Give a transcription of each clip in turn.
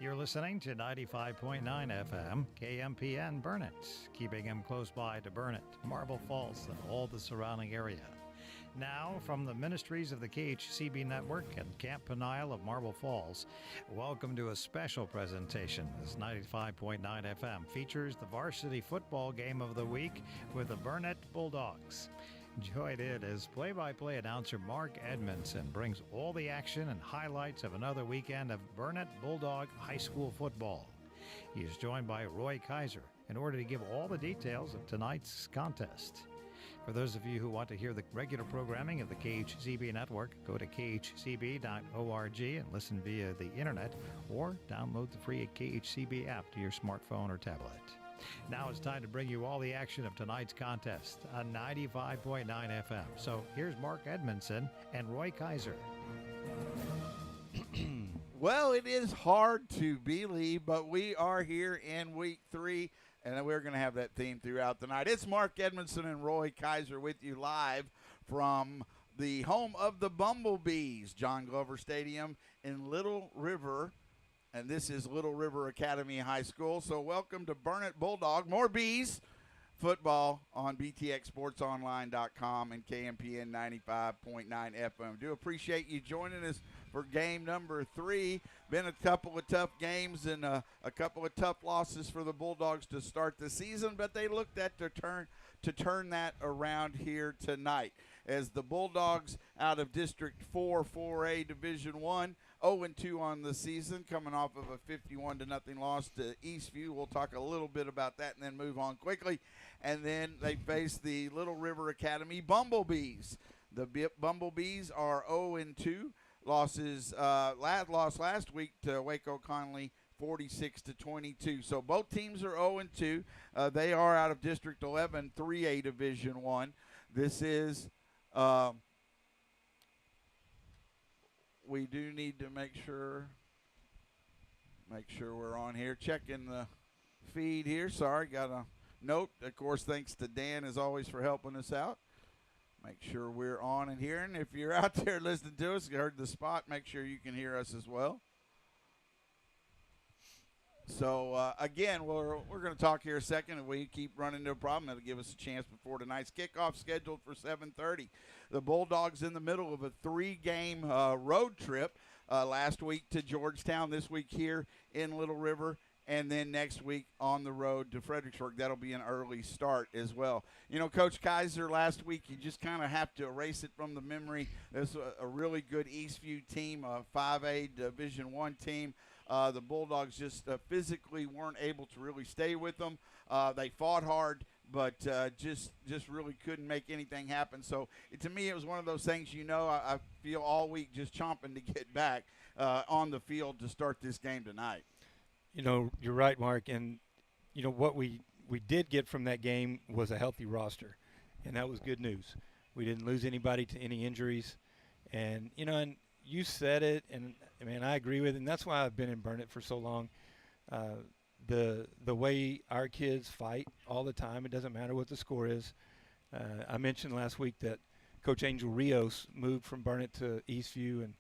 You're listening to 95.9 FM, KMPN Burnett, keeping him close by to Burnett, Marble Falls, and all the surrounding area. Now, from the ministries of the KHCB Network and Camp Peniel of Marble Falls, welcome to a special presentation. This 95.9 FM features the varsity football game of the week with the Burnett Bulldogs. Join in as play-by-play announcer Mark Edmondson brings all the action and highlights of another weekend of Burnett Bulldog High School football. He is joined by Roy Kaiser in order to give all the details of tonight's contest. For those of you who want to hear the regular programming of the KHCB network, go to khcb.org and listen via the internet or download the free KHCB app to your smartphone or tablet. Now it's time to bring you all the action of tonight's contest on 95.9 FM. So here's Mark Edmondson and Roy Kaiser. Well, it is hard to believe, but we are here in week 3, and we're going to have that theme throughout the night. It's Mark Edmondson and Roy Kaiser with you live from the home of the Bumblebees, John Glover Stadium in Little River. And this is Little River Academy High School. So welcome to Burnett Bulldog. More Bees football on BTXSportsOnline.com and KMPN 95.9 FM. Do appreciate you joining us for game number 3. Been a couple of tough games and a couple of tough losses for the Bulldogs to start the season, but they looked at to turn that around here tonight as the Bulldogs out of District 4, 4A Division 1, 0-2 on the season, coming off of a 51-0 loss to Eastview. We'll talk a little bit about that and then move on quickly. And then they face the Little River Academy Bumblebees. The Bumblebees are 0-2. Lost last week to Waco Connolly 46-22. So both teams are 0-2. They are out of District 11, 3A Division 1. This is we do need to make sure we're on here. Checking the feed here. Sorry, got a note. Of course, thanks to Dan as always for helping us out. Make sure we're on and hearing. If you're out there listening to us, you heard the spot, make sure you can hear us as well. So, again, we're going to talk here a second, and we keep running into a problem. That'll give us a chance before tonight's kickoff scheduled for 7:30. The Bulldogs in the middle of a 3-game road trip last week to Georgetown, this week here in Little River, and then next week on the road to Fredericksburg. That'll be an early start as well. You know, Coach Kaiser, last week, you just kind of have to erase it from the memory. There's a really good Eastview team, a 5A Division I team. The Bulldogs just physically weren't able to really stay with them. They fought hard, but just really couldn't make anything happen. So to me, it was one of those things, I feel all week just chomping to get back on the field to start this game tonight. You know, you're right, Mark. And, what we did get from that game was a healthy roster, and that was good news. We didn't lose anybody to any injuries. And, and you said it, and, I agree with it, and that's why I've been in Burnett for so long. The way our kids fight all the time, it doesn't matter what the score is. I mentioned last week that Coach Angel Rios moved from Burnett to Eastview, and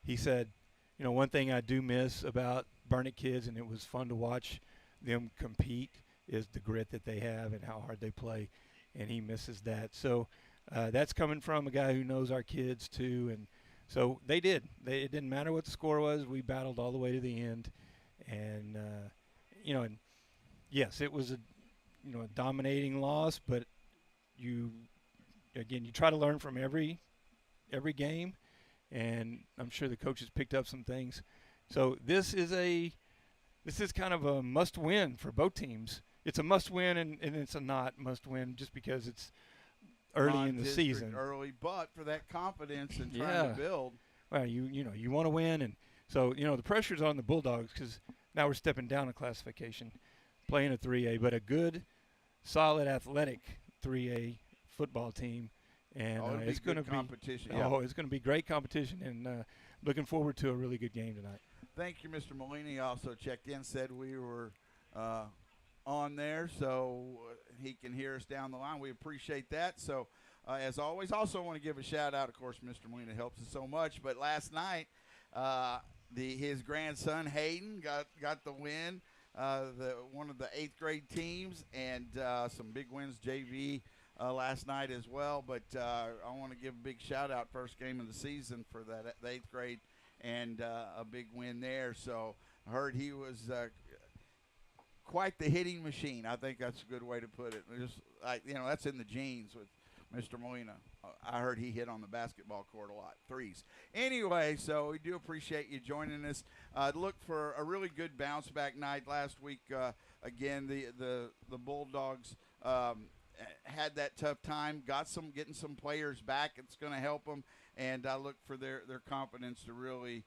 he said, one thing I do miss about Burnett kids, and it was fun to watch them compete, is the grit that they have and how hard they play, and he misses that. So that's coming from a guy who knows our kids too, and so they did. It didn't matter what the score was. We battled all the way to the end, and and yes, it was a dominating loss, but you try to learn from every game, and I'm sure the coaches picked up some things. So this is kind of a must-win for both teams. It's a must-win, and it's a not must-win just because it's early in the season. Early, but for that confidence and trying to build. Well, you want to win, and so the pressure's on the Bulldogs because now we're stepping down a classification, playing a 3A, but a good, solid, athletic 3A football team. And it's going to be competition. It's going to be great competition, and looking forward to a really good game tonight. Thank you, Mr. Molini. Also checked in, said we were on there, so he can hear us down the line. We appreciate that. So, as always, also want to give a shout out. Of course, Mr. Molina helps us so much. But last night, his grandson Hayden got the win. One of the 8th grade teams, and some big wins JV last night as well. But I want to give a big shout out, first game of the season for the 8th grade, and a big win there. So I heard he was quite the hitting machine. I think that's a good way to put it. Just that's in the genes with Mr. Molina. I heard he hit on the basketball court a lot, threes. Anyway, so we do appreciate you joining us. Look for a really good bounce back night last week. Again, the Bulldogs had that tough time. Getting some players back. It's going to help them, and I look for their confidence to really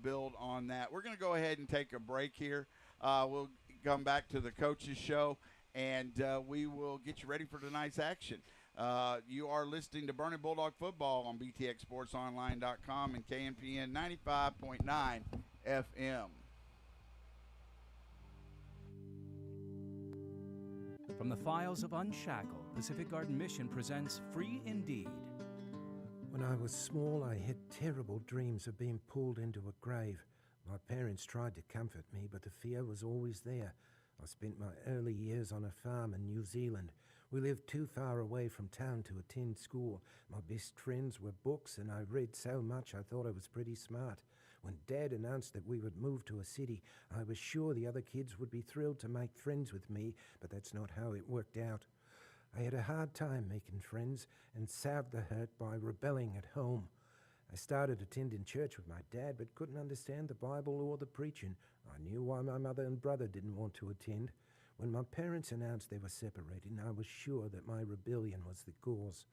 build on that. We're going to go ahead and take a break here. We'll come back to the coaches show, and we will get you ready for tonight's action. You are listening to Burning Bulldog Football on BTXSportsOnline.com and KNPN 95.9 FM. From the files of Unshackled, Pacific Garden Mission presents Free Indeed. When I was small, I had terrible dreams of being pulled into a grave. My parents tried to comfort me, but the fear was always there. I spent my early years on a farm in New Zealand. We lived too far away from town to attend school. My best friends were books, and I read so much I thought I was pretty smart. When Dad announced that we would move to a city, I was sure the other kids would be thrilled to make friends with me, but that's not how it worked out. I had a hard time making friends and salved the hurt by rebelling at home. I started attending church with my dad, but couldn't understand the Bible or the preaching. I knew why my mother and brother didn't want to attend. When my parents announced they were separating, I was sure that my rebellion was the cause.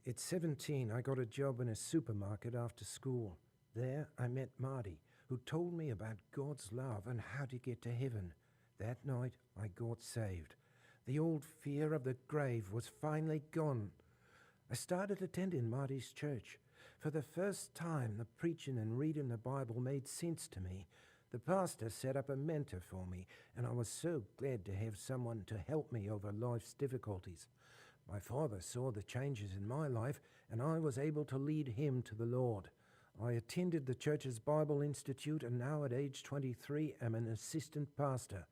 At 17, I got a job in a supermarket after school. There, I met Marty, who told me about God's love and how to get to heaven. That night, I got saved. The old fear of the grave was finally gone. I started attending Marty's church. For the first time, the preaching and reading the Bible made sense to me. The pastor set up a mentor for me, and I was so glad to have someone to help me over life's difficulties. My father saw the changes in my life, and I was able to lead him to the Lord. I attended the church's Bible Institute, and now at age 23 am an assistant pastor.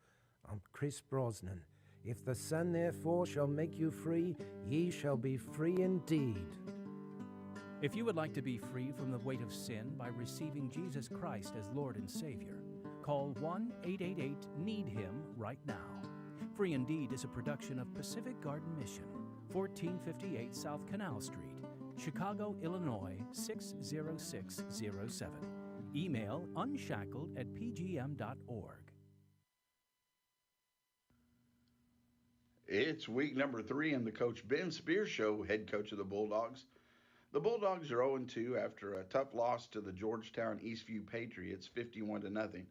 I'm Chris Brosnan. If the Son therefore shall make you free, ye shall be free indeed. If you would like to be free from the weight of sin by receiving Jesus Christ as Lord and Savior, call 1-888-NEED-HIM right now. Free Indeed is a production of Pacific Garden Mission, 1458 South Canal Street, Chicago, Illinois 60607. Email unshackled@pgm.org. It's week number 3 in the Coach Ben Spears Show, head coach of the Bulldogs. The Bulldogs are 0-2 after a tough loss to the Georgetown Eastview Patriots, 51-0.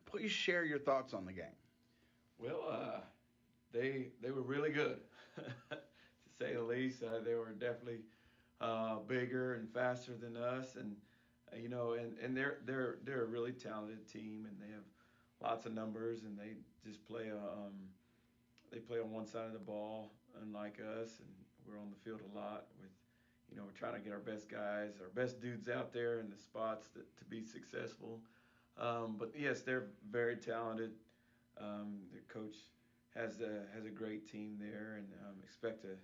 Please share your thoughts on the game. Well, they were really good, to say the least. They were definitely bigger and faster than us, and and they're a really talented team, and they have lots of numbers, and they just play on one side of the ball, unlike us, and we're on the field a lot with. We're trying to get our best guys, our best dudes out there in the spots to be successful. But yes, they're very talented. Their coach has a great team there, and expect to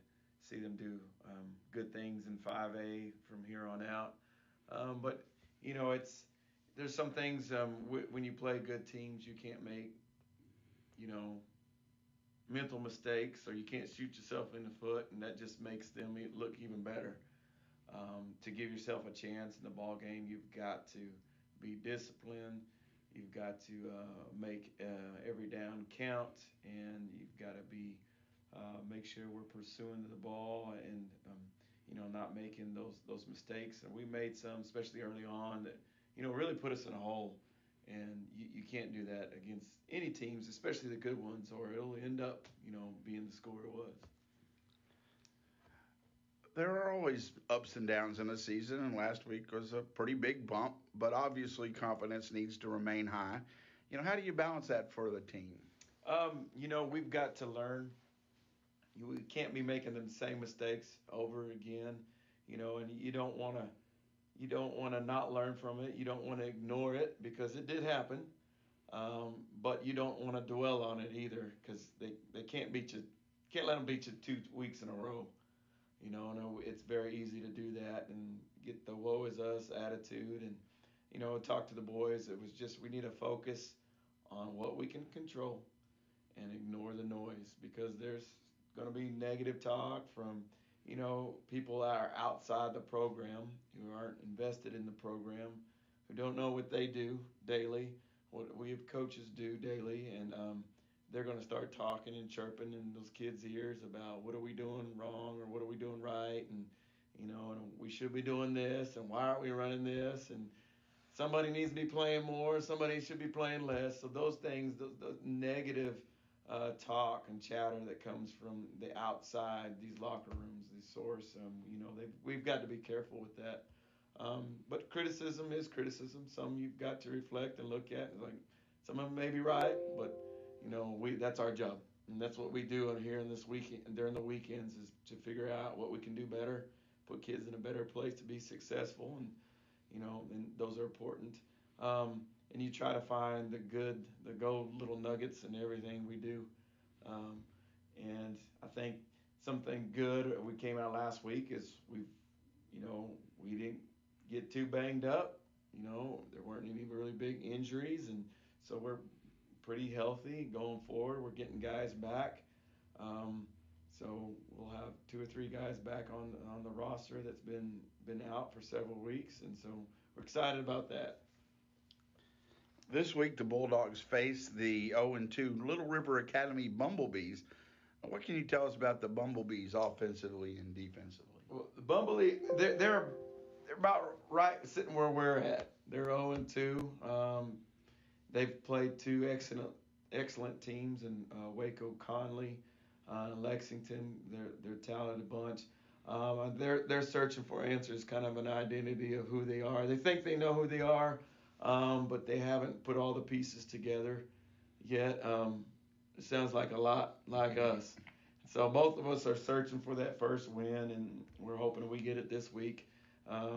see them do good things in 5A from here on out. But there's some things when you play good teams, you can't make mental mistakes, or you can't shoot yourself in the foot, and that just makes them look even better. To give yourself a chance in the ball game, you've got to be disciplined. You've got to make every down count, and you've got to make sure we're pursuing the ball and not making those mistakes. And we made some, especially early on, that really put us in a hole. And you can't do that against any teams, especially the good ones, or it'll end up being the score it was. There are always ups and downs in a season, and last week was a pretty big bump, but obviously confidence needs to remain high. How do you balance that for the team? We've got to learn. We can't be making the same mistakes over again, and you don't want you don't want to not learn from it. You don't want to ignore it because it did happen. But you don't want to dwell on it either because they can't beat you. Can't let them beat you 2 weeks in a row. No, it's very easy to do that and get the woe is us attitude. And talk to the boys. It was just we need to focus on what we can control and ignore the noise because there's going to be negative talk from people that are outside the program who aren't invested in the program, who don't know what they do daily, what we have coaches do daily, and they're going to start talking and chirping in those kids' ears about what are we doing wrong or what are we doing right, and and we should be doing this, and why aren't we running this, and somebody needs to be playing more, somebody should be playing less. So those things, those negative talk and chatter that comes from the outside, these locker rooms, these source, we've got to be careful with that. But criticism is criticism. Some you've got to reflect and look at. Like some of them may be right, but that's our job, and that's what we do on here in this weekend during the weekends is to figure out what we can do better, put kids in a better place to be successful, and those are important. And you try to find the gold little nuggets in everything we do. And I think something good we came out last week is we didn't get too banged up. There weren't any really big injuries, and so we're pretty healthy going forward. We're getting guys back. So we'll have 2 or 3 guys back on the roster that's been out for several weeks, and so we're excited about that. This week, the Bulldogs face the 0-2 Little River Academy Bumblebees. What can you tell us about the Bumblebees offensively and defensively? Well, the Bumblebee, they're about right sitting where we're at. They're 0-2. They've played 2 excellent teams in Waco, Conley, Lexington. They're a talented bunch. They're searching for answers, kind of an identity of who they are. They think they know who they are, but they haven't put all the pieces together yet. It sounds like a lot like us. So both of us are searching for that first win, and we're hoping we get it this week. As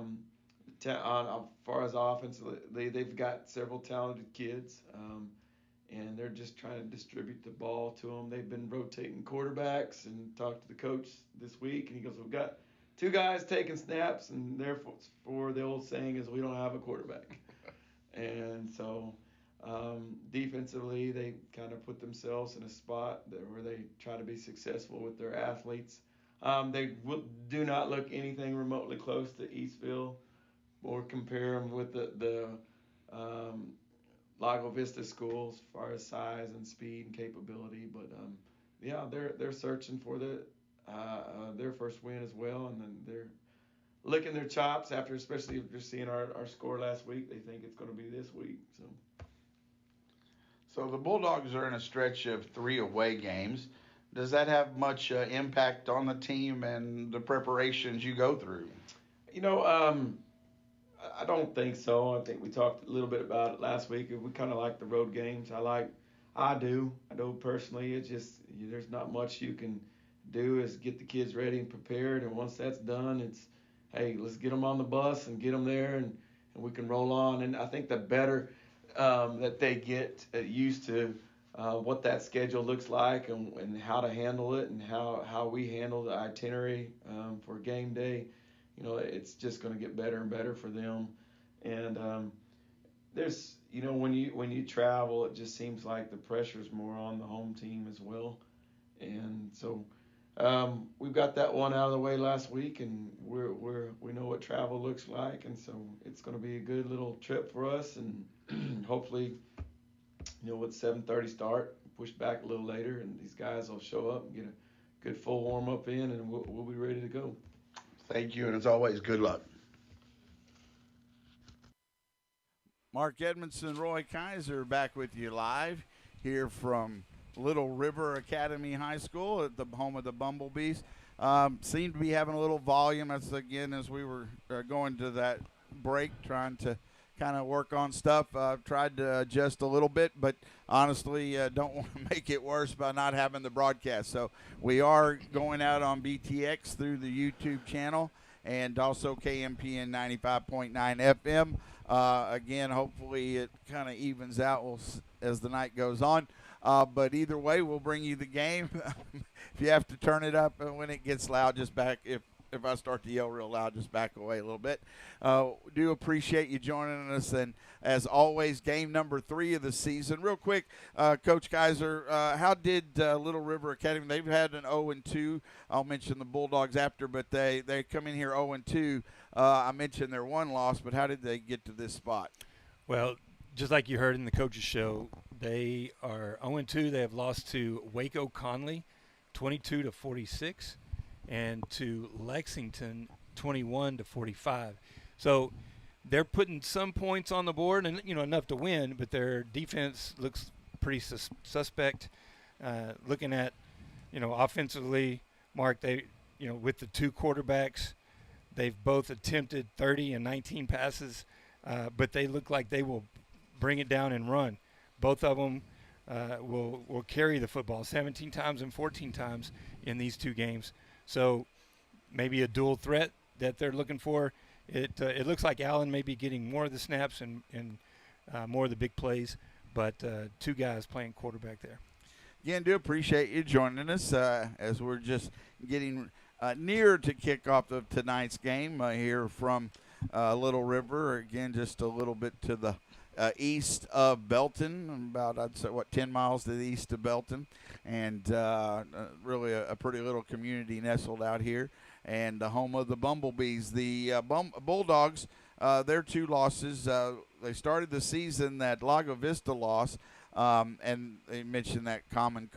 far as offense, they've got several talented kids, and they're just trying to distribute the ball to them. They've been rotating quarterbacks and talked to the coach this week, and he goes, "We've got 2 guys taking snaps, and therefore the old saying is we don't have a quarterback." And so defensively, they kind of put themselves in a spot where they try to be successful with their athletes. They do not look anything remotely close to Eastville or compare them with the Lago Vista schools as far as size and speed and capability. But they're searching for their first win as well, and then they're licking their chops after, especially if you're seeing our score last week. They think it's going to be this week. So the Bulldogs are in a stretch of 3 away games. Does that have much impact on the team and the preparations you go through? I don't think so. I think we talked a little bit about it last week. We kind of like the road games. I do personally. It's just there's not much you can do is get the kids ready and prepared. And once that's done, it's, hey, let's get them on the bus and get them there, and we can roll on. And I think the better that they get used to what that schedule looks like and how to handle it and how we handle the itinerary for game day, it's just going to get better and better for them. And there's, when you travel, it just seems like the pressure's more on the home team as well. And so we've got that one out of the way last week, and we know what travel looks like, and so it's going to be a good little trip for us, and hopefully, with 7:30 start, push back a little later, and these guys will show up and get a good full warm up in, and we'll be ready to go. Thank you, and as always, good luck. Mark Edmondson, Roy Kaiser back with you live here from Little River Academy High School at the home of the Bumblebees. Seemed to be having a little volume as we were going to that break, trying to kind of work on stuff. Tried to adjust a little bit, but honestly don't want to make it worse by not having the broadcast. So we are going out on BTX through the YouTube channel, and also KMPN 95.9 FM. Again, hopefully it kind of evens out as the night goes on. But either way, we'll bring you the game. If you have to turn it up when it gets loud, just back. If I start to yell real loud, just back away a little bit. Do appreciate you joining us. And as always, game number 3 of the season. Real quick, Coach Kaiser, how did Little River Academy? They've had an 0-2. I'll mention the Bulldogs after, but they come in here 0-2. I mentioned their one loss, but how did they get to this spot? Well, just like you heard in the coaches show, they are 0-2. They have lost to Waco Conley 22-46 and to Lexington 21-45. So they're putting some points on the board and enough to win, but their defense looks pretty suspect. Looking at offensively, Mark, they with the 2 quarterbacks, they've both attempted 30 and 19 passes, but they look like they will bring it down and run. Both of them will carry the football 17 times and 14 times in these 2 games. So maybe a dual threat that they're looking for. It looks like Allen may be getting more of the snaps and more of the big plays, but 2 guys playing quarterback there. Again, do appreciate you joining us as we're just getting near to kickoff of tonight's game here from Little River. Again, just a little bit to the east of Belton, about, I'd say, 10 miles to the east of Belton, and really a pretty little community nestled out here, and the home of the Bumblebees. The Bulldogs, their 2 losses, they started the season that Lago Vista loss, and they mentioned that common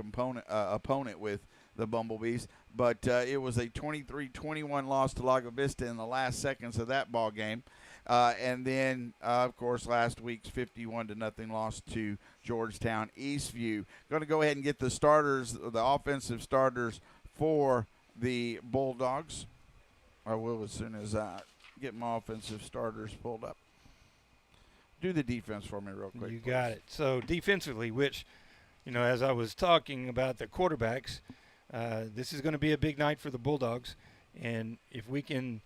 opponent with the Bumblebees, but it was a 23-21 loss to Lago Vista in the last seconds of that ball game. And then, of course, last week's 51-0 loss to Georgetown Eastview. Going to go ahead and get the starters, the offensive starters for the Bulldogs. I will as soon as I get my offensive starters pulled up. Do the defense for me real quick. You please. got it. So defensively, which, as I was talking about the quarterbacks, this is going to be a big night for the Bulldogs. And if we can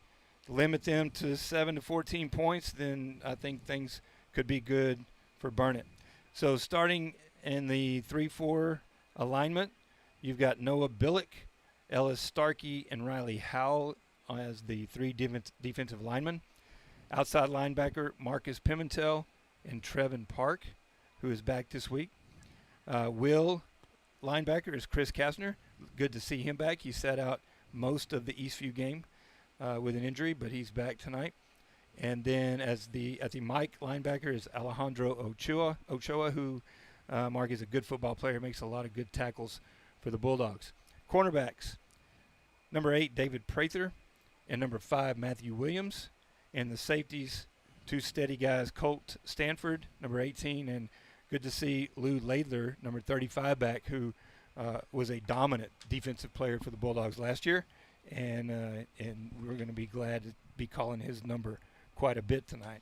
limit them to 7 to 14 points, then I think things could be good for Burnett. So starting in the 3-4 alignment, you've got Noah Billick, Ellis Starkey, and Riley Howell as the 3 defensive linemen. Outside linebacker Marcus Pimentel and Trevin Park, who is back this week. Will linebacker is Chris Kastner. Good to see him back. He sat out most of the Eastview game with an injury, but he's back tonight. And then at the Mike linebacker is Alejandro Ochoa, who, Mark, is a good football player, makes a lot of good tackles for the Bulldogs. Cornerbacks, number 8, David Prather, and number 5, Matthew Williams. And the safeties, 2 steady guys, Colt Stanford, number 18, and good to see Lou Laidler, number 35 back, who was a dominant defensive player for the Bulldogs last year. And we're going to be glad to be calling his number quite a bit tonight.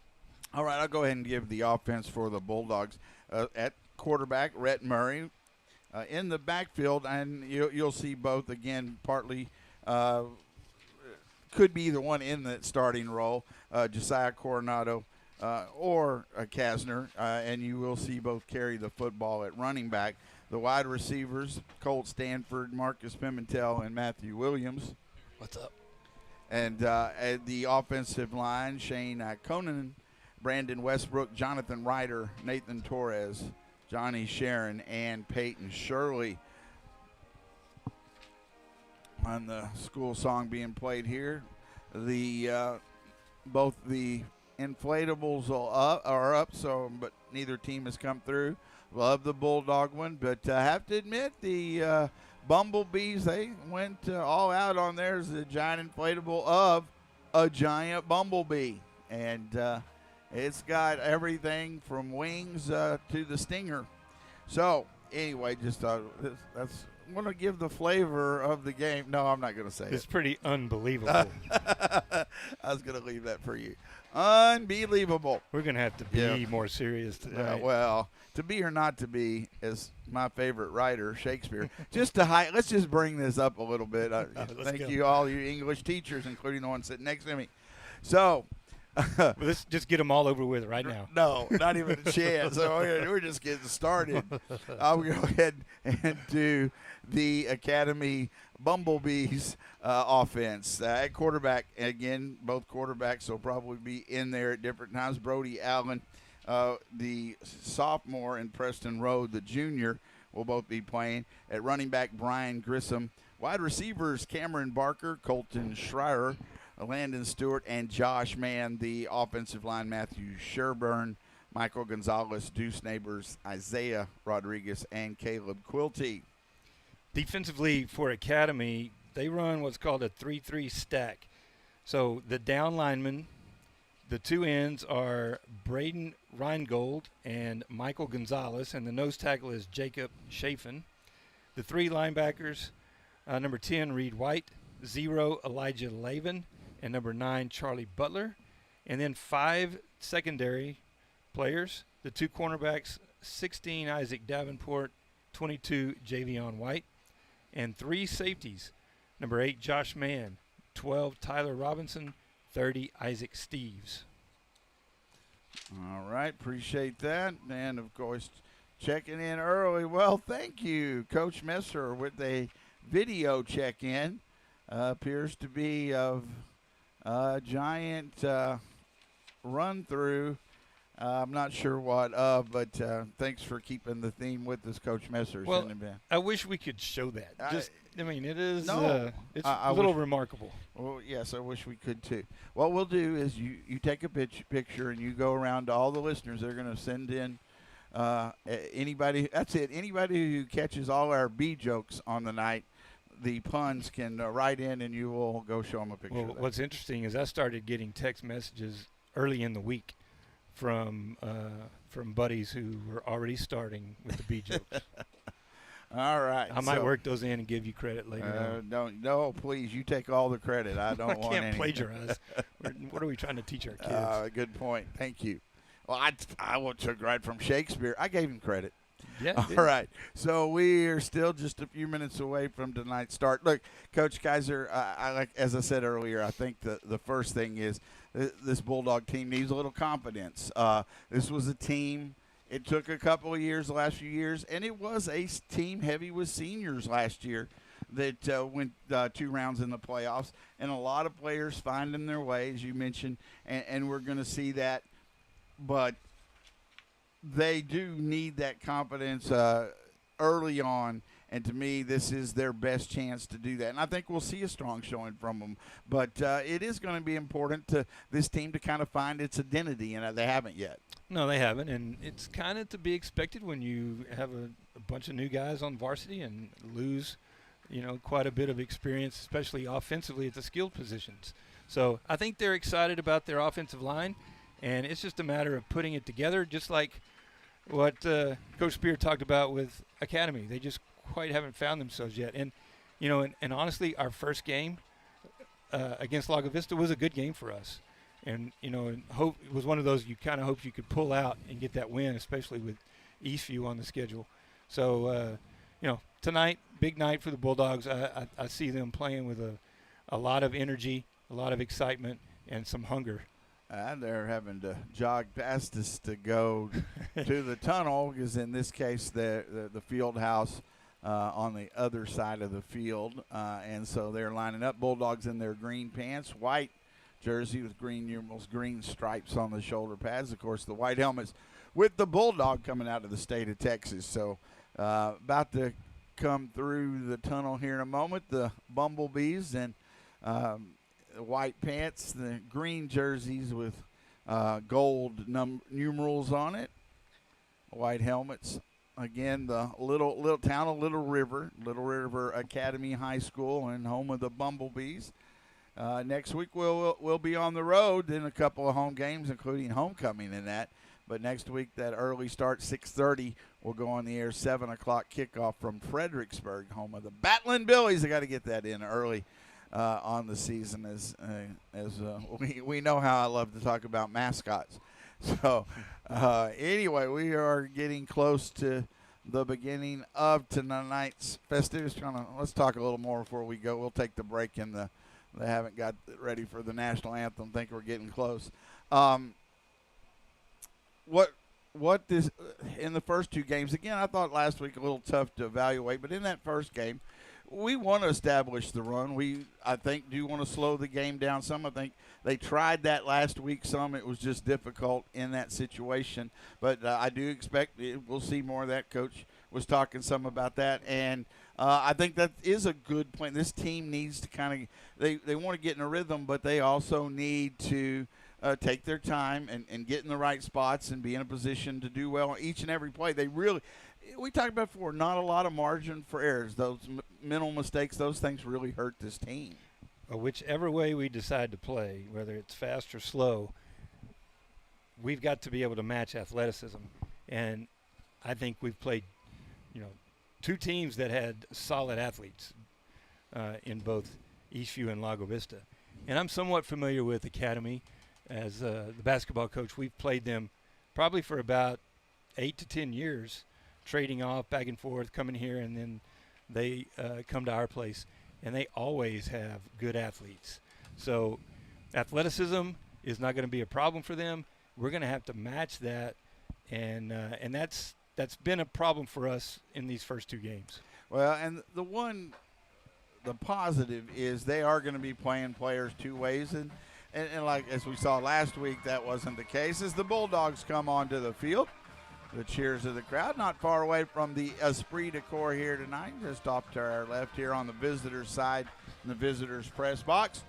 All right, I'll go ahead and give the offense for the Bulldogs. At quarterback, Rhett Murray. In the backfield, and you'll see both, again, partly could be either one in the starting role, Josiah Coronado or Kasner, and you will see both carry the football at running back. The wide receivers, Colt Stanford, Marcus Pimentel, and Matthew Williams. What's up? And at the offensive line, Shane Conan, Brandon Westbrook, Jonathan Ryder, Nathan Torres, Johnny Sharon, and Peyton Shirley. On the school song being played here, the both the inflatables are up, so but neither team has come through. Love the Bulldog one, but I have to admit the Bumblebees, they went all out on theirs, the giant inflatable of a giant bumblebee, and it's got everything from wings to the stinger. So anyway, just that's want to give the flavor of the game. No, I'm not going to say It's it. pretty unbelievable. I was going to leave that for you. Unbelievable. We're going to have to be more serious tonight. Well, to be or not to be is my favorite writer, Shakespeare. Let's just bring this up a little bit. Thank you, all you English teachers, including the one sitting next to me. So, Well, let's just get them all over with right now. no, not even a chance. So we're just getting started. I'll go ahead and do the Academy Bumblebees offense. At quarterback, again, both quarterbacks will probably be in there at different times. Brody Allen, the sophomore, and Preston Rowe, the junior, will both be playing. At running back, Brian Grissom. Wide receivers, Cameron Barker, Colton Schreier, Landon Stewart, and Josh Mann. The offensive line, Matthew Sherburne, Michael Gonzalez, Deuce Neighbors, Isaiah Rodriguez, and Caleb Quilty. Defensively for Academy, they run what's called a 3-3 stack. So the down linemen, the two ends are Braden Reingold and Michael Gonzalez, and the nose tackle is Jacob Chafin. The three linebackers, number 10, Reed White, 0, Elijah Lavin, and number 9, Charlie Butler. And then 5 secondary players, the two cornerbacks, 16, Isaac Davenport, 22, Javion White, and 3 safeties, number 8, Josh Mann, 12, Tyler Robinson, 30, Isaac Steves. All right, appreciate that. And, of course, checking in early. Well, thank you, Coach Messer, with a video check-in. Appears to be of a giant run-through. I'm not sure what but thanks for keeping the theme with us, Coach Messer. Well, I wish we could show that. It is it's a little remarkable. Well, yes, I wish we could too. What we'll do is you take a picture and you go around to all the listeners. They're going to send in anybody. That's it. Anybody who catches all our B jokes on the night, the puns can write in, and you will go show them a picture. Well, what's interesting is I started getting text messages early in the week from buddies who were already starting with the B jokes. All right. I might work those in and give you credit later on. No, please. You take all the credit. I don't want any. I can't plagiarize. What are we trying to teach our kids? Good point. Thank you. Well, I took right from Shakespeare. I gave him credit. Yeah. All right. So we are still just a few minutes away from tonight's start. Look, Coach Kaiser, as I said earlier, I think the first thing is this Bulldog team needs a little confidence. This was a team. It took a couple of years, the last few years, and it was a team heavy with seniors last year that went 2 rounds in the playoffs, and a lot of players finding their way, as you mentioned, and we're going to see that. But they do need that confidence early on, and to me, this is their best chance to do that. And I think we'll see a strong showing from them. But it is going to be important to this team to kind of find its identity, and they haven't yet. No, they haven't, and it's kind of to be expected when you have a bunch of new guys on varsity and lose, quite a bit of experience, especially offensively at the skilled positions. So I think they're excited about their offensive line, and it's just a matter of putting it together, just like what Coach Spear talked about with Academy. They just quite haven't found themselves yet. And, and honestly, our first game against Lago Vista was a good game for us. And, and hope it was one of those you kind of hoped you could pull out and get that win, especially with Eastview on the schedule. So, tonight, big night for the Bulldogs. I see them playing with a lot of energy, a lot of excitement, and some hunger. They're having to jog past us to go to the tunnel because, in this case, the field house on the other side of the field. And so they're lining up. Bulldogs in their green pants, white jersey with green numerals, green stripes on the shoulder pads. Of course, the white helmets with the Bulldog coming out of the state of Texas. So about to come through the tunnel here in a moment, the Bumblebees, and the white pants, the green jerseys with gold numerals on it, white helmets. Again, the little town of Little River Academy High School, and home of the Bumblebees. Next week we'll be on the road in a couple of home games, including homecoming in that. But next week, that early start, 6:30, will go on the air, 7 o'clock kickoff from Fredericksburg, home of the Battling Billies. I got to get that in early on the season, as we know how I love to talk about mascots. So anyway, we are getting close to the beginning of tonight's festivities. Let's talk a little more before we go. We'll take the break they haven't got ready for the national anthem. Think we're getting close. What this in the first two games? Again, I thought last week a little tough to evaluate, but in that first game, we want to establish the run. I think, do want to slow the game down some. I think they tried that last week some. It was just difficult in that situation. But I do expect we'll see more of that. Coach was talking some about that. And I think that is a good plan. This team needs to kind of – they want to get in a rhythm, but they also need to take their time and get in the right spots and be in a position to do well each and every play. They really – we talked about before, not a lot of margin for errors. Those mental mistakes, those things really hurt this team. Well, whichever way we decide to play, whether it's fast or slow, we've got to be able to match athleticism. And I think we've played, two teams that had solid athletes in both Eastview and Lago Vista. And I'm somewhat familiar with Academy as the basketball coach. We've played them probably for about 8 to 10 years, trading off back and forth, coming here, and then they come to our place, and they always have good athletes. So athleticism is not going to be a problem for them. We're going to have to match that, and that's been a problem for us in these first two games. Well, and the positive is they are going to be playing players two ways, and like as we saw last week, that wasn't the case. As the Bulldogs come onto the field, the cheers of the crowd, not far away from the Esprit de Corps here tonight, just off to our left here on the visitors' side in the visitors' press box.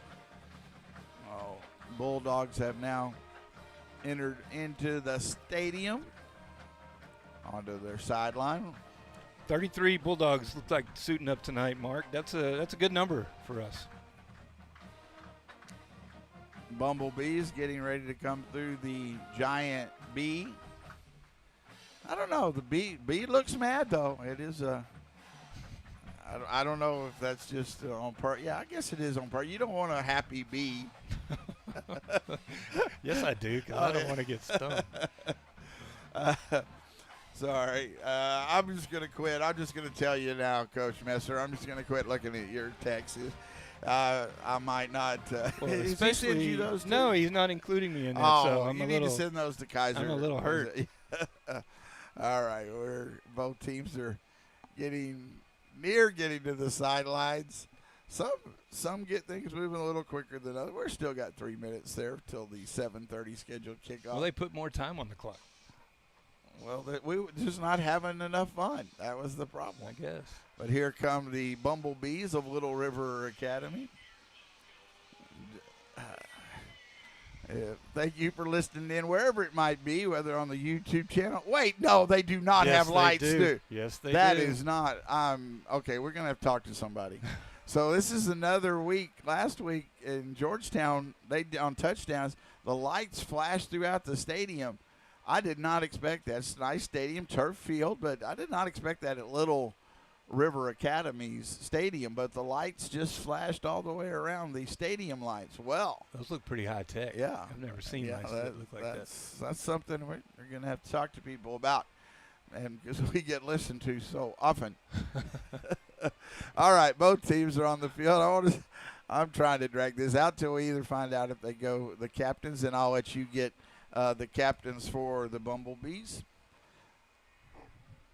Bulldogs have now entered into the stadium onto their sideline. 33 Bulldogs look like suiting up tonight, Mark. That's a good number for us. Bumblebees getting ready to come through the giant B. I don't know. The B looks mad, though. It is I don't know if that's just on purpose. Yeah, I guess it is on purpose. You don't want a happy bee. Yes, I do, because I don't want to get stung. Sorry. I'm just going to quit. I'm just going to tell you now, Coach Messer. I'm just going to quit looking at your texts. I might not. Well, especially he send you those too? No, he's not including me in that. Oh, so you need to send those to Kaiser. I'm a little hurt. All right, both teams are getting to the sidelines. Some get things moving a little quicker than others. We're still got 3 minutes there till the 7:30 scheduled kickoff. Well, they put more time on the clock. Well, we were just not having enough fun. That was the problem, I guess. But here come the Bumblebees of Little River Academy. Thank you for listening in, wherever it might be, whether on the YouTube channel. Wait, no, they do not have lights, do. Yes, they do. That is not. Okay, we're going to have to talk to somebody. So this is another week. Last week in Georgetown, on touchdowns, the lights flashed throughout the stadium. I did not expect that. It's a nice stadium, turf field, but I did not expect that at Little River Academy's stadium, but the lights just flashed all the way around, the stadium lights. Well, those look pretty high tech. Yeah. I've never seen lights that look like that. That's something we're going to have to talk to people about, and because we get listened to so often. All right, both teams are on the field. I'm trying to drag this out till we either find out if they go the captains, and I'll let you get the captains for the Bumblebees.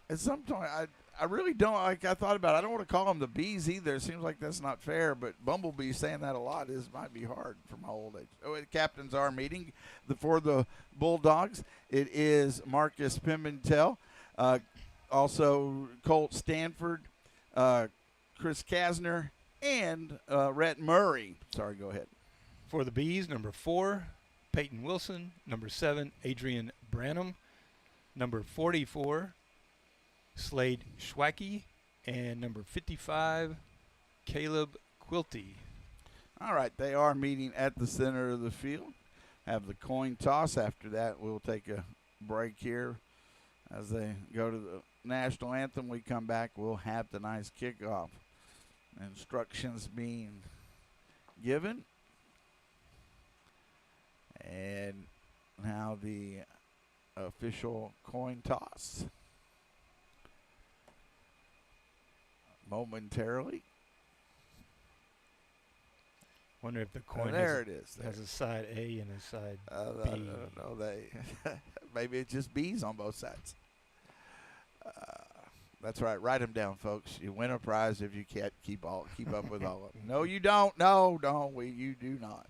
At some point, I really don't, like I thought about it, I don't want to call them the Bees either. It seems like that's not fair, but Bumblebee saying that a lot might be hard for my old age. The captains are meeting for the Bulldogs. It is Marcus Pimentel, also Colt Stanford, Chris Kasner, and Rhett Murray. Sorry, go ahead. For the Bees, number 4, Peyton Wilson. Number 7, Adrian Branham. Number 44, Slade Schwacky, and number 55, Caleb Quilty. All right, they are meeting at the center of the field. Have the coin toss. After that, we'll take a break here as they go to the national anthem. We come back, we'll have the nice kickoff. Instructions being given. And now the official coin toss. Momentarily. Wonder if the coin There it is. has a side A and a side B. No, maybe it's just B's on both sides. That's right. Write them down, folks. You win a prize if you can't keep up with all of them. No, you don't. No, you do not.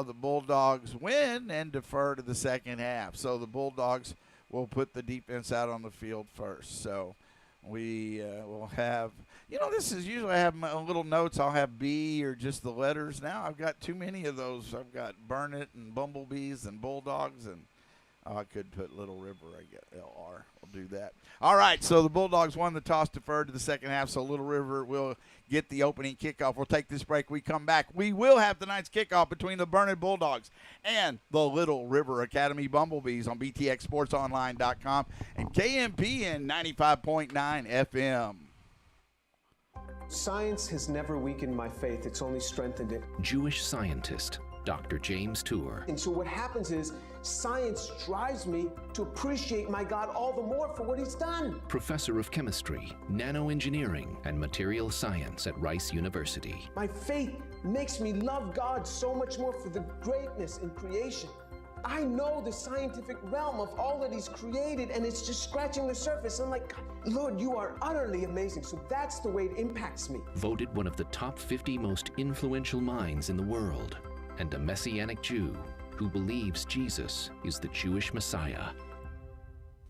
The Bulldogs win and defer to the second half. So the Bulldogs will put the defense out on the field first. So we will have, this is usually I have my little notes. I'll have B or just the letters. Now I've got too many of those. I've got Burnet and Bumblebees and Bulldogs, and I could put Little River, I guess, LR. I'll do that. All right, so the Bulldogs won the toss, deferred to the second half, so Little River will get the opening kickoff. We'll take this break. We come back. We will have tonight's kickoff between the Burnet Bulldogs and the Little River Academy Bumblebees on BTXSportsOnline.com and KMPN 95.9 FM. Science has never weakened my faith. It's only strengthened it. Jewish scientist Dr. James Tour. And so what happens is science drives me to appreciate my God all the more for what he's done. Professor of chemistry, nanoengineering, and material science at Rice University. My faith makes me love God so much more for the greatness in creation. I know the scientific realm of all that he's created, and it's just scratching the surface. I'm like, Lord, you are utterly amazing. So that's the way it impacts me. Voted one of the top 50 most influential minds in the world, and a Messianic Jew who believes Jesus is the Jewish Messiah.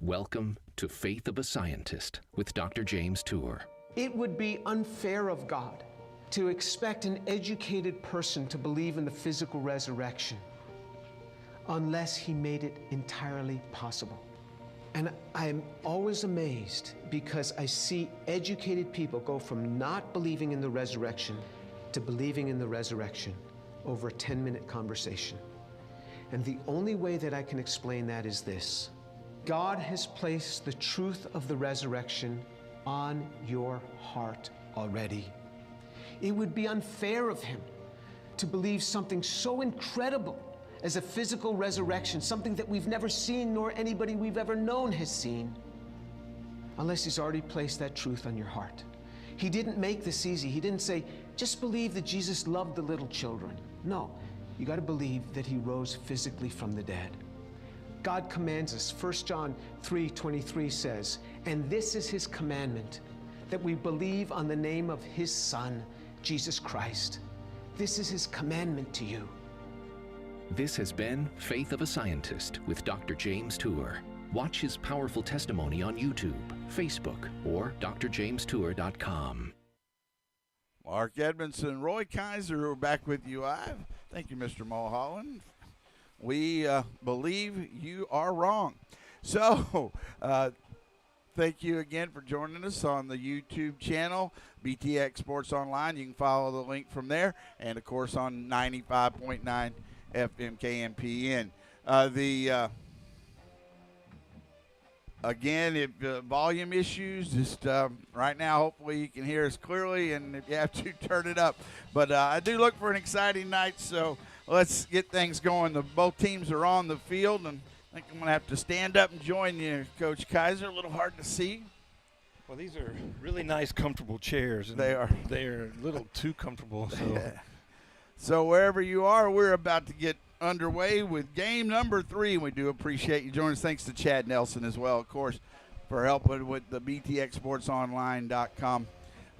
Welcome to Faith of a Scientist with Dr. James Tour. It would be unfair of God to expect an educated person to believe in the physical resurrection unless he made it entirely possible. And I'm always amazed because I see educated people go from not believing in the resurrection to believing in the resurrection over a 10-minute conversation. And the only way that I can explain that is this. God has placed the truth of the resurrection on your heart already. It would be unfair of him to believe something so incredible as a physical resurrection, something that we've never seen nor anybody we've ever known has seen, unless he's already placed that truth on your heart. He didn't make this easy. He didn't say, just believe that Jesus loved the little children. No, you got to believe that he rose physically from the dead. God commands us. 1 John 3:23 says, and this is his commandment, that we believe on the name of his Son, Jesus Christ. This is his commandment to you. This has been Faith of a Scientist with Dr. James Tour. Watch his powerful testimony on YouTube, Facebook, or drjamestour.com. Mark Edmondson, Roy Kaiser, we're back with you live. Thank you, Mr. Mulholland. We believe you are wrong. So, thank you again for joining us on the YouTube channel, BTX Sports Online. You can follow the link from there. And, of course, on 95.9 FM KMPN. Again, if volume issues, just right now, hopefully you can hear us clearly, and if you have to, turn it up. But I do look for an exciting night, so let's get things going. Both teams are on the field, and I think I'm going to have to stand up and join you, Coach Kaiser. A little hard to see. Well, these are really nice, comfortable chairs. And they are. They are a little too comfortable. So, so wherever you are, we're about to get underway with game number 3. We do appreciate you joining us. Thanks to Chad Nelson as well, of course, for helping with the BTXSportsOnline.com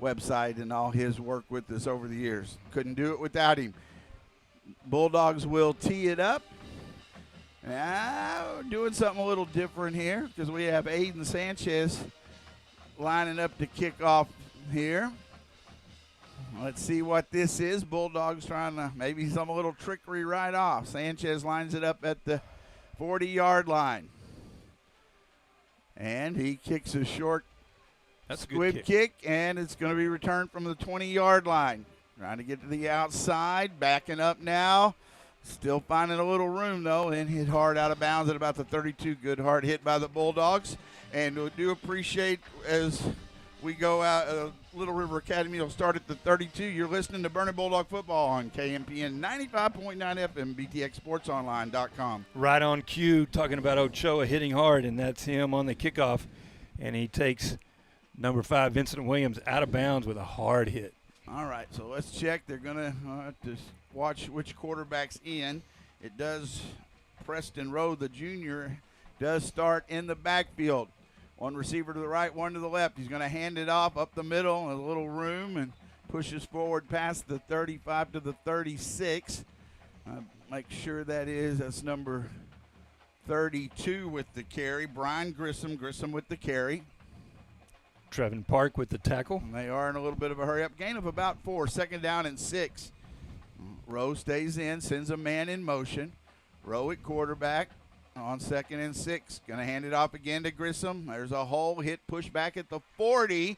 website and all his work with us over the years. Couldn't do it without him. Bulldogs will tee it up. Now we're doing something a little different here because we have Aiden Sanchez lining up to kick off here. Let's see what this is. Bulldogs trying to maybe some little trickery right off. Sanchez lines it up at the 40-yard line. And he kicks a short squib kick, and it's going to be returned from the 20-yard line. Trying to get to the outside, backing up now. Still finding a little room, though, and hit hard out of bounds at about the 32. Good hard hit by the Bulldogs. And we do appreciate as we go out, Little River Academy will start at the 32. You're listening to Burning Bulldog Football on KMPN 95.9 FM, BTXSportsOnline.com. Right on cue, talking about Ochoa hitting hard, and that's him on the kickoff. And he takes number 5, Vincent Williams, out of bounds with a hard hit. All right, so let's check. They're going to watch which quarterback's in. It does, Preston Rowe, the junior, does start in the backfield. One receiver to the right, one to the left. He's going to hand it off up the middle, a little room, and pushes forward past the 35 to the 36. Make sure that's number 32 with the carry. Brian Grissom with the carry. Trevin Park with the tackle. And they are in a little bit of a hurry-up. Gain of about 4, 2nd down and 6. Rowe stays in, sends a man in motion. Rowe at quarterback on 2nd and 6. Going to hand it off again to Grissom. There's a hole, hit, push back at the 40.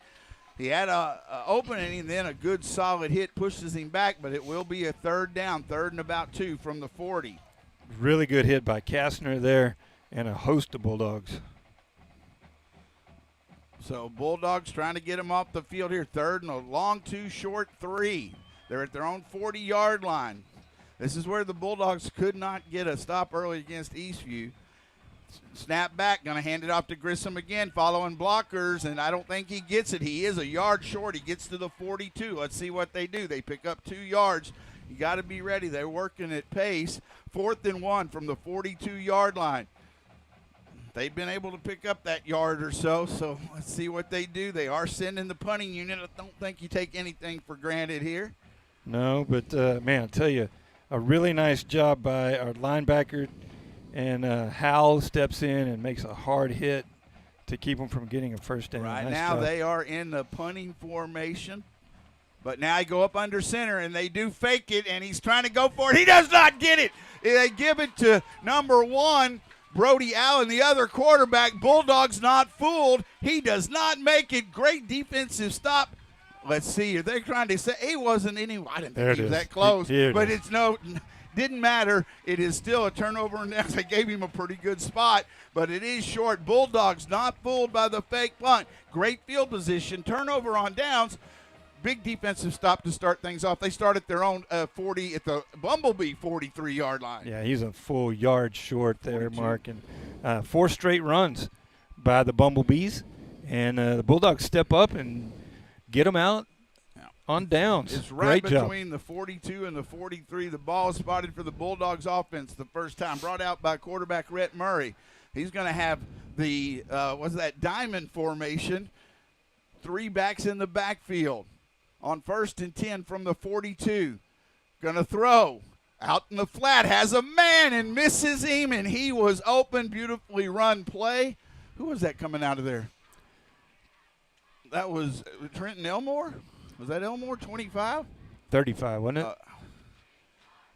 He had a opening and then a good solid hit pushes him back, but it will be a 3rd down, 3rd and about 2 from the 40. Really good hit by Kastner there and a host of Bulldogs. So Bulldogs trying to get him off the field here. 3rd and a long 2, short 3. They're at their own 40-yard line. This is where the Bulldogs could not get a stop early against Eastview. Snap back, going to hand it off to Grissom again, following blockers, and I don't think he gets it. He is a yard short. He gets to the 42. Let's see what they do. They pick up 2 yards. You got to be ready. They're working at pace. 4th and 1 from the 42-yard line. They've been able to pick up that yard or so let's see what they do. They are sending the punting unit. I don't think you take anything for granted here. No, but, man, I tell you, a really nice job by our linebacker, and Howell steps in and makes a hard hit to keep them from getting a first down. Right nice now job. they are in the punting formation, but now I go up under center, and they do fake it, and he's trying to go for it. He does not get it. They give it to number 1, Brody Allen, the other quarterback. Bulldogs not fooled. He does not make it. Great defensive stop. Let's see. They're trying to say he wasn't any. I didn't think he was that close. But it's didn't matter. It is still a turnover, and they gave him a pretty good spot, but it is short. Bulldogs not fooled by the fake punt. Great field position. Turnover on downs. Big defensive stop to start things off. They start at their own 40 at the Bumblebee 43-yard line. Yeah, he's a full yard short there, 42. Mark. And 4 straight runs by the Bumblebees. And the Bulldogs step up and get them out on downs. It's right Great job. between the 42 and the 43. The ball is spotted for the Bulldogs offense the first time. Brought out by quarterback Rhett Murray. He's going to have the, diamond formation. 3 backs in the backfield. On 1st and 10 from the 42. Going to throw. Out in the flat. Has a man and misses him, and he was open. Beautifully run play. Who was that coming out of there? That was Trenton Elmore? Was that Elmore, 25? 35, wasn't it?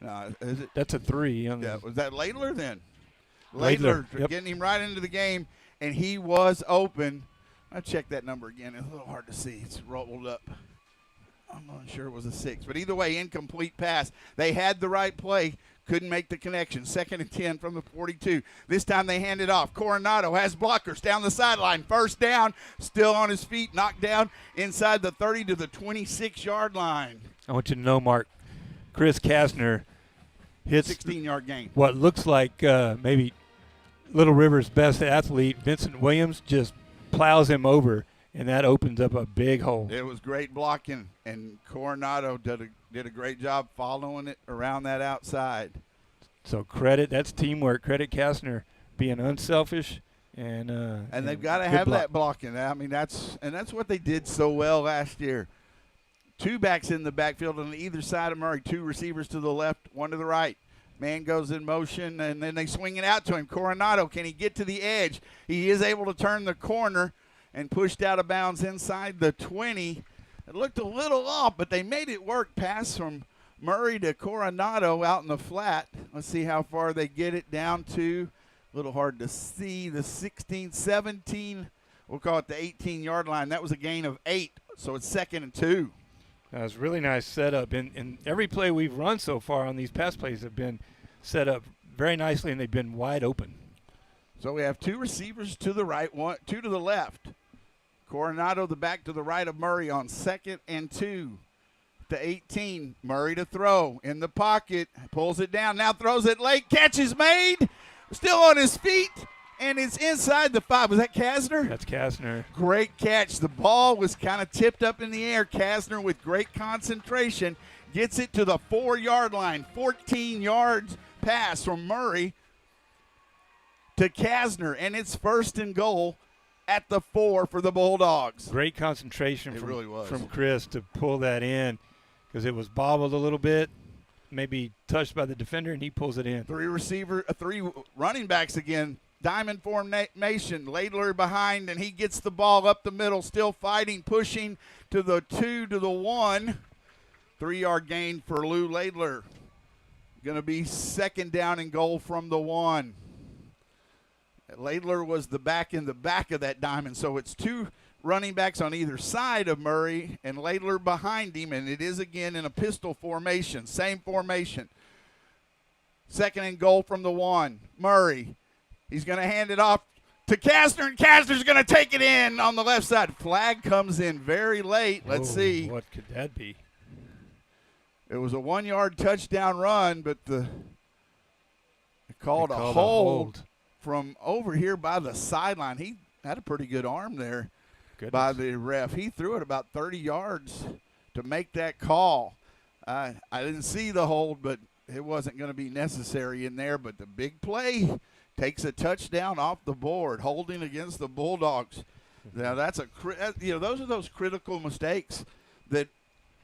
No, is it? That's a 3. Yeah, was that Laidler then? Laidler, yep. Getting him right into the game, and he was open. I'll check that number again. It's a little hard to see. It's rolled up. I'm not sure it was a 6. But either way, incomplete pass. They had the right play. Couldn't make the connection. 2nd and 10 from the 42. This time they hand it off. Coronado has blockers down the sideline. 1st down, still on his feet, knocked down inside the 30 to the 26-yard line. I want you to know, Mark, Chris Kastner hits 16-yard gain. What looks like maybe Little River's best athlete, Vincent Williams, just plows him over, and that opens up a big hole. It was great blocking, and Coronado did a great job following it around that outside. So that's teamwork. Credit Kastner being unselfish and they've got to have that blocking. I mean, that's what they did so well last year. 2 backs in the backfield on either side of Murray. 2 receivers to the left, 1 to the right. Man goes in motion, and then they swing it out to him. Coronado, can he get to the edge? He is able to turn the corner and pushed out of bounds inside the 20. It looked a little off, but they made it work. Pass from Murray to Coronado out in the flat. Let's see how far they get it down to. A little hard to see. The 16, 17, we'll call it the 18-yard line. That was a gain of 8, so it's 2nd and 2. That was a really nice setup. And every play we've run so far on these pass plays have been set up very nicely, and they've been wide open. So we have 2 receivers to the right, 2 to the left. Coronado the back to the right of Murray on 2nd and 2. To 18, Murray to throw in the pocket, pulls it down, now throws it late, catch is made, still on his feet, and it's inside the 5. Was that Kasner? That's Kasner. Great catch. The ball was kind of tipped up in the air. Kasner with great concentration gets it to the 4-yard line. 14 yards pass from Murray to Kasner, and it's 1st and goal at the 4 for the Bulldogs. Great concentration from Chris to pull that in, because it was bobbled a little bit, maybe touched by the defender, and he pulls it in. 3 running backs again. Diamond formation. Laidler behind, and he gets the ball up the middle, still fighting, pushing to the 2 to the 1. 3-yard gain for Lou Laidler. Going to be 2nd down and goal from the 1. Laidler was the back in the back of that diamond, so it's 2 running backs on either side of Murray and Laidler behind him, and it is again in a pistol formation, same formation. 2nd and goal from the 1. Murray, he's going to hand it off to Kasner, and Kasner's going to take it in on the left side. Flag comes in very late. Let's see. What could that be? It was a 1-yard touchdown run, but they called a hold from over here by the sideline. He had a pretty good arm there. Goodness. By the ref. He threw it about 30 yards to make that call. I didn't see the hold, but it wasn't going to be necessary in there. But the big play takes a touchdown off the board, holding against the Bulldogs. Now that's those are those critical mistakes that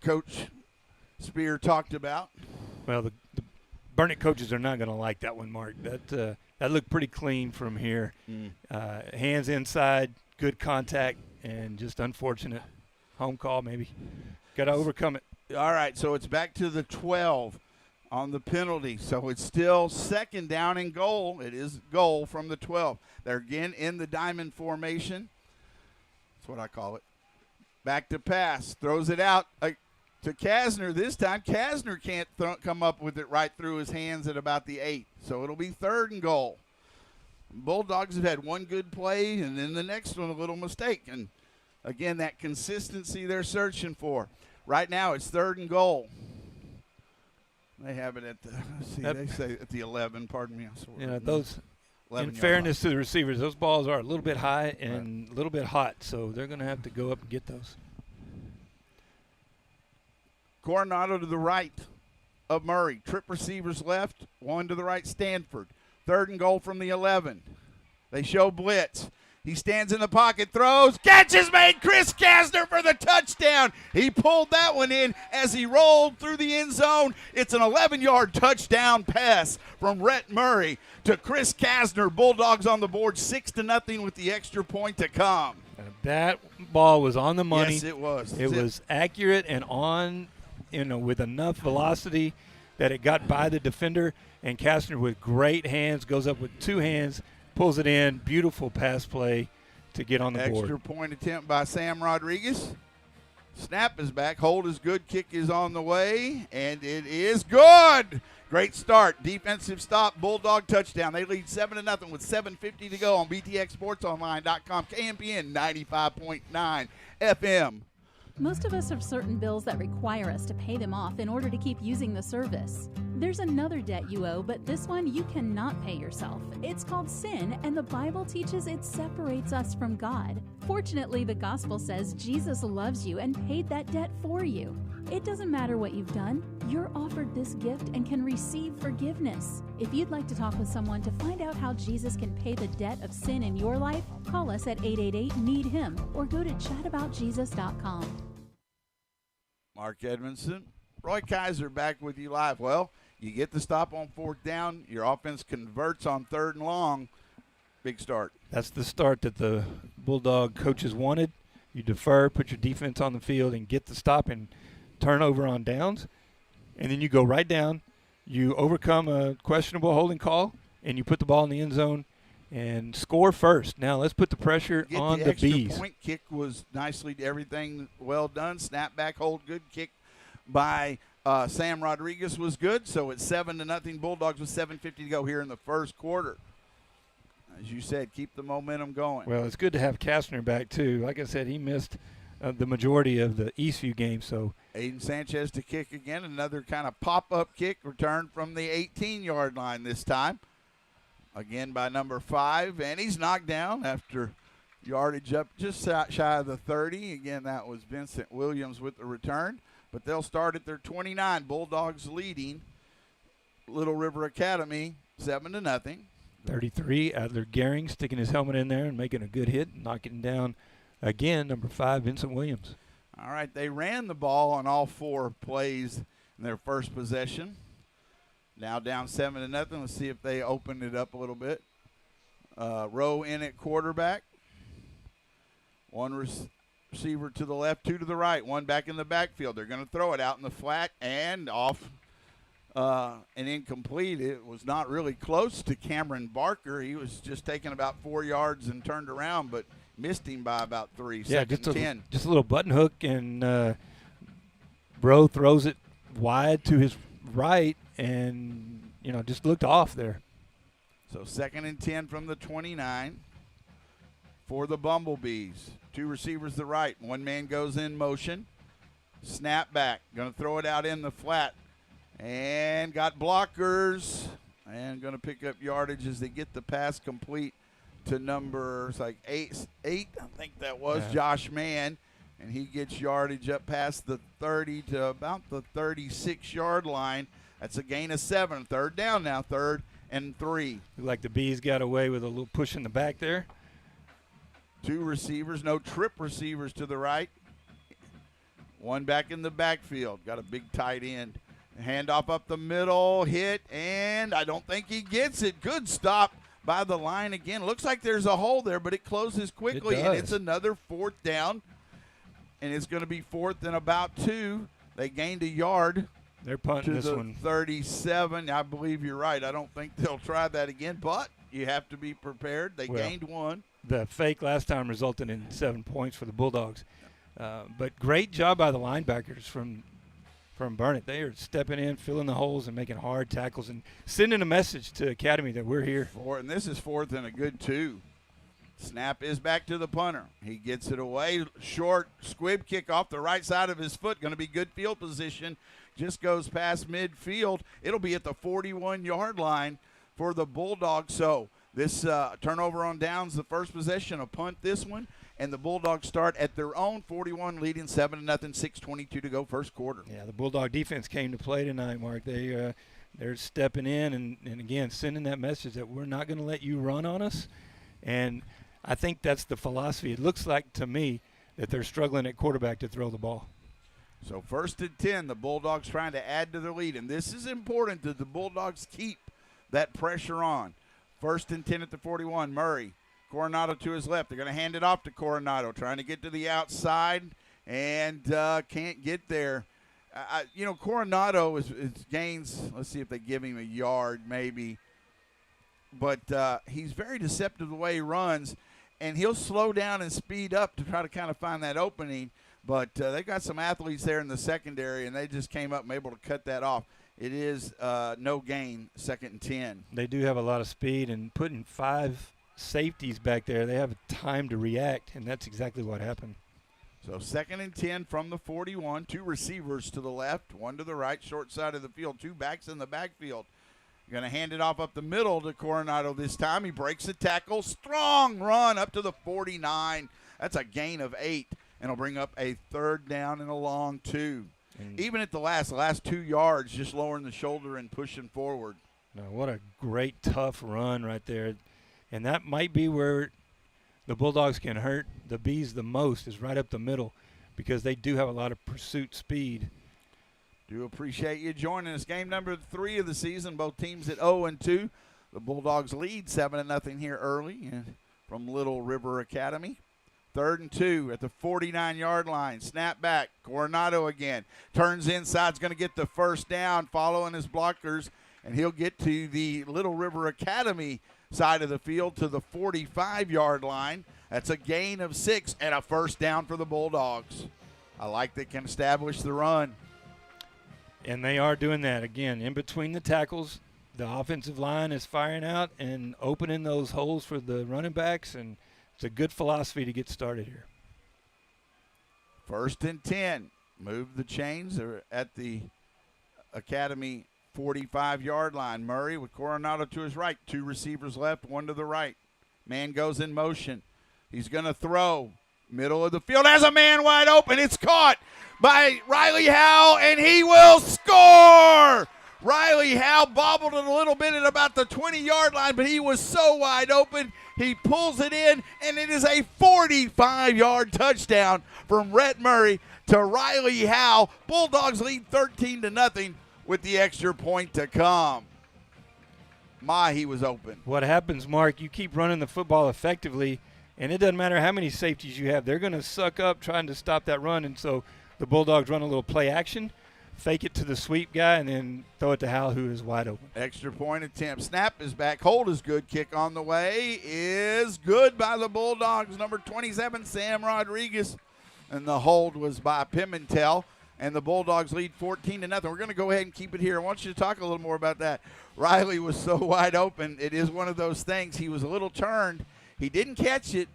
Coach Spear talked about. Well, the Burnett coaches are not going to like that one, Mark. That looked pretty clean from here. Hands inside, good contact, and just unfortunate home call maybe. Got to overcome it. All right, so it's back to the 12 on the penalty. So it's still 2nd down and goal. It is goal from the 12. They're again in the diamond formation. That's what I call it. Back to pass. Throws it out to Kasner this time. Kasner can't come up with it right through his hands at about the 8. So it'll be 3rd and goal. Bulldogs have had one good play, and then the next one a little mistake. And, again, that consistency they're searching for. Right now it's 3rd and goal. They have it at they say at the 11, pardon me. Those, in fairness to the receivers, those balls are a little bit high and a little bit hot, so they're going to have to go up and get those. Coronado to the right of Murray. Trip receivers left, 1 to the right, Stanford. 3rd and goal from the 11. They show blitz. He stands in the pocket, throws, catches made, Chris Kasner for the touchdown. He pulled that one in as he rolled through the end zone. It's an 11-yard touchdown pass from Rhett Murray to Chris Kasner. Bulldogs on the board, 6-0 with the extra point to come. That ball was on the money. Yes, it was. It was accurate and on, with enough velocity that it got by the defender, and Kasner with great hands goes up with 2 hands, pulls it in. Beautiful pass play to get on the board. Extra point attempt by Sam Rodriguez. Snap is back. Hold is good. Kick is on the way, and it is good. Great start. Defensive stop. Bulldog touchdown. They lead 7-0 with 7:50 to go on BTXSportsOnline.com. KMPN 95.9 FM. Most of us have certain bills that require us to pay them off in order to keep using the service. There's another debt you owe, but this one you cannot pay yourself. It's called sin, and the Bible teaches it separates us from God. Fortunately, the gospel says Jesus loves you and paid that debt for you. It doesn't matter what you've done. You're offered this gift and can receive forgiveness. If you'd like to talk with someone to find out how Jesus can pay the debt of sin in your life, call us at 888-NEED-HIM or go to chataboutjesus.com. Mark Edmondson, Roy Kaiser back with you live. Well, you get the stop on 4th down. Your offense converts on 3rd and long. Big start. That's the start that the Bulldog coaches wanted. You defer, put your defense on the field, and get the stop and turnover on downs. And then you go right down. You overcome a questionable holding call, and you put the ball in the end zone and score first. Now let's put the pressure on the Bees. Point kick was nicely, everything well done. Snap back, hold, good kick by Sam Rodriguez was good, so it's 7-0 Bulldogs with 7:50 to go here in the first quarter. As you said, keep the momentum going. Well, it's good to have Kastner back, too. Like I said, he missed the majority of the Eastview game. So Aiden Sanchez to kick again. Another kind of pop-up kick return from the 18-yard line this time. Again by number 5, and he's knocked down after yardage up just shy of the 30. Again, that was Vincent Williams with the return. But they'll start at their 29. Bulldogs leading Little River Academy 7-0. 33, Adler Gehring sticking his helmet in there and making a good hit, knocking down, again, number 5, Vincent Williams. All right, they ran the ball on all 4 plays in their first possession. Now down 7-0. Let's see if they opened it up a little bit. Rowe in at quarterback. One receiver to the left, 2 to the right, 1 back in the backfield. They're going to throw it out in the flat and off and incomplete. It was not really close to Cameron Barker. He was just taking about 4 yards and turned around, but missed him by about 3. Yeah, Second and 10. Just a little button hook, and Rowe throws it wide to his right and, just looked off there. So 2nd and 10 from the 29 for the Bumblebees. 2 receivers to the right. 1 man goes in motion. Snap back. Going to throw it out in the flat. And got blockers. And going to pick up yardage as they get the pass complete to number 8, I think that was, yeah. Josh Mann. And he gets yardage up past the 30 to about the 36-yard line. That's a gain of 7. 3rd down now, 3rd and 3. Looked like the Bees got away with a little push in the back there. 2 receivers, no trip receivers to the right. 1 back in the backfield. Got a big tight end. Handoff up the middle, hit, and I don't think he gets it. Good stop by the line again. Looks like there's a hole there, but it closes quickly, and it's another 4th down. And it's going to be 4th and about 2. They gained a yard. They're punting to this the one. 37. I believe you're right. I don't think they'll try that again, but you have to be prepared. They gained 1. The fake last time resulted in 7 points for the Bulldogs. But great job by the linebackers from Burnett. They are stepping in, filling the holes, and making hard tackles and sending a message to Academy that we're here. And this is 4th and a good 2. Snap is back to the punter. He gets it away. Short squib kick off the right side of his foot. Going to be good field position. Just goes past midfield. It'll be at the 41-yard line for the Bulldogs. So this turnover on downs, the first possession, a punt this one. And the Bulldogs start at their own 41, leading 7-0, 6:22 to go first quarter. Yeah, the Bulldog defense came to play tonight, Mark. They're stepping in and again, sending that message that we're not going to let you run on us. And I think that's the philosophy. It looks like to me that they're struggling at quarterback to throw the ball. So 1st and 10, the Bulldogs trying to add to their lead. And this is important that the Bulldogs keep that pressure on. 1st and 10 at the 41, Murray. Coronado to his left. They're going to hand it off to Coronado, trying to get to the outside and can't get there. Coronado is gains, let's see if they give him a yard maybe. But he's very deceptive the way he runs, and he'll slow down and speed up to try to kind of find that opening. But they've got some athletes there in the secondary, and they just came up and able to cut that off. It is no gain, 2nd and 10. They do have a lot of speed, and putting 5 safeties back there, they have time to react, and that's exactly what happened. So 2nd and 10 from the 41, 2 receivers to the left, 1 to the right, short side of the field, 2 backs in the backfield. Going to hand it off up the middle to Coronado this time. He breaks the tackle. Strong run up to the 49. That's a gain of 8, and it'll bring up a 3rd down and a long 2. Even at the last 2 yards, just lowering the shoulder and pushing forward. No, what a great, tough run right there. And that might be where the Bulldogs can hurt the Bees the most, is right up the middle, because they do have a lot of pursuit speed. Do appreciate you joining us. Game number 3 of the season, both teams at 0-2. The Bulldogs lead 7-0 here early from Little River Academy. 3rd and 2 at the 49-yard line. Snap back. Coronado again. Turns inside. Is going to get the 1st down following his blockers. And he'll get to the Little River Academy side of the field to the 45-yard line. That's a gain of 6 and a 1st down for the Bulldogs. I like they can establish the run. And they are doing that. Again, in between the tackles, the offensive line is firing out and opening those holes for the running backs, and it's a good philosophy to get started here. 1st and 10. Move the chains. They're at the Academy 45-yard line. Murray with Coronado to his right. 2 receivers left, 1 to the right. Man goes in motion. He's going to throw. Middle of the field has a man wide open. It's caught by Riley Howell, and he will score. Riley Howell bobbled it a little bit at about the 20-yard line, but he was so wide open. He pulls it in, and it is a 45-yard touchdown from Rhett Murray to Riley Howell. Bulldogs lead 13-0 with the extra point to come. He was open. What happens, Mark, you keep running the football effectively, and it doesn't matter how many safeties you have. They're going to suck up trying to stop that run, and so the Bulldogs run a little play action, fake it to the sweep guy, and then throw it to Howell, who is wide open. Extra point attempt. Snap is back. Hold is good. Kick on the way is good by the Bulldogs. Number 27, Sam Rodriguez. And the hold was by Pimentel. And the Bulldogs lead 14-0. We're going to go ahead and keep it here. I want you to talk a little more about that. Riley was so wide open. It is one of those things. He was a little turned. He didn't catch it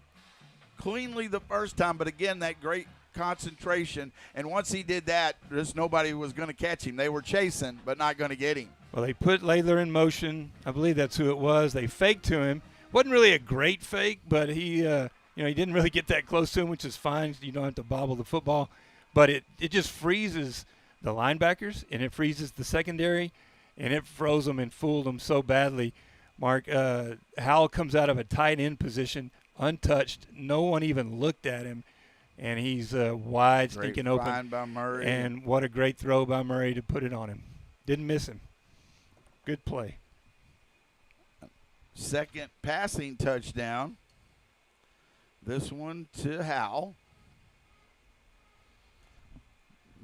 cleanly the first time, but again, that great concentration. And once he did that, just nobody was going to catch him. They were chasing, but not going to get him. Well, they put Lathler in motion. I believe that's who it was. They faked to him. Wasn't really a great fake, but he didn't really get that close to him, which is fine. You don't have to bobble the football. But it just freezes the linebackers, and it freezes the secondary, and it froze them and fooled them so badly. Mark, Howell comes out of a tight end position, untouched. No one even looked at him, and he's wide, stinking open. Great find by Murray. And what a great throw by Murray to put it on him. Didn't miss him. Good play. Second passing touchdown. This one to Howell.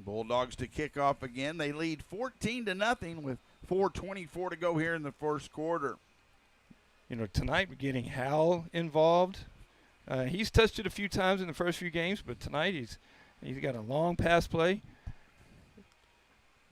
Bulldogs to kick off again. They lead 14-0 with 4:24 to go here in the first quarter. You know, tonight we're getting Howell involved. He's touched it a few times in the first few games, but tonight he's got a long pass play.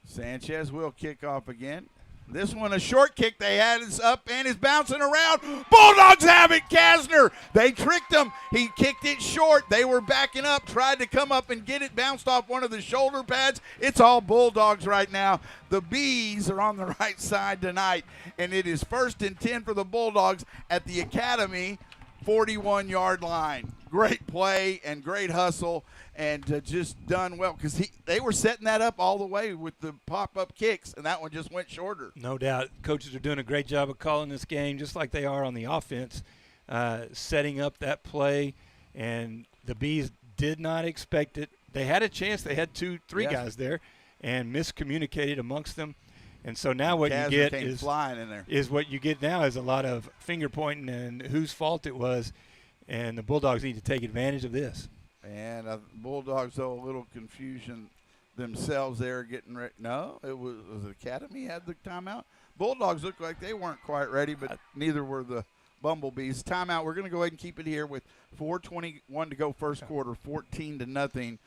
Sanchez will kick off again. This one a short kick. They had it up and is bouncing around. Bulldogs have it. Kasner. They tricked him. He kicked it short. They were backing up, tried to come up and get it, bounced off one of the shoulder pads. It's all Bulldogs right now. The Bees are on the right side tonight, and it is 1st and 10 for the Bulldogs at the Academy 41-yard line. Great play and great hustle, and just done well because they were setting that up all the way with the pop-up kicks, and that one just went shorter. No doubt. Coaches are doing a great job of calling this game, just like they are on the offense, setting up that play, and the Bees did not expect it. They had a chance. They had 2-3 guys there and miscommunicated amongst them. And so now what you get is what you get now is a lot of finger pointing and whose fault it was, and the Bulldogs need to take advantage of this. And Bulldogs, though, a little confusion themselves there getting ready. No, it was Academy had the timeout. Bulldogs looked like they weren't quite ready, but neither were the Bumblebees. Timeout. We're going to go ahead and keep it here with 4:21 to go first quarter, 14-0.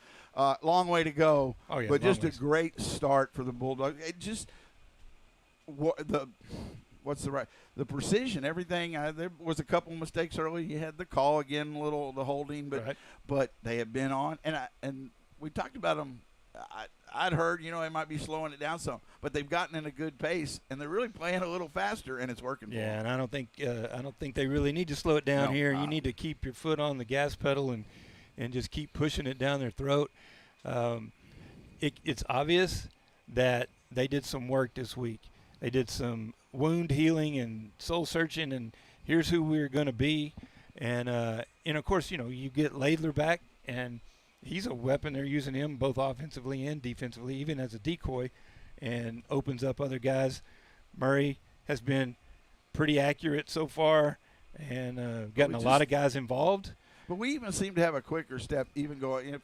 Long way to go, but just a great start for the Bulldogs. It just the precision, everything. There was a couple of mistakes early. You had the call again, the holding, but they have been on, and we talked about them. I'd heard, they might be slowing it down some, but they've gotten in a good pace, and they're really playing a little faster, and it's working. Yeah, and I don't think they really need to slow it down here. You need to keep your foot on the gas pedal and just keep pushing it down their throat. It's obvious that they did some work this week. They did some wound healing and soul searching, and here's who we're going to be. And of course, you get Lathler back, and he's a weapon. They're using him both offensively and defensively, even as a decoy, and opens up other guys. Murray has been pretty accurate so far and gotten a lot of guys involved. But we even seem to have a quicker step, even going in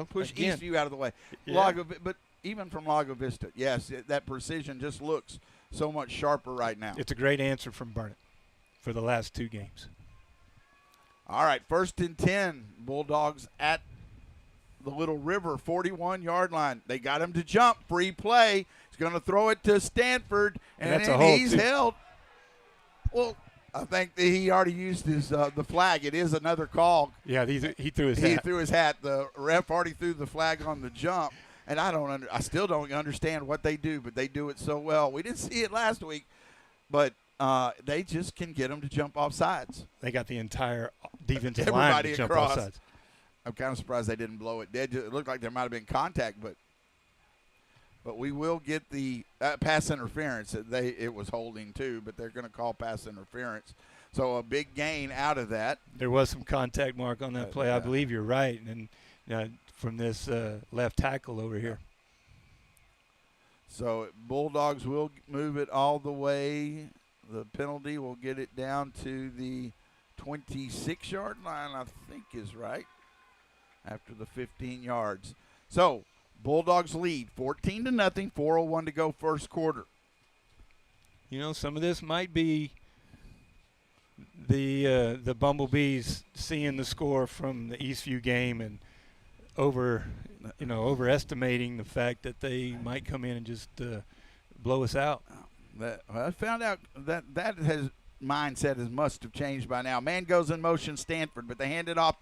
push again, Eastview out of the way. Yeah. But even from Lago Vista, yes, that precision just looks so much sharper right now. It's a great answer from Burnett for the last 2 games. All right, 1st and 10, Bulldogs at the Little River 41-yard line. They got him to jump. Free play. He's going to throw it to Stanford, and that's a hold, he's too. held. Well, I think that he already used his the flag. It is another call. Yeah, he threw his He hat. threw his hat. The ref already threw the flag on the jump, and I still don't understand what they do, but they do it so well. We didn't see it last week, but they just can get them to jump off sides. They got the entire defensive line Everybody to jump across. off sides. I'm kind of surprised they didn't blow it dead. It looked like there might have been contact, but we will get the pass interference. It was holding too, but they're going to call pass interference. So a big gain out of that. There was some contact, Mark, on that play. I believe you're right, and from this left tackle over here. So Bulldogs will move it all the way. The penalty will get it down to the 26-yard line, I think is right, after the 15 yards. So Bulldogs lead 14-0, 4:01 to go first quarter. You know, some of this might be the Bumblebees seeing the score from the Eastview game and overestimating the fact that they might come in and just blow us out. I found out that has mindset must have changed by now. Man goes in motion, Stanford, but they hand it off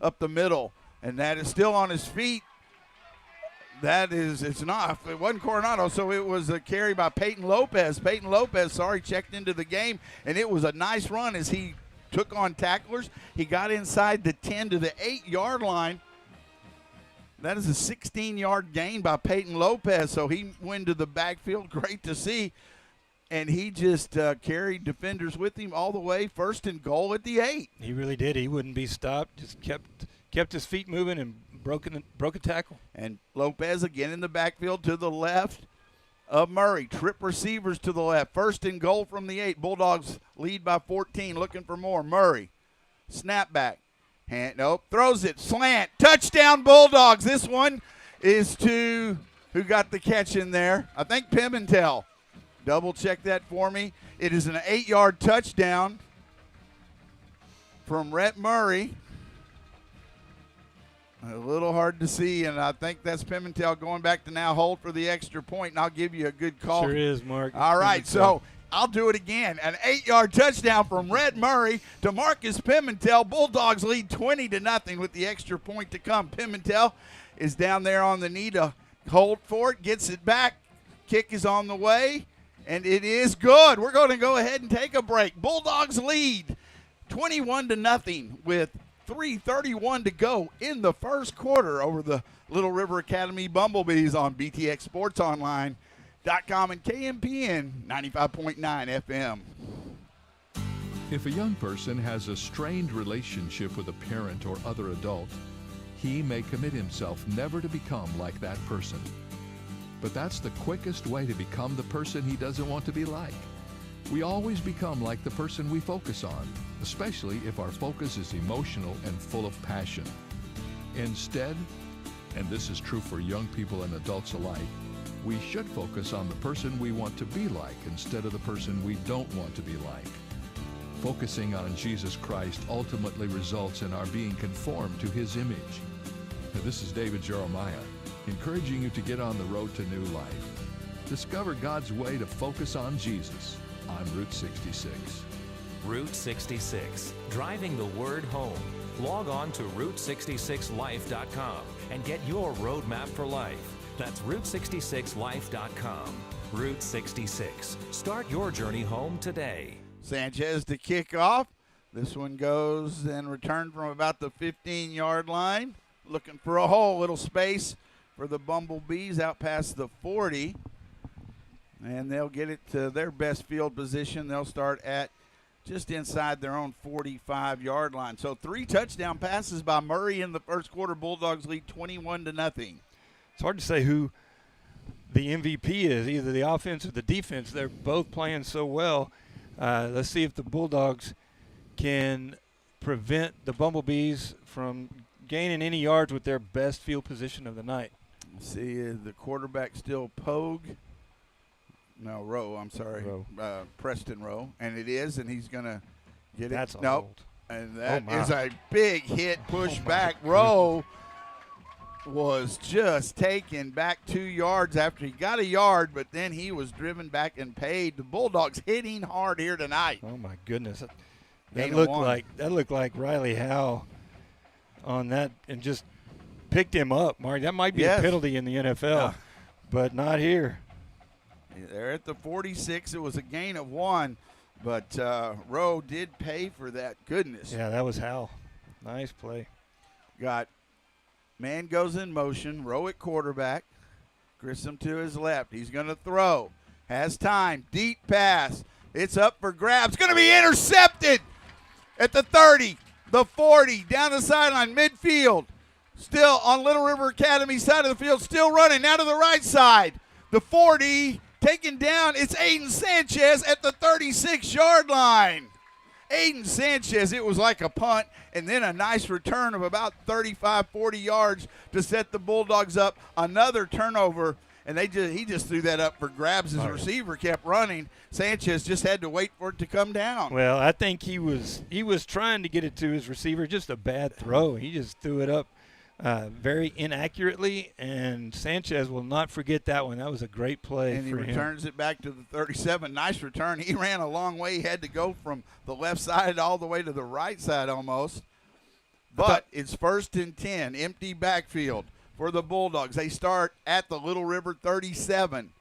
up the middle, and that is still on his feet. It's not. It wasn't Coronado, so it was a carry by Peyton Lopez. Peyton Lopez, checked into the game, and it was a nice run as he took on tacklers. He got inside the 10 to the 8-yard line. That is a 16-yard gain by Peyton Lopez, so he went to the backfield. Great to see. And he just carried defenders with him all the way, first and goal at the 8. He really did. He wouldn't be stopped. Just kept his feet moving and broke a tackle. And Lopez again in the backfield to the left of Murray. Trip receivers to the left. First and goal from the 8. Bulldogs lead by 14, looking for more. Murray, snap back. Throws it, slant, touchdown Bulldogs. This one is to, who got the catch in there? I think Pimentel. Double check that for me. It is an 8-yard touchdown from Rhett Murray. A little hard to see, and I think that's Pimentel going back to now hold for the extra point, and I'll give you a good call. Sure is, Mark. All right, so I'll do it again. An 8-yard touchdown from Rhett Murray to Marcus Pimentel. Bulldogs lead 20-0 with the extra point to come. Pimentel is down there on the knee to hold for it, gets it back. Kick is on the way, and it is good. We're going to go ahead and take a break. Bulldogs lead 21-0 with 3:31 to go in the first quarter over the Little River Academy Bumblebees on BTXSportsOnline.com and KMPN 95.9 FM. If a young person has a strained relationship with a parent or other adult, he may commit himself never to become like that person. But that's the quickest way to become the person he doesn't want to be like. We always become like the person we focus on, especially if our focus is emotional and full of passion. Instead, and this is true for young people and adults alike, we should focus on the person we want to be like instead of the person we don't want to be like. Focusing on Jesus Christ ultimately results in our being conformed to His image. Now, this is David Jeremiah, encouraging you to get on the road to new life. Discover God's way to focus on Jesus on Route 66. Route 66, driving the word home. Log on to Route66Life.com and get your roadmap for life. That's Route66Life.com. Route 66. Start your journey home today. Sanchez to kick off. This one goes and returned from about the 15-yard line. Looking for a hole, little space for the Bumblebees out past the 40. And they'll get it to their best field position. They'll start at just inside their own 45-yard line. So 3 touchdown passes by Murray in the first quarter. Bulldogs lead 21-0. It's hard to say who the MVP is, either the offense or the defense. They're both playing so well. Let's see if the Bulldogs can prevent the Bumblebees from gaining any yards with their best field position of the night. See, the quarterback still Pogue. No, Rowe, I'm sorry. Rowe. Preston Rowe. And it is, and he's going to get it. That's nope. old. And that is a big hit, push back. Rowe was just taken back 2 yards after he got a yard, but then he was driven back and paid. The Bulldogs hitting hard here tonight. Oh my goodness, Gain that of looked like Riley Howe on that, and just picked him up. Mark, that might be a penalty in the NFL, but not here. They're at the 46. It was a gain of 1, but Rowe did pay for that. Goodness. Yeah, that was Howe. Nice play. Got man goes in motion. Rowe at quarterback. Grissom to his left. He's going to throw. Has time. Deep pass. It's up for grabs. Going to be intercepted at the 30, the 40, down the sideline, midfield. Still on Little River Academy side of the field. Still running. Now to the right side. The 40. Taken down, it's Aiden Sanchez at the 36-yard line. Aiden Sanchez, it was like a punt, and then a nice return of about 35, 40 yards to set the Bulldogs up. Another turnover, and he just threw that up for grabs. His receiver kept running. Sanchez just had to wait for it to come down. Well, I think he was trying to get it to his receiver, just a bad throw. He just threw it up very inaccurately, and Sanchez will not forget that one. That was a great play and for him. And he returns it back to the 37. Nice return. He ran a long way. He had to go from the left side all the way to the right side almost. But it's 1st and 10, empty backfield for the Bulldogs. They start at the Little River 37.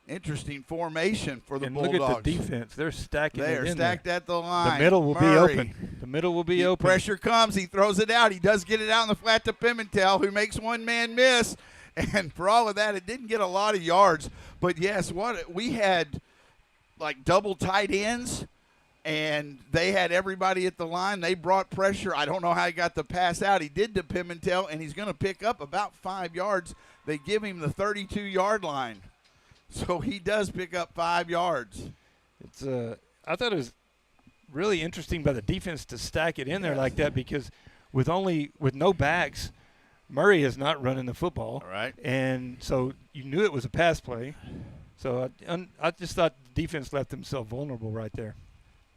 Interesting formation for the Bulldogs. Look at the defense. They're stacking it in there. They are stacked at the line. The middle will be open. The middle will be open. Pressure comes. He throws it out. He does get it out in the flat to Pimentel, who makes one man miss. And for all of that, it didn't get a lot of yards. But, yes, we had like double tight ends, and they had everybody at the line. They brought pressure. I don't know how he got the pass out. He did to Pimentel, and he's going to pick up about 5 yards. They give him the 32-yard line. So he does pick up 5 yards. I thought it was really interesting by the defense to stack it in there like that, because with no backs, Murray is not running the football. All right. And so you knew it was a pass play. So I just thought the defense left themselves vulnerable right there.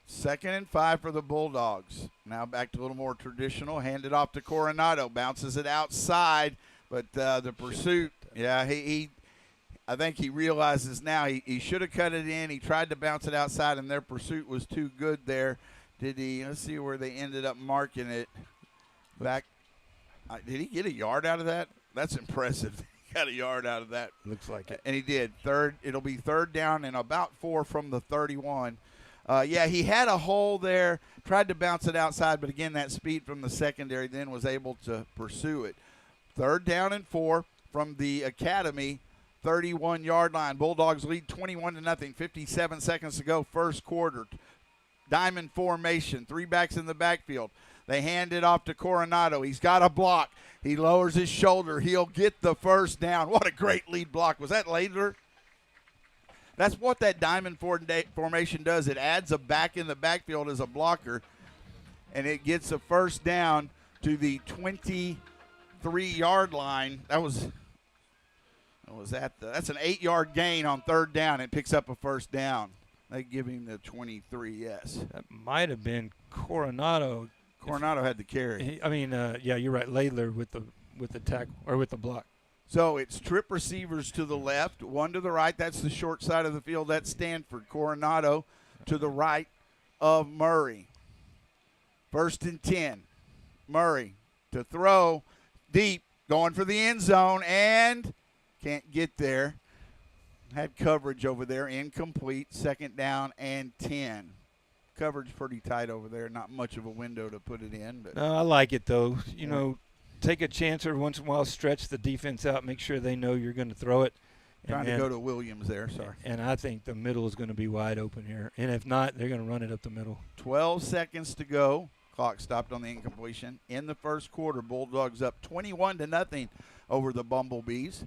2nd and 5 for the Bulldogs. Now back to a little more traditional. Handed off to Coronado. Bounces it outside, but the pursuit, I think he realizes now he should have cut it in. He tried to bounce it outside, and their pursuit was too good there. Let's see where they ended up marking it. Back. Did he get a yard out of that? That's impressive. He got a yard out of that. Looks like it. And he did. It'll be 3rd down and about 4 from the 31. He had a hole there, tried to bounce it outside, but again, that speed from the secondary then was able to pursue it. 3rd down and 4 from the Academy 31-yard line. Bulldogs lead 21-0. 57 seconds to go, first quarter. Diamond formation, 3 backs in the backfield. They hand it off to Coronado. He's got a block. He lowers his shoulder. He'll get the first down. What a great lead block. Was that Laidler? That's what that diamond formation does. It adds a back in the backfield as a blocker, and it gets a first down to the 23-yard line. That's an 8-yard gain on 3rd down. It picks up a first down. They give him the 23, yes. That might have been Coronado. Coronado had the carry. You're right. Laidler with the tackle or with the block. So it's trip receivers to the left, 1 to the right. That's the short side of the field. That's Stanford. Coronado to the right of Murray. 1st and 10. Murray to throw deep, going for the end zone, and can't get there. Had coverage over there, incomplete. 2nd down and 10. Coverage pretty tight over there. Not much of a window to put it in. But no, I like it, though. Take a chance every once in a while, stretch the defense out, make sure they know you're going to throw it. Trying to go to Williams there, sorry. And I think the middle is going to be wide open here. And if not, they're going to run it up the middle. 12 seconds to go. Clock stopped on the incompletion. In the first quarter, Bulldogs up 21-0 over the Bumblebees.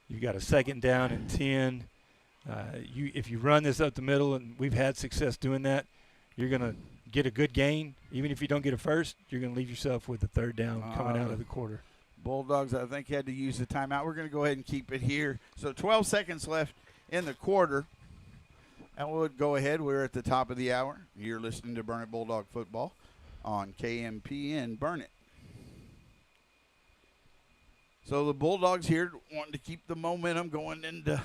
You got a 2nd down and 10. If you run this up the middle, and we've had success doing that, you're going to get a good gain. Even if you don't get a first, you're going to leave yourself with a 3rd down coming out of the quarter. Bulldogs, I think, had to use the timeout. We're going to go ahead and keep it here. So 12 seconds left in the quarter. And we'll go ahead. We're at the top of the hour. You're listening to Burnet Bulldog Football on KMPN Burnet. So the Bulldogs here wanting to keep the momentum going into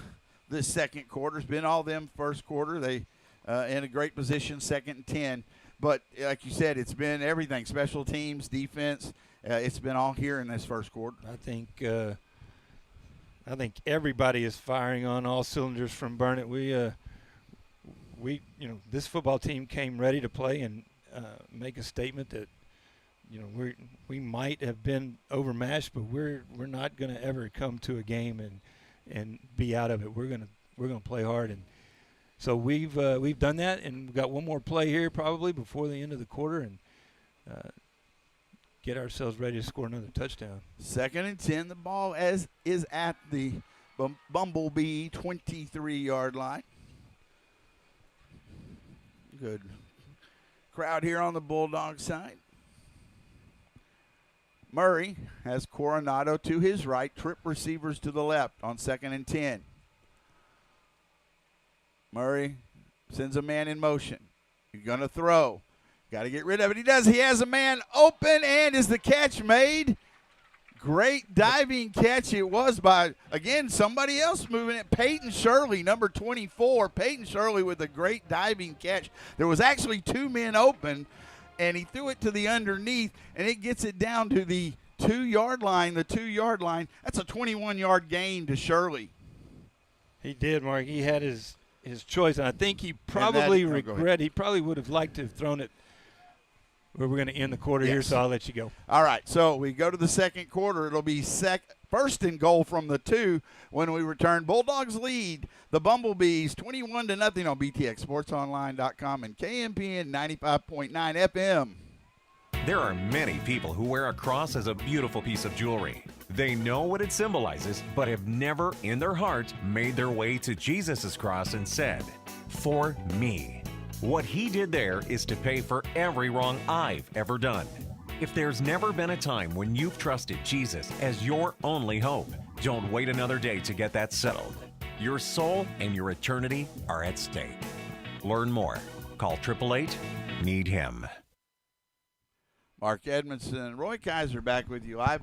the second quarter. It's been all them first quarter. They in a great position, 2nd and 10. But like you said, it's been everything, special teams, defense. It's been all here in this first quarter. I think everybody is firing on all cylinders from Burnett. We this football team came ready to play and make a statement that we might have been overmatched, but we're not going to ever come to a game and be out of it. We're gonna play hard, and so we've done that, and we've got one more play here probably before the end of the quarter, and get ourselves ready to score another touchdown. 2nd and 10. The ball is at the Bumblebee 23-yard line. Good crowd here on the Bulldog side. Murray has Coronado to his right, trip receivers to the left on 2nd and 10. Murray sends a man in motion. He's going to throw. Got to get rid of it. He does. He has a man open, and is the catch made? Great diving catch it was by, again, somebody else moving it. Peyton Shirley, number 24. Peyton Shirley with a great diving catch. There was actually 2 men open, and he threw it to the underneath, and it gets it down to the 2-yard line. The 2-yard line, that's a 21-yard gain to Shirley. He did, Mark. He had his choice, and I think he probably he probably would have liked to have thrown it. We're going to end the quarter here, so I'll let you go. All right, so we go to the second quarter. It'll be 1st and goal from the 2 when we return. Bulldogs lead the Bumblebees 21-0 on BTXSportsOnline.com and KMPN 95.9 FM. There are many people who wear a cross as a beautiful piece of jewelry. They know what it symbolizes, but have never in their heart made their way to Jesus' cross and said, "For me." What he did there is to pay for every wrong I've ever done. If there's never been a time when you've trusted Jesus as your only hope, don't wait another day to get that settled. Your soul and your eternity are at stake. Learn more. Call 888-NEED-HIM. Mark Edmondson and Roy Kaiser back with you live.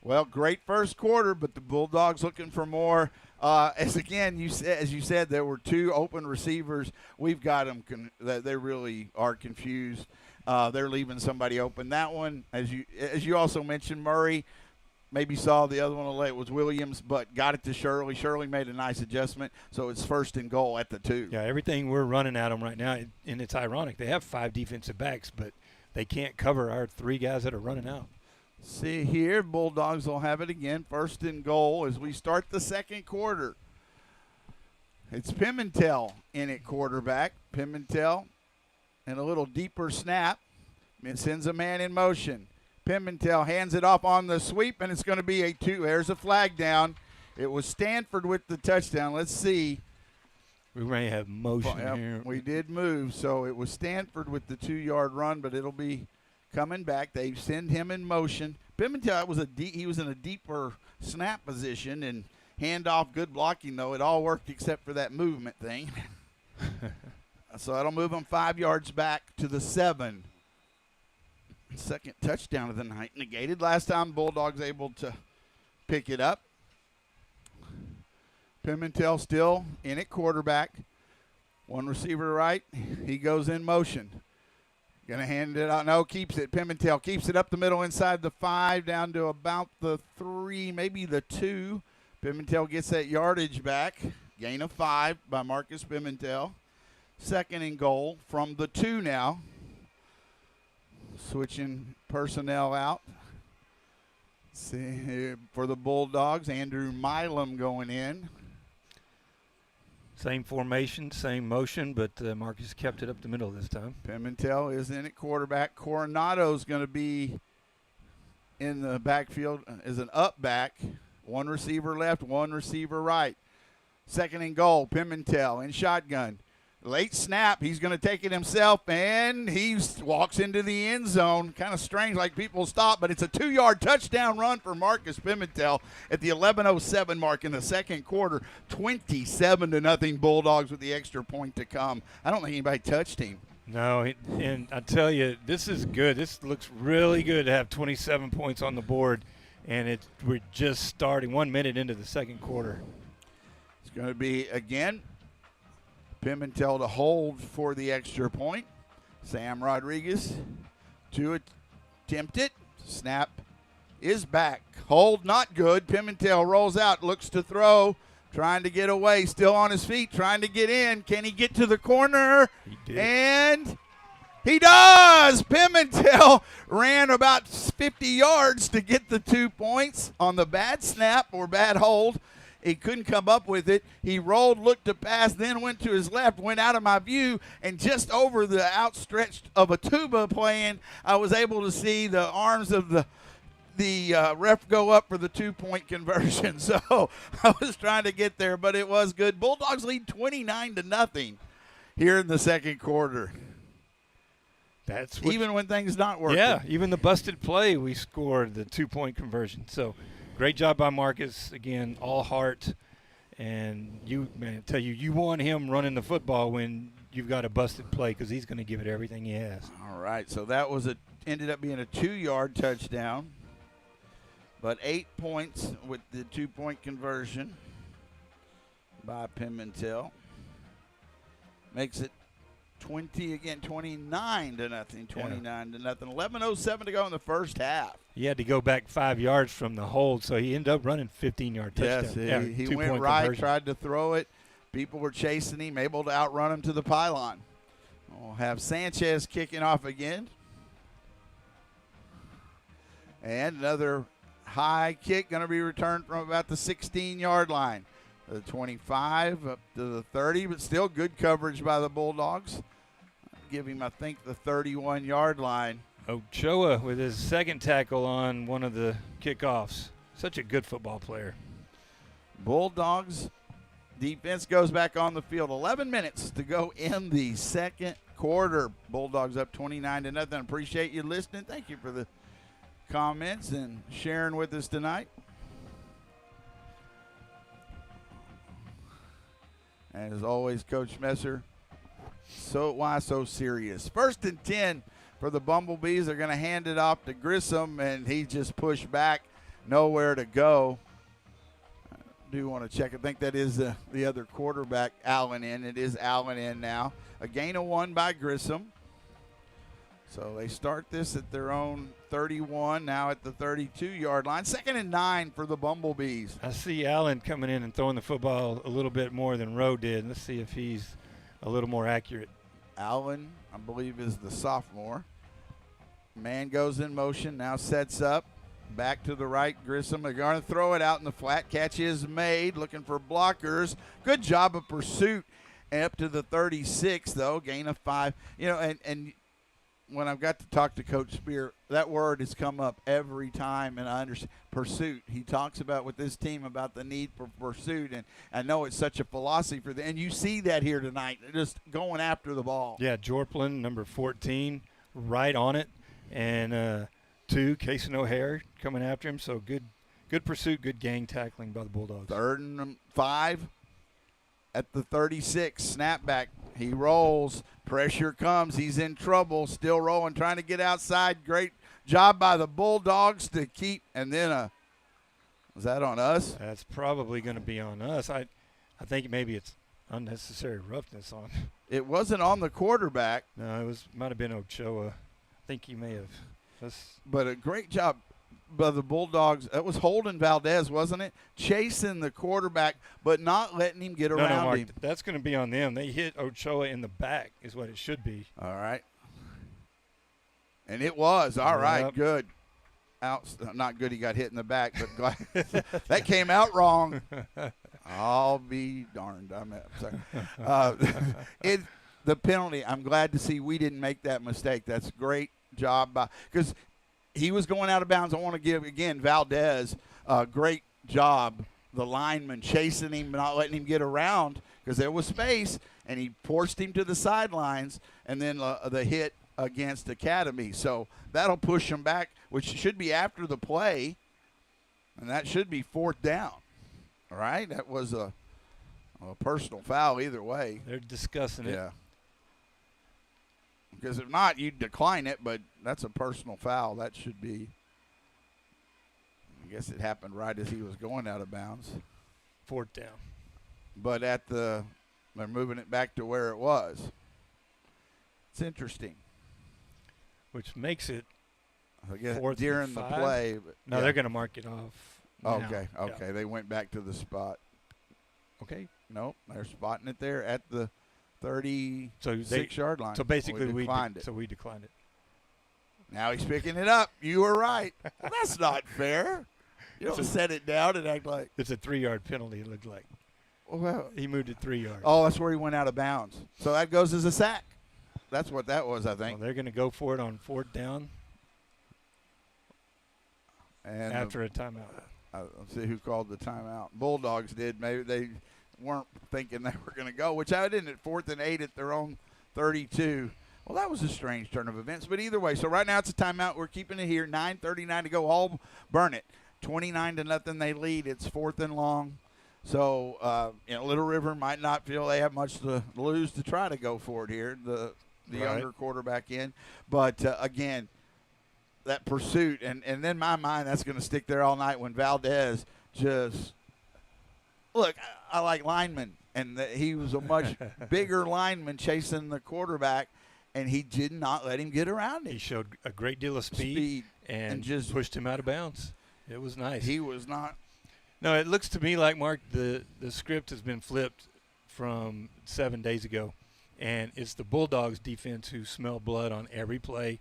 Well, great first quarter, but the Bulldogs looking for more. As you said, there were 2 open receivers. We've got them. They really are confused. They're leaving somebody open. That one, as you also mentioned, Murray maybe saw the other one late. It was Williams, but got it to Shirley. Shirley made a nice adjustment, so it's 1st and goal at the 2. Yeah, everything we're running at them right now, and it's ironic. They have 5 defensive backs, but they can't cover our 3 guys that are running out. See here, Bulldogs will have it again, 1st and goal as we start the second quarter. It's Pimentel in at quarterback. Pimentel and a little deeper snap. It sends a man in motion. Pimentel hands it off on the sweep, and it's going to be a 2. There's a flag down. It was Stanford with the touchdown. Let's see. We may have motion here. We did move, so it was Stanford with the 2-yard run, but it'll be coming back. They send him in motion. Pimentel he was in a deeper snap position and handoff, good blocking though. It all worked except for that movement thing. So that'll move him 5 yards back to the 7. Second touchdown of the night negated. Last time Bulldogs able to pick it up. Pimentel still in at quarterback. 1 receiver right. He goes in motion. Going to hand it out. No, keeps it. Pimentel keeps it up the middle inside the 5 down to about the 3, maybe the 2. Pimentel gets that yardage back. Gain of 5 by Marcus Pimentel. 2nd and goal from the 2 now. Switching personnel out. See here for the Bulldogs, Andrew Milam going in. Same formation, same motion, but Marcus kept it up the middle this time. Pimentel is in at quarterback. Coronado's going to be in the backfield as an up back. 1 receiver left, 1 receiver right. 2nd and goal, Pimentel in shotgun. Late snap, he's going to take it himself, and he walks into the end zone. Kind of strange, like people stop, but it's a 2-yard touchdown run for Marcus Pimentel at the 11:07 mark in the second quarter. 27-0 Bulldogs with the extra point to come. I don't think anybody touched him. No, and I tell you, this is good. This looks really good to have 27 points on the board and we're just starting 1 minute into the second quarter. It's going to be, again, Pimentel to hold for the extra point. Sam Rodriguez to attempt it. Snap is back. Hold not good. Pimentel rolls out, looks to throw, trying to get away, still on his feet, trying to get in. Can he get to the corner? He did. And he does. Pimentel ran about 50 yards to get the 2 points on the bad snap or bad hold. He couldn't come up with it. He rolled, looked to pass, then went to his left, went out of my view, and just over the outstretched of a tuba playing, I was able to see the arms of the ref go up for the 2-point conversion. So I was trying to get there, but it was good. Bulldogs lead 29-0 here in the second quarter. That's even when things not working. Yeah, even the busted play, we scored the 2-point conversion. So great job by Marcus. Again, all heart. And I tell you, you want him running the football when you've got a busted play because he's going to give it everything he has. All right, so that was ended up being a 2-yard touchdown. But 8 points with the 2-point conversion by Pimentel. Makes it 29-0. 29-0. 11:07 to go in the first half. He had to go back 5 yards from the hold, so he ended up running 15-yard touchdown. Yes, he went right, conversion. Tried to throw it. People were chasing him, able to outrun him to the pylon. We'll have Sanchez kicking off again. And another high kick going to be returned from about the 16-yard line. The 25 up to the 30, but still good coverage by the Bulldogs. Give him, I think, the 31-yard line. Ochoa with his second tackle on one of the kickoffs. Such a good football player. Bulldogs defense goes back on the field. 11 minutes to go in the second quarter. Bulldogs up 29-0. Appreciate you listening. Thank you for the comments and sharing with us tonight. And as always, Coach Messer, why so serious? 1st and 10 for the Bumblebees. They're going to hand it off to Grissom, and he just pushed back, nowhere to go. I do want to check. I think that is the other quarterback, Allen, in. It is Allen in now. A gain of 1 by Grissom. So they start this at their own 31, now at the 32-yard line. 2nd and 9 for the Bumblebees. I see Allen coming in and throwing the football a little bit more than Rowe did. Let's see if he's a little more accurate. Allen, I believe, is the sophomore. Man goes in motion, now sets up. Back to the right, Grissom. They're going to throw it out in the flat. Catch is made, looking for blockers. Good job of pursuit. And up to the 36, though, gain of 5. You know, and when I've got to talk to Coach Spear, that word has come up every time, and I understand pursuit. He talks about with this team about the need for pursuit, and I know it's such a philosophy for them. And you see that here tonight, just going after the ball. Yeah, Jorplin, number 14, right on it, and 2, Cason O'Hare coming after him. So good pursuit, good gang tackling by the Bulldogs. 3rd and 5 at the 36, snapback. He rolls. Pressure comes. He's in trouble. Still rolling, trying to get outside. Great job by the Bulldogs to keep. And then was that on us? That's probably going to be on us. I think maybe it's unnecessary roughness on. It wasn't on the quarterback. No, might have been Ochoa. I think he may have. But a great job by the Bulldogs. That was Holden Valdez, wasn't it? Chasing the quarterback, but not letting him get around Mark, him. That's going to be on them. They hit Ochoa in the back is what it should be. All right. And it was. All right, good. Not good he got hit in the back, but glad that came out wrong. I'll be darned. I'm sorry. The penalty, I'm glad to see we didn't make that mistake. That's a great job by – because – he was going out of bounds. I want to give, again, Valdez a great job. The lineman chasing him, not letting him get around because there was space, and he forced him to the sidelines, and then the hit against Academy. So that'll push him back, which should be after the play, and that should be 4th down. All right? That was a personal foul either way. They're discussing it. Yeah. Because if not, you'd decline it, but that's a personal foul. That should be. I guess it happened right as he was going out of bounds. 4th down. But they're moving it back to where it was. It's interesting. Which makes it I guess 4th during and the 5? play. No, they're going to mark it off now. Okay. Yeah. They went back to the spot. Okay. Nope, they're spotting it there at the 36-yard line. So basically we declined it. So we declined it. Now he's picking it up. You were right. Well, that's not fair. You don't set it down and act like. It's a 3-yard penalty, it looked like. Well, He moved it 3 yards. oh, that's where he went out of bounds. So that goes as a sack. That's what that was, I Well, think. they're going to go for it on 4th down And after a timeout. let's see who called the timeout. Bulldogs did. Maybe they weren't thinking they were going to go, which I didn't at 4th and 8 at their own 32. Well, that was a strange turn of events. But either way, so right now it's a timeout. We're keeping it here. 9:39 to go. All burn it. 29-0 they lead. It's 4th and long. So, Little River might not feel they have much to lose to try to go for it here, the younger quarterback in. But, again, that pursuit, and in my mind, that's going to stick there all night when Valdez just – look, I like linemen, and he was a much bigger lineman chasing the quarterback, and he did not let him get around him. He showed a great deal of speed and just pushed him out of bounds. It was nice. He was not – No, it looks to me like, Mark, the script has been flipped from 7 days ago, and it's the Bulldogs defense who smell blood on every play,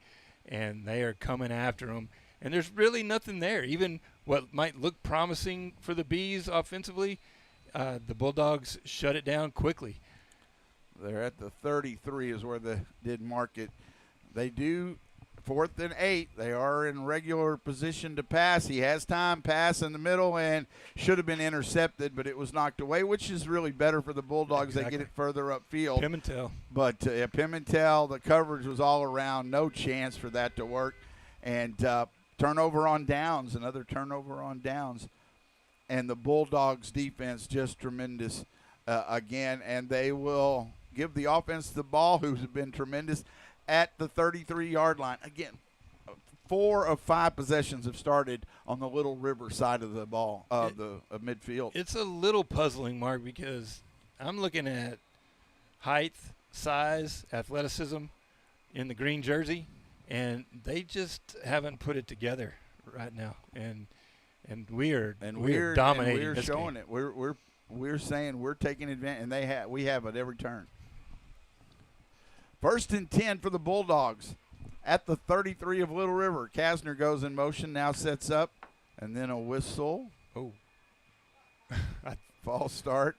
and they are coming after them. And there's really nothing there. Even what might look promising for the Bees offensively, the Bulldogs shut it down quickly. They're at the 33 is where they did mark it. They do 4th and 8. They are in regular position to pass. He has time, pass in the middle, and should have been intercepted, but it was knocked away, which is really better for the Bulldogs. Exactly. They get it further upfield. Pimentel. But Pimentel, the coverage was all around. No chance for that to work. And turnover on downs, another turnover on downs. And the Bulldogs defense just tremendous again, and they will give the offense the ball, who's been tremendous, at the 33-yard line. Again, 4 of 5 possessions have started on the Little River side of the ball, of midfield. It's a little puzzling, Mark, because I'm looking at height, size, athleticism in the green jersey, and they just haven't put it together right now. And we're dominating. And we're this showing game. it. We're saying we're taking advantage, and we have at every turn. 1st and 10 for the Bulldogs at the 33 of Little River. Kasner goes in motion, now sets up, and then a whistle. Oh. False start.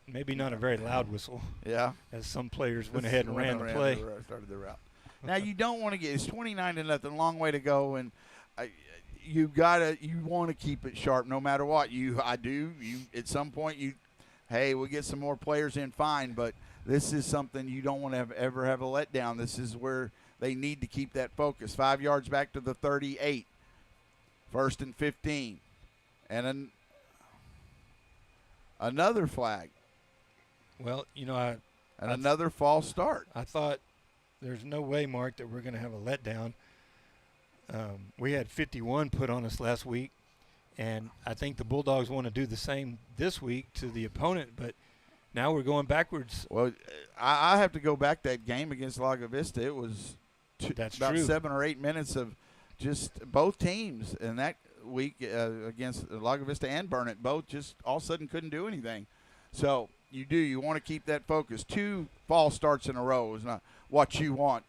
Maybe not a very loud whistle. Yeah. As some players went ahead and ran the play. Started the route. Now, you don't want to get – it's 29-0, long way to go, and you want to keep it sharp no matter what. At some point hey, we'll get some more players in, fine, but this is something you don't want to ever have a letdown. This is where they need to keep that focus. 5 yards back to the 38. 1st and 15. And another flag. Well, another false start. I thought there's no way, Mark, that we're going to have a letdown. We had 51 put on us last week. And I think the Bulldogs want to do the same this week to the opponent, but now we're going backwards. Well, I have to go back that game against Lago Vista. It was about true. 7 or 8 minutes of just both teams in that week against Lago Vista and Burnett. Both just all of a sudden couldn't do anything. So you want to keep that focus. 2 false starts in a row is not what you want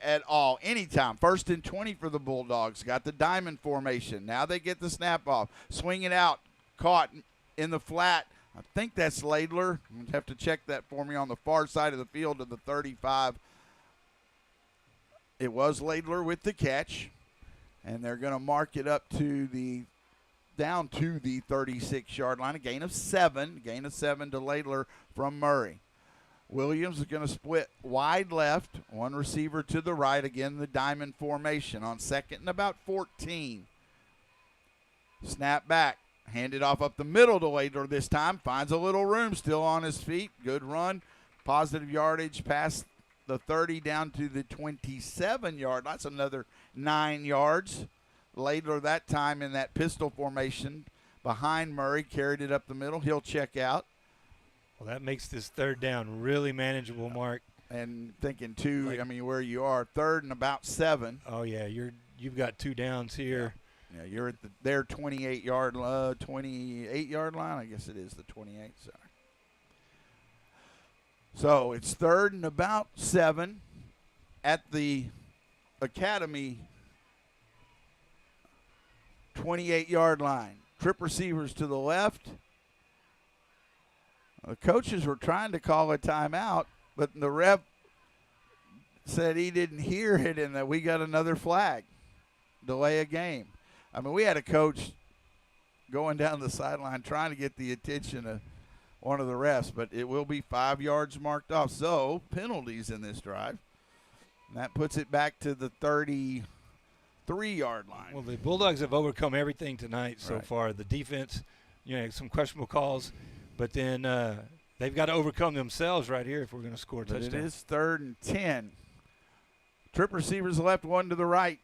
at all, anytime. 1st and 20 for the Bulldogs. Got the diamond formation. Now they get the snap off. Swing it out. Caught in the flat. I think that's Laidler. You have to check that for me on the far side of the field of the 35. It was Laidler with the catch. And they're going to mark it up to down to the 36-yard line. A gain of 7. Gain of 7 to Laidler from Murray. Williams is going to split wide left, one receiver to the right. Again, the diamond formation on 2nd and about 14. Snap back, hand it off up the middle to Laidler this time. Finds a little room, still on his feet. Good run, positive yardage past the 30 down to the 27-yard. That's another 9 yards. Later that time in that pistol formation behind Murray, carried it up the middle. He'll check out. Well, that makes this third down really manageable, Mark. And thinking where you are, 3rd and about 7. Oh yeah, you've got 2 downs here. Yeah, you're at their 28-yard line. I guess it is the 28. Sorry. So it's 3rd and about 7 at the Academy 28-yard line. Trip receivers to the left. The coaches were trying to call a timeout, but the ref said he didn't hear it and that we got another flag. Delay a game. I mean, we had a coach going down the sideline trying to get the attention of one of the refs, but it will be 5 yards marked off. So, penalties in this drive. And that puts it back to the 33-yard line. Well, the Bulldogs have overcome everything tonight so Right. far. The defense, some questionable calls, but then they've got to overcome themselves right here if we're going to score a But touchdown. it is 3rd and 10. Trip receivers left, 1 to the right.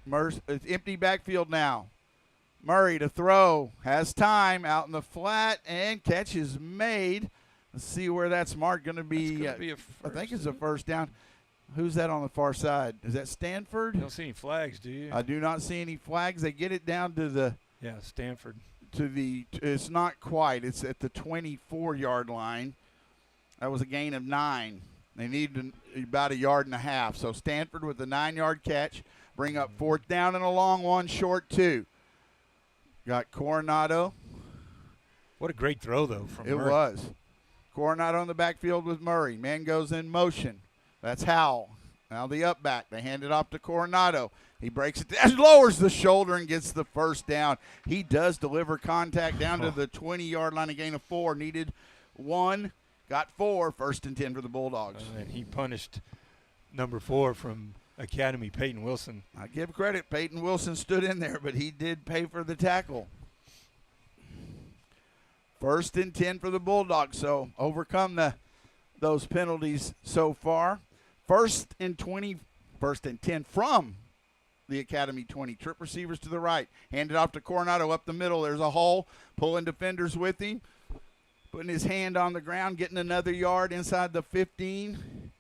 It's empty backfield now. Murray to throw, has time out in the flat, and catch is made. Let's see where that's marked. Going to be, I think it's a first down. Who's that on the far side? Is that Stanford? You don't see any flags, do you? I do not see any flags. They get it down to the Stanford. It's not quite. It's at the 24-yard line. That was a gain of 9. They need about 1.5 yards. So Stanford with the 9-yard catch. Bring up 4th down and a long one, short 2. Got Coronado. What a great throw, though, from It Murray. was. Coronado in the backfield with Murray. Man goes in motion. That's Howell. Now the up back. They hand it off to Coronado. He breaks it down, lowers the shoulder, and gets the first down. He does deliver contact down to the 20-yard line, a gain of 4. Needed 1, got 4. 1st and 10 for the Bulldogs. And he punished number 4 from Academy, Peyton Wilson. I give credit. Peyton Wilson stood in there, but he did pay for the tackle. 1st and 10 for the Bulldogs, so overcome those penalties so far. 1st and 10 from the Academy 20. Trip receivers to the right. Hand it off to Coronado up the middle. There's a hole. Pulling defenders with him. Putting his hand on the ground, getting another yard inside the 15.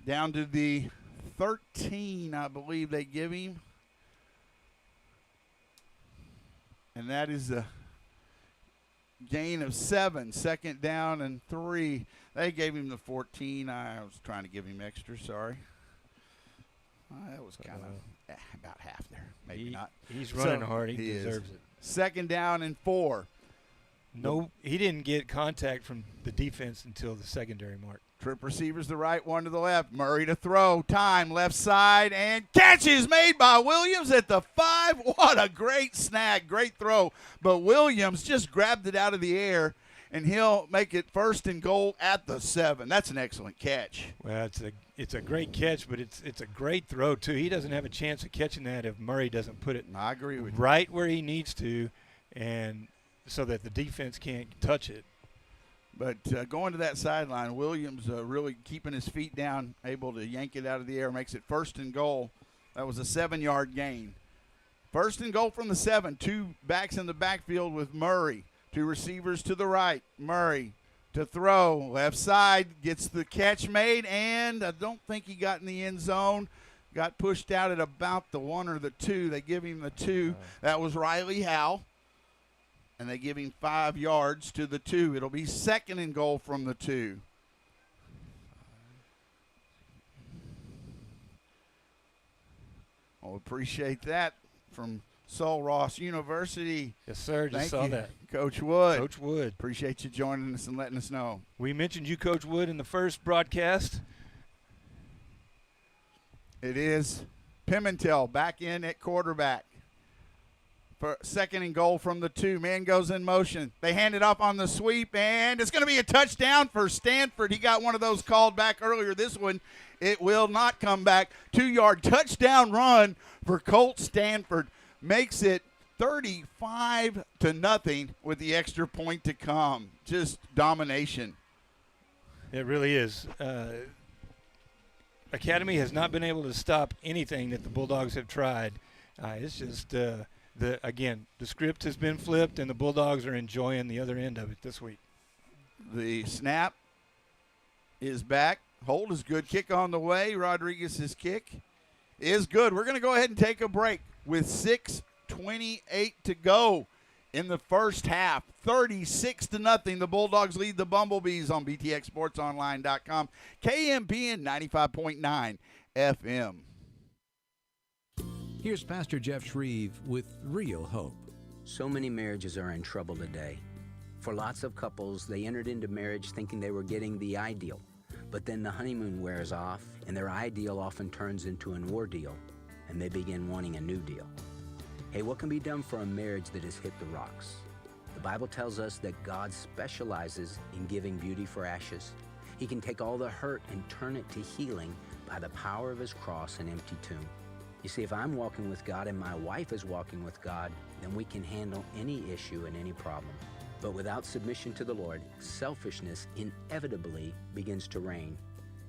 Down to the 13, I believe they give him. And that is a gain of 7. 2nd down and 3. They gave him the 14. I was trying to give him extra, sorry. That was kind of about half there. Maybe not. He's running hard. He deserves it. 2nd down and 4. No, he didn't get contact from the defense until the secondary mark. Trip receivers the right, 1 to the left. Murray to throw. Time, left side, and catch is made by Williams at the 5. What a great snag. Great throw. But Williams just grabbed it out of the air, and he'll make it 1st and goal at the 7. That's an excellent catch. Well, it's a great catch, but it's a great throw, too. He doesn't have a chance of catching that if Murray doesn't put it I agree with you. right where he needs to, and so that the defense can't touch it. But going to that sideline, Williams really keeping his feet down, able to yank it out of the air, makes it 1st and goal. That was a 7-yard gain. 1st and goal from the 7. 2 backs in the backfield with Murray. 2 receivers to the right. Murray to throw. Left side, gets the catch made, and I don't think he got in the end zone. Got pushed out at about the 1 or the 2. They give him the 2. That was Riley Howe. And they give him 5 yards to the 2. It'll be 2nd and goal from the 2. Well, appreciate that from Sul Ross University. Yes, sir. Just Thank saw you, that. Coach Wood. Coach Wood. Appreciate you joining us and letting us know. We mentioned you, Coach Wood, in the first broadcast. It is Pimentel back in at quarterback. For 2nd and goal from the 2. Man goes in motion. They hand it off on the sweep, and it's going to be a touchdown for Stanford. He got one of those called back earlier. This one, it will not come back. 2-yard touchdown run for Colt Stanford. Makes it 35-0 with the extra point to come. Just domination. It really is. Academy has not been able to stop anything that the Bulldogs have tried. It's just again, the script has been flipped, and the Bulldogs are enjoying the other end of it this week. The snap is back. Hold is good. Kick on the way. Rodriguez's kick is good. We're going to go ahead and take a break with 6:28 to go in the first half. 36-0. The Bulldogs lead the Bumblebees on BTXSportsOnline.com. KMPN 95.9 FM. Here's Pastor Jeff Shreve with Real Hope. So many marriages are in trouble today. For lots of couples, they entered into marriage thinking they were getting the ideal. But then the honeymoon wears off, and their ideal often turns into an ordeal, and they begin wanting a new deal. Hey, what can be done for a marriage that has hit the rocks? The Bible tells us that God specializes in giving beauty for ashes. He can take all the hurt and turn it to healing by the power of his cross and empty tomb. You see, if I'm walking with God and my wife is walking with God, then we can handle any issue and any problem. But without submission to the Lord, selfishness inevitably begins to reign.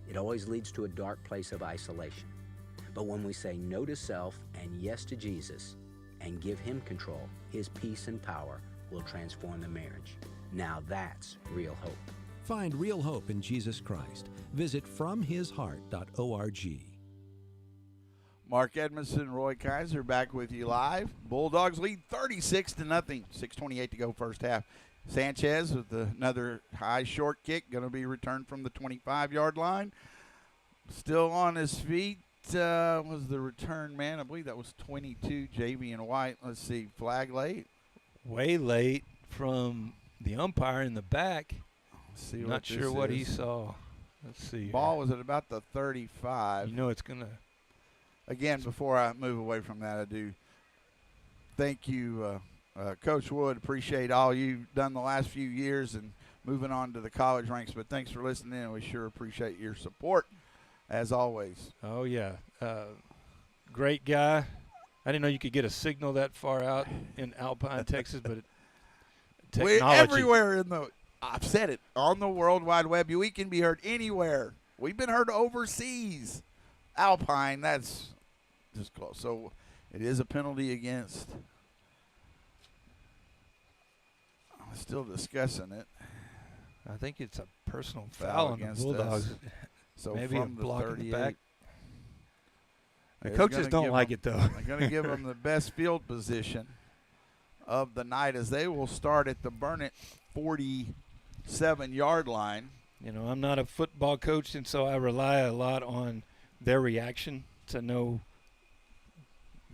It always leads to a dark place of isolation. But when we say no to self and yes to Jesus and give him control, his peace and power will transform the marriage. Now that's real hope. Find real hope in Jesus Christ. Visit FromHisHeart.org. Mark Edmondson, Roy Kaiser back with you live. Bulldogs lead 36-0. 6:28 to go first half. Sanchez with another high short kick, going to be returned from the 25-yard line. Still on his feet was the return man. I believe that was 22, Javian White. Let's see, flag late. Way late from the umpire in the back. See Not sure what he saw. Let's see. Ball was at about the 35. You know it's going to. Again, before I move away from that, I do thank you, Coach Wood. Appreciate all you've done the last few years and moving on to the college ranks. But thanks for listening, and we sure appreciate your support, as always. Oh, yeah. Great guy. I didn't know you could get a signal that far out in Alpine, Texas, but technology. We're everywhere I've said it, on the World Wide Web. We can be heard anywhere. We've been heard overseas. Alpine, that's just close. So it is a penalty against. I'm still discussing it. I think it's a personal foul on the Bulldogs. So maybe from a block in the back. The They're coaches don't like it, though. They're going to give them the best field position of the night as they will start at the Burnett 47-yard line. You know, I'm not a football coach, and so I rely a lot on their reaction to know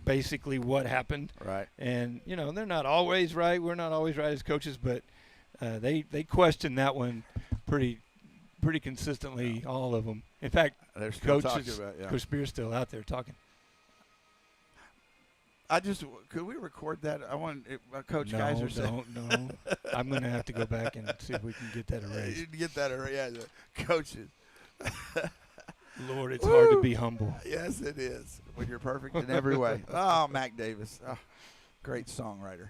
basically what happened. Right. And, you know, they're not always right. We're not always right as coaches, but they question that one pretty consistently, all of them. In fact, they're still coaches, talking about, yeah. Coach Spear's still out there talking. Could we record that? I want Coach No, Kaiser said. No. I'm going to have to go back and see if we can get that erased. Get that erased, yeah, the coaches. Lord, it's hard to be humble. Yes, it is, when you're perfect in every way. Oh, Mac Davis. Oh, great songwriter.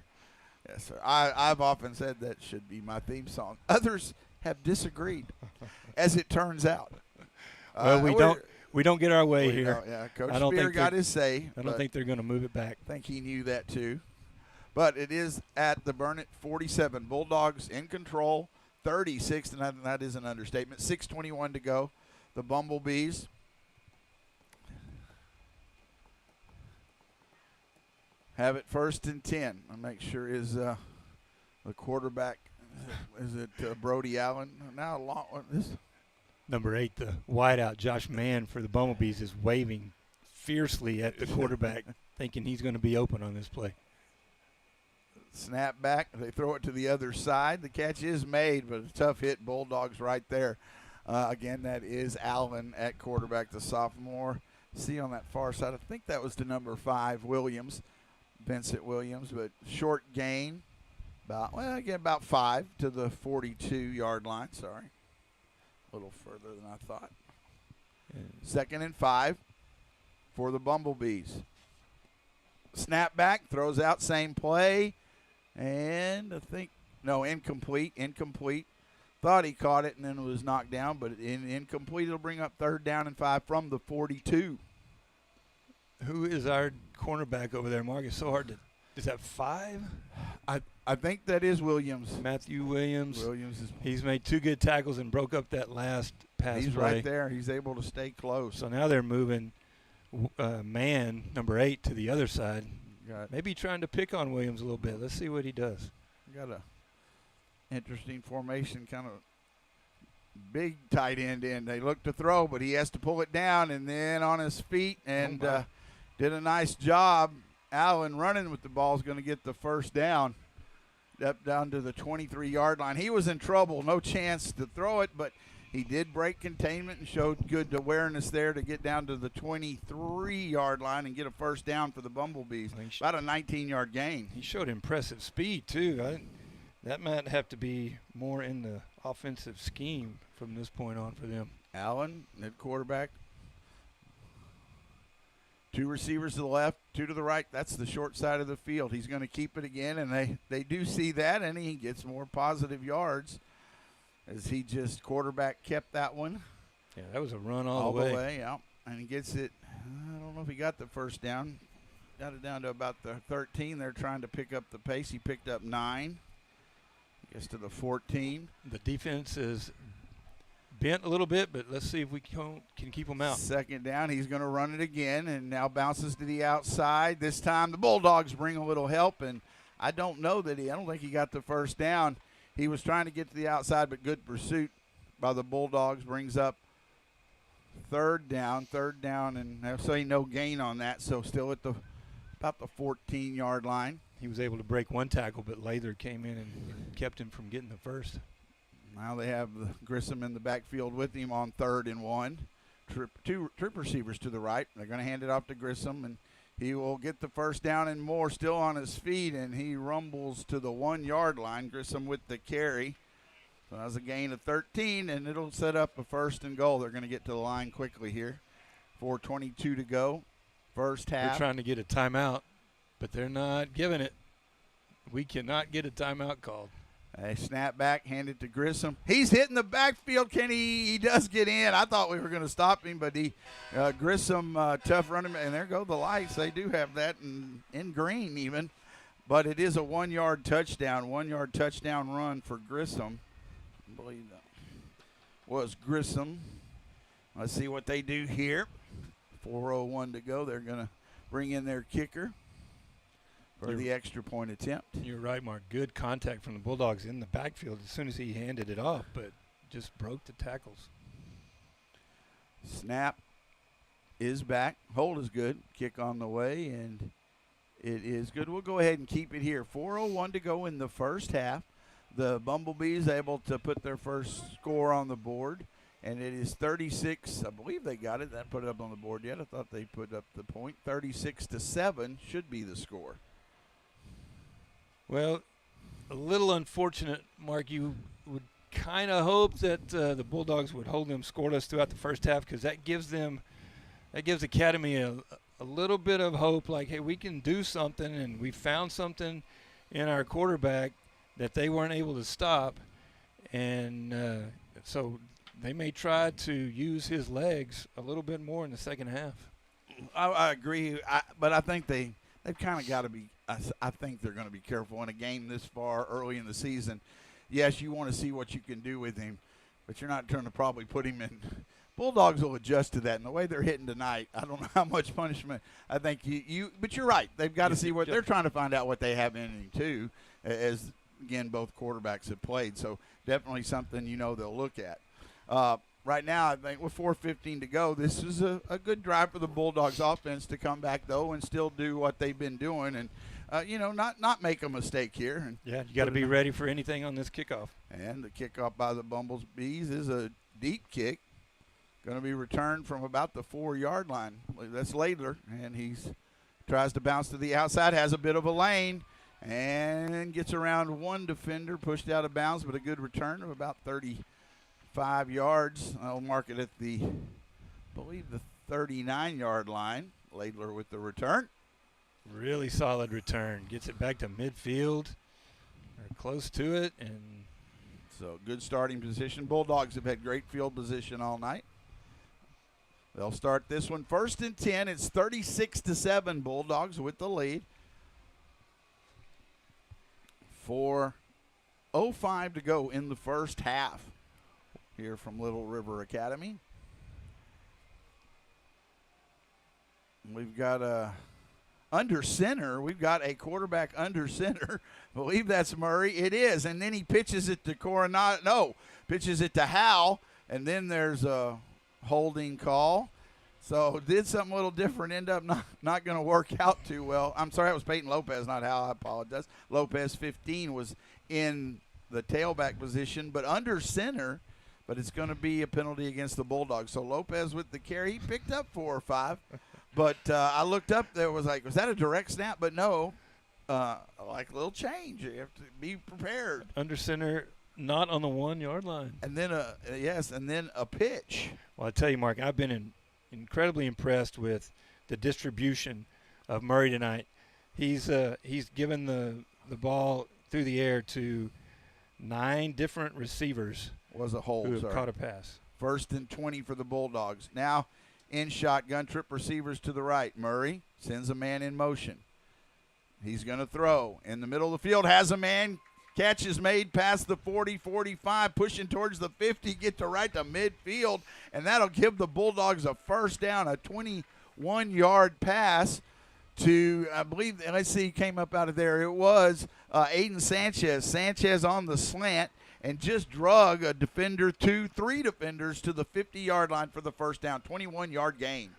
Yes, sir. I've often said that should be my theme song. Others have disagreed, as it turns out. Well, we don't get our way here. Yeah, Coach Spear got his say. I don't think they're going to move it back. I think he knew that too. But it is at the Burnett 47. Bulldogs in control, 36, and that is an understatement. 6:21 to go. The Bumblebees have it 1st and 10. I'll make sure the quarterback, is it Brody Allen? Now this. Number 8, the wideout, Josh Mann for the Bumblebees, is waving fiercely at the quarterback, thinking he's going to be open on this play. Snap back. They throw it to the other side. The catch is made, but a tough hit. Bulldogs right there. Again, that is Allen at quarterback, the sophomore. See on that far side, I think that was the number 5, Williams, Vincent Williams, but short gain, about 5 to the 42-yard line. Sorry. A little further than I thought. 2nd and 5 for the Bumblebees. Snap back, throws out, same play, and incomplete. thought he caught it and then it was knocked down, but incomplete. It'll bring up 3rd down and 5 from the 42. Who is our cornerback over there, Mark? It's so hard to – is that 5? I think that is Williams. Matthew Williams. Williams He's made 2 good tackles and broke up that last pass He's play. right there. He's able to stay close. So now they're moving man, number 8, to the other side. Maybe trying to pick on Williams a little bit. Let's see what he does. Got a interesting formation, kind of big tight end in. They look to throw, but he has to pull it down and then on his feet and did a nice job. Allen running with the ball is going to get the 1st down. Up down to the 23-yard line. He was in trouble, no chance to throw it, but he did break containment and showed good awareness there to get down to the 23-yard line and get a 1st down for the Bumblebees. About a 19-yard gain. He showed impressive speed, too. That might have to be more in the offensive scheme from this point on for them. Allen, at quarterback. 2 receivers to the left, 2 to the right. That's the short side of the field. He's going to keep it again, and they do see that, and he gets more positive yards as he just quarterback kept that one. Yeah, that was a run all the way. Yeah, and he gets it. I don't know if he got the 1st down. Got it down to about the 13. They're trying to pick up the pace. He picked up 9. Gets to the 14. The defense is bent a little bit, but let's see if we can keep them out. 2nd down. He's going to run it again and now bounces to the outside. This time the Bulldogs bring a little help, and I don't think he got the 1st down. He was trying to get to the outside, but good pursuit by the Bulldogs brings up 3rd down, and they'll say no gain on that, so still at about the 14-yard line. He was able to break 1 tackle, but Lather came in and kept him from getting the 1st. Now they have Grissom in the backfield with him on 3rd and 1. Two receivers to the right. They're going to hand it off to Grissom, and he will get the 1st down and more, still on his feet, and he rumbles to the 1-yard line. Grissom with the carry. So that's a gain of 13, and it'll set up a 1st and goal. They're going to get to the line quickly here. 4:22 to go, first half. They're trying to get a timeout, but they're not giving it. We cannot get a timeout called. A snap back, handed to Grissom. He's hitting the backfield. He does get in. I thought we were going to stop him, but Grissom, tough running. And there go the lights. They do have that in green even. But it is a 1-yard touchdown. 1-yard touchdown run for Grissom. I believe that was Grissom. Let's see what they do here. 4:01 to go. They're going to bring in their kicker for the extra point attempt. You're right, Mark. Good contact from the Bulldogs in the backfield as soon as he handed it off, but just broke the tackles. Snap is back. Hold is good. Kick on the way, and it is good. We'll go ahead and keep it here. 4:01 to go in the first half. The Bumblebees able to put their first score on the board, and it is 36. I believe they got it. They haven't put it up on the board yet. I thought they put up the point. 36-7 should be the score. Well, a little unfortunate, Mark. You would kind of hope that the Bulldogs would hold them scoreless throughout the first half, because that gives Academy a little bit of hope, like, hey, we can do something, and we found something in our quarterback that they weren't able to stop. And so they may try to use his legs a little bit more in the second half. I agree, but I think they've kind of got to be. I think they're going to be careful in a game this far early in the season. Yes, you want to see what you can do with him, but you're not trying to probably put him in. Bulldogs will adjust to that, and the way they're hitting tonight, I don't know how much punishment. I think but you're right. They've got to see what they're trying to find out what they have in him too, as again both quarterbacks have played. So definitely something they'll look at. Right now, I think with 4:15 to go, this is a good drive for the Bulldogs offense to come back, though, and still do what they've been doing and, not make a mistake here. And yeah, you got to be ready for anything on this kickoff. And the kickoff by the Bumblebees is a deep kick. Going to be returned from about the 4-yard line. That's Ladler, and he tries to bounce to the outside, has a bit of a lane, and gets around one defender, pushed out of bounds, but a good return of about 35 yards. I'll mark it at the 39-yard line. Ladler with the return. Really solid return. Gets it back to midfield, or close to it, and So good starting position. Bulldogs have had great field position all night. They'll start this one 1st and 10. It's 36-7. Bulldogs with the lead. 4:05 to go in the first half here from Little River Academy. We've got under center. We've got a quarterback under center. I believe that's Murray. It is. And then he pitches it to Coronado. No, pitches it to Howell. And then there's a holding call. So did something a little different, end up not going to work out too well. I'm sorry, that was Peyton Lopez, not Howell. I apologize. Lopez, 15, was in the tailback position, but under center. But it's going to be a penalty against the Bulldogs. So Lopez with the carry. He picked up 4 or 5. But I looked up, there was that a direct snap? But no, like a little change. You have to be prepared. Under center, not on the 1-yard line. And then a pitch. Well, I tell you, Mark, I've been incredibly impressed with the distribution of Murray tonight. He's given the ball through the air to 9 different receivers. Was a hold, who have caught a pass. 1st and 20 for the Bulldogs. Now in shotgun, trip receivers to the right. Murray sends a man in motion. He's going to throw. In the middle of the field, has a man. Catch is made past the 40, 45, pushing towards the 50, get to right to midfield, and that'll give the Bulldogs a first down, a 21-yard pass to, I believe, let's see, came up out of there. It was Aiden Sanchez. Sanchez on the slant and just drug a defender, 3 defenders to the 50-yard line for the first down, 21-yard gain.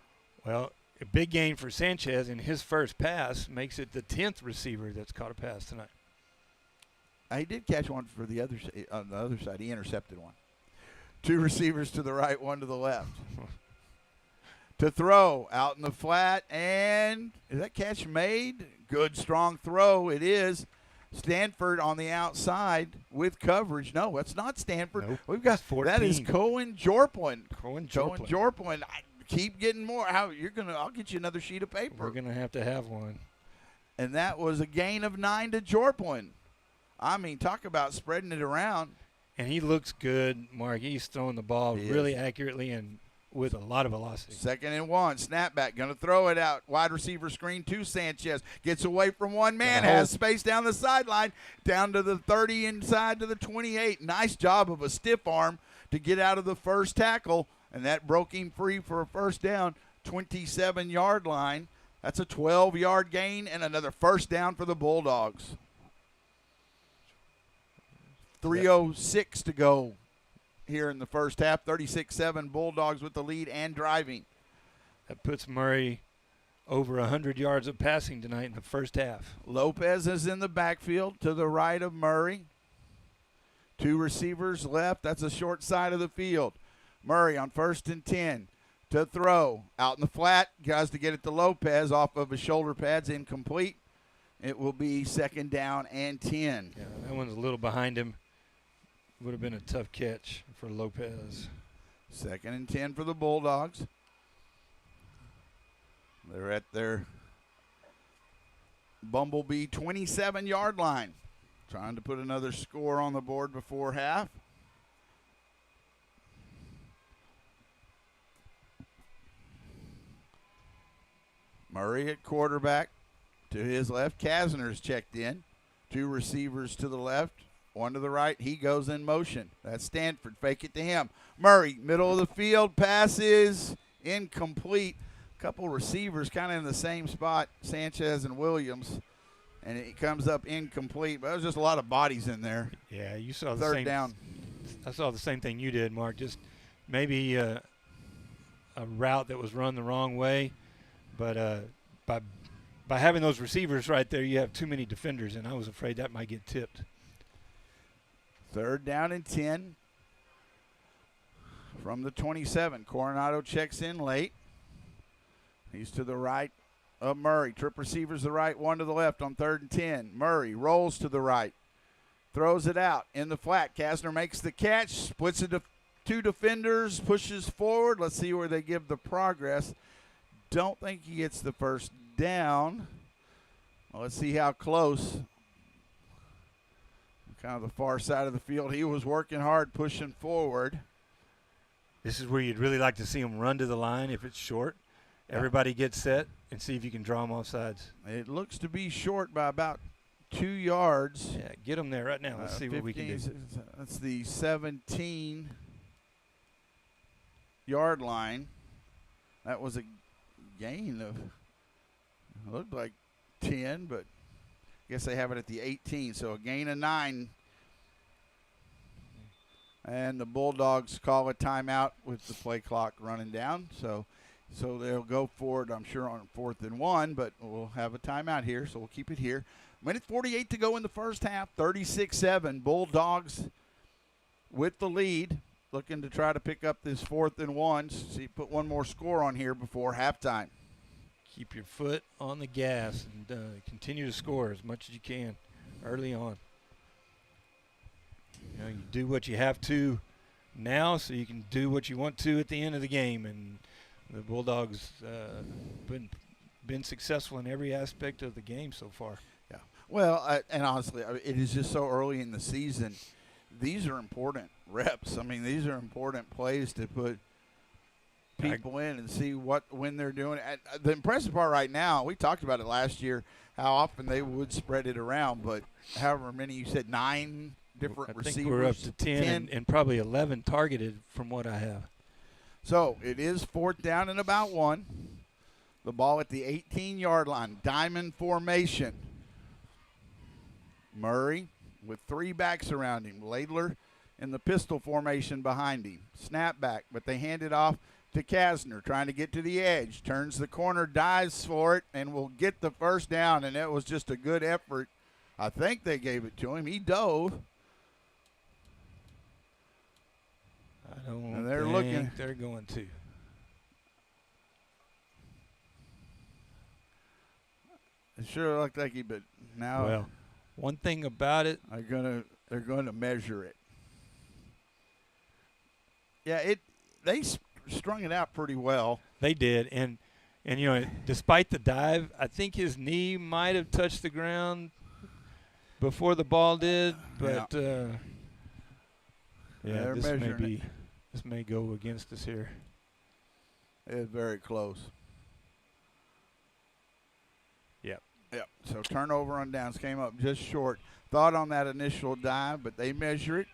Well, a big gain for Sanchez, and his first pass makes it the 10th receiver that's caught a pass tonight. He did catch one for the other on the other side. He intercepted one. 2 receivers to the right, 1 to the left. To throw out in the flat, and is that catch made? Good, strong throw. It is. Stanford on the outside with coverage. No, it's not Stanford. Nope. We've got 14. That is Cohen Jorplin. Cohen Jorplin. Keep getting more. I'll get you another sheet of paper. We're gonna have to have one. And that was a gain of 9 to Jorplin. I mean, talk about spreading it around. And he looks good, Mark. He's throwing the ball really accurately and with a lot of velocity. 2nd and 1, snapback, going to throw it out. Wide receiver screen to Sanchez. Gets away from one man, has space down the sideline, down to the 30, inside to the 28. Nice job of a stiff arm to get out of the first tackle, and that broke him free for a first down, 27-yard line. That's a 12-yard gain and another first down for the Bulldogs. 3:06 to go here in the first half. 36-7 Bulldogs with the lead and driving. That puts Murray over 100 yards of passing tonight in the first half. Lopez is in the backfield to the right of Murray. 2 receivers left. That's a short side of the field. Murray on 1st and 10 to throw. Out in the flat. Guys to get it to Lopez off of his shoulder pads. Incomplete. It will be 2nd down and 10. Yeah, that one's a little behind him. Would have been a tough catch for Lopez. 2nd and 10 for the Bulldogs. They're at their Bumblebee 27-yard line. Trying to put another score on the board before half. Murray at quarterback. To his left, Kasner's checked in. 2 receivers to the left. 1 to the right. He goes in motion. That's Stanford. Fake it to him. Murray, middle of the field. Pass is incomplete. Couple receivers kind of in the same spot, Sanchez and Williams. And it comes up incomplete. But there's just a lot of bodies in there. Yeah, you saw the 3rd down. I saw the same thing you did, Mark. Just maybe a route that was run the wrong way. But by having those receivers right there, you have too many defenders, and I was afraid that might get tipped. 3rd down and 10 from the 27. Coronado checks in late. He's to the right of Murray. Trip receivers the right, 1 to the left on 3rd and 10. Murray rolls to the right. Throws it out in the flat. Kasner makes the catch. Splits it to 2 defenders. Pushes forward. Let's see where they give the progress. Don't think he gets the first down. Well, let's see how close. kind of the far side of the field. He was working hard, pushing forward. This is where you'd really like to see him run to the line if it's short. Everybody gets set and see if you can draw them off sides. It looks to be short by about 2 yards. Yeah, get them there right now. Let's see what we can do. That's the 17-yard line. That was a gain of, looked like 10, but I guess they have it at the 18, so a gain of 9. And the Bulldogs call a timeout with the play clock running down. So they'll go forward, I'm sure, on 4th and 1, but we'll have a timeout here, so we'll keep it here. Minute 48 to go in the first half, 36-7. Bulldogs with the lead, looking to try to pick up this 4th and 1. See, put one more score on here before halftime. Keep your foot on the gas and continue to score as much as you can early on. You know, you do what you have to now so you can do what you want to at the end of the game. And the Bulldogs been successful in every aspect of the game so far. Yeah. Well, and honestly, it is just so early in the season. These are important reps. I mean, these are important plays to put people in and see when they're doing it. The impressive part right now, we talked about it last year, how often they would spread it around, but however many, you said 9 different receivers. I think we're up to 10 and probably 11 targeted from what I have. So it is 4th down and about 1. The ball at the 18-yard line, diamond formation. Murray with 3 backs around him. Laidler in the pistol formation behind him. Snap back, but they hand it off to Kasner, trying to get to the edge. Turns the corner, dives for it, and will get the first down, and it was just a good effort. I think they gave it to him. He dove. I don't and they're think looking. They're going to. It sure looked like he, but now. Well, one thing about it, they're gonna measure it. Yeah, they strung it out pretty well. They did, and you know, despite the dive, I think his knee might have touched the ground before the ball did, but this may go against us here. It's very close. Yep. So turnover on downs, came up just short. Thought on that initial dive, but they measure it.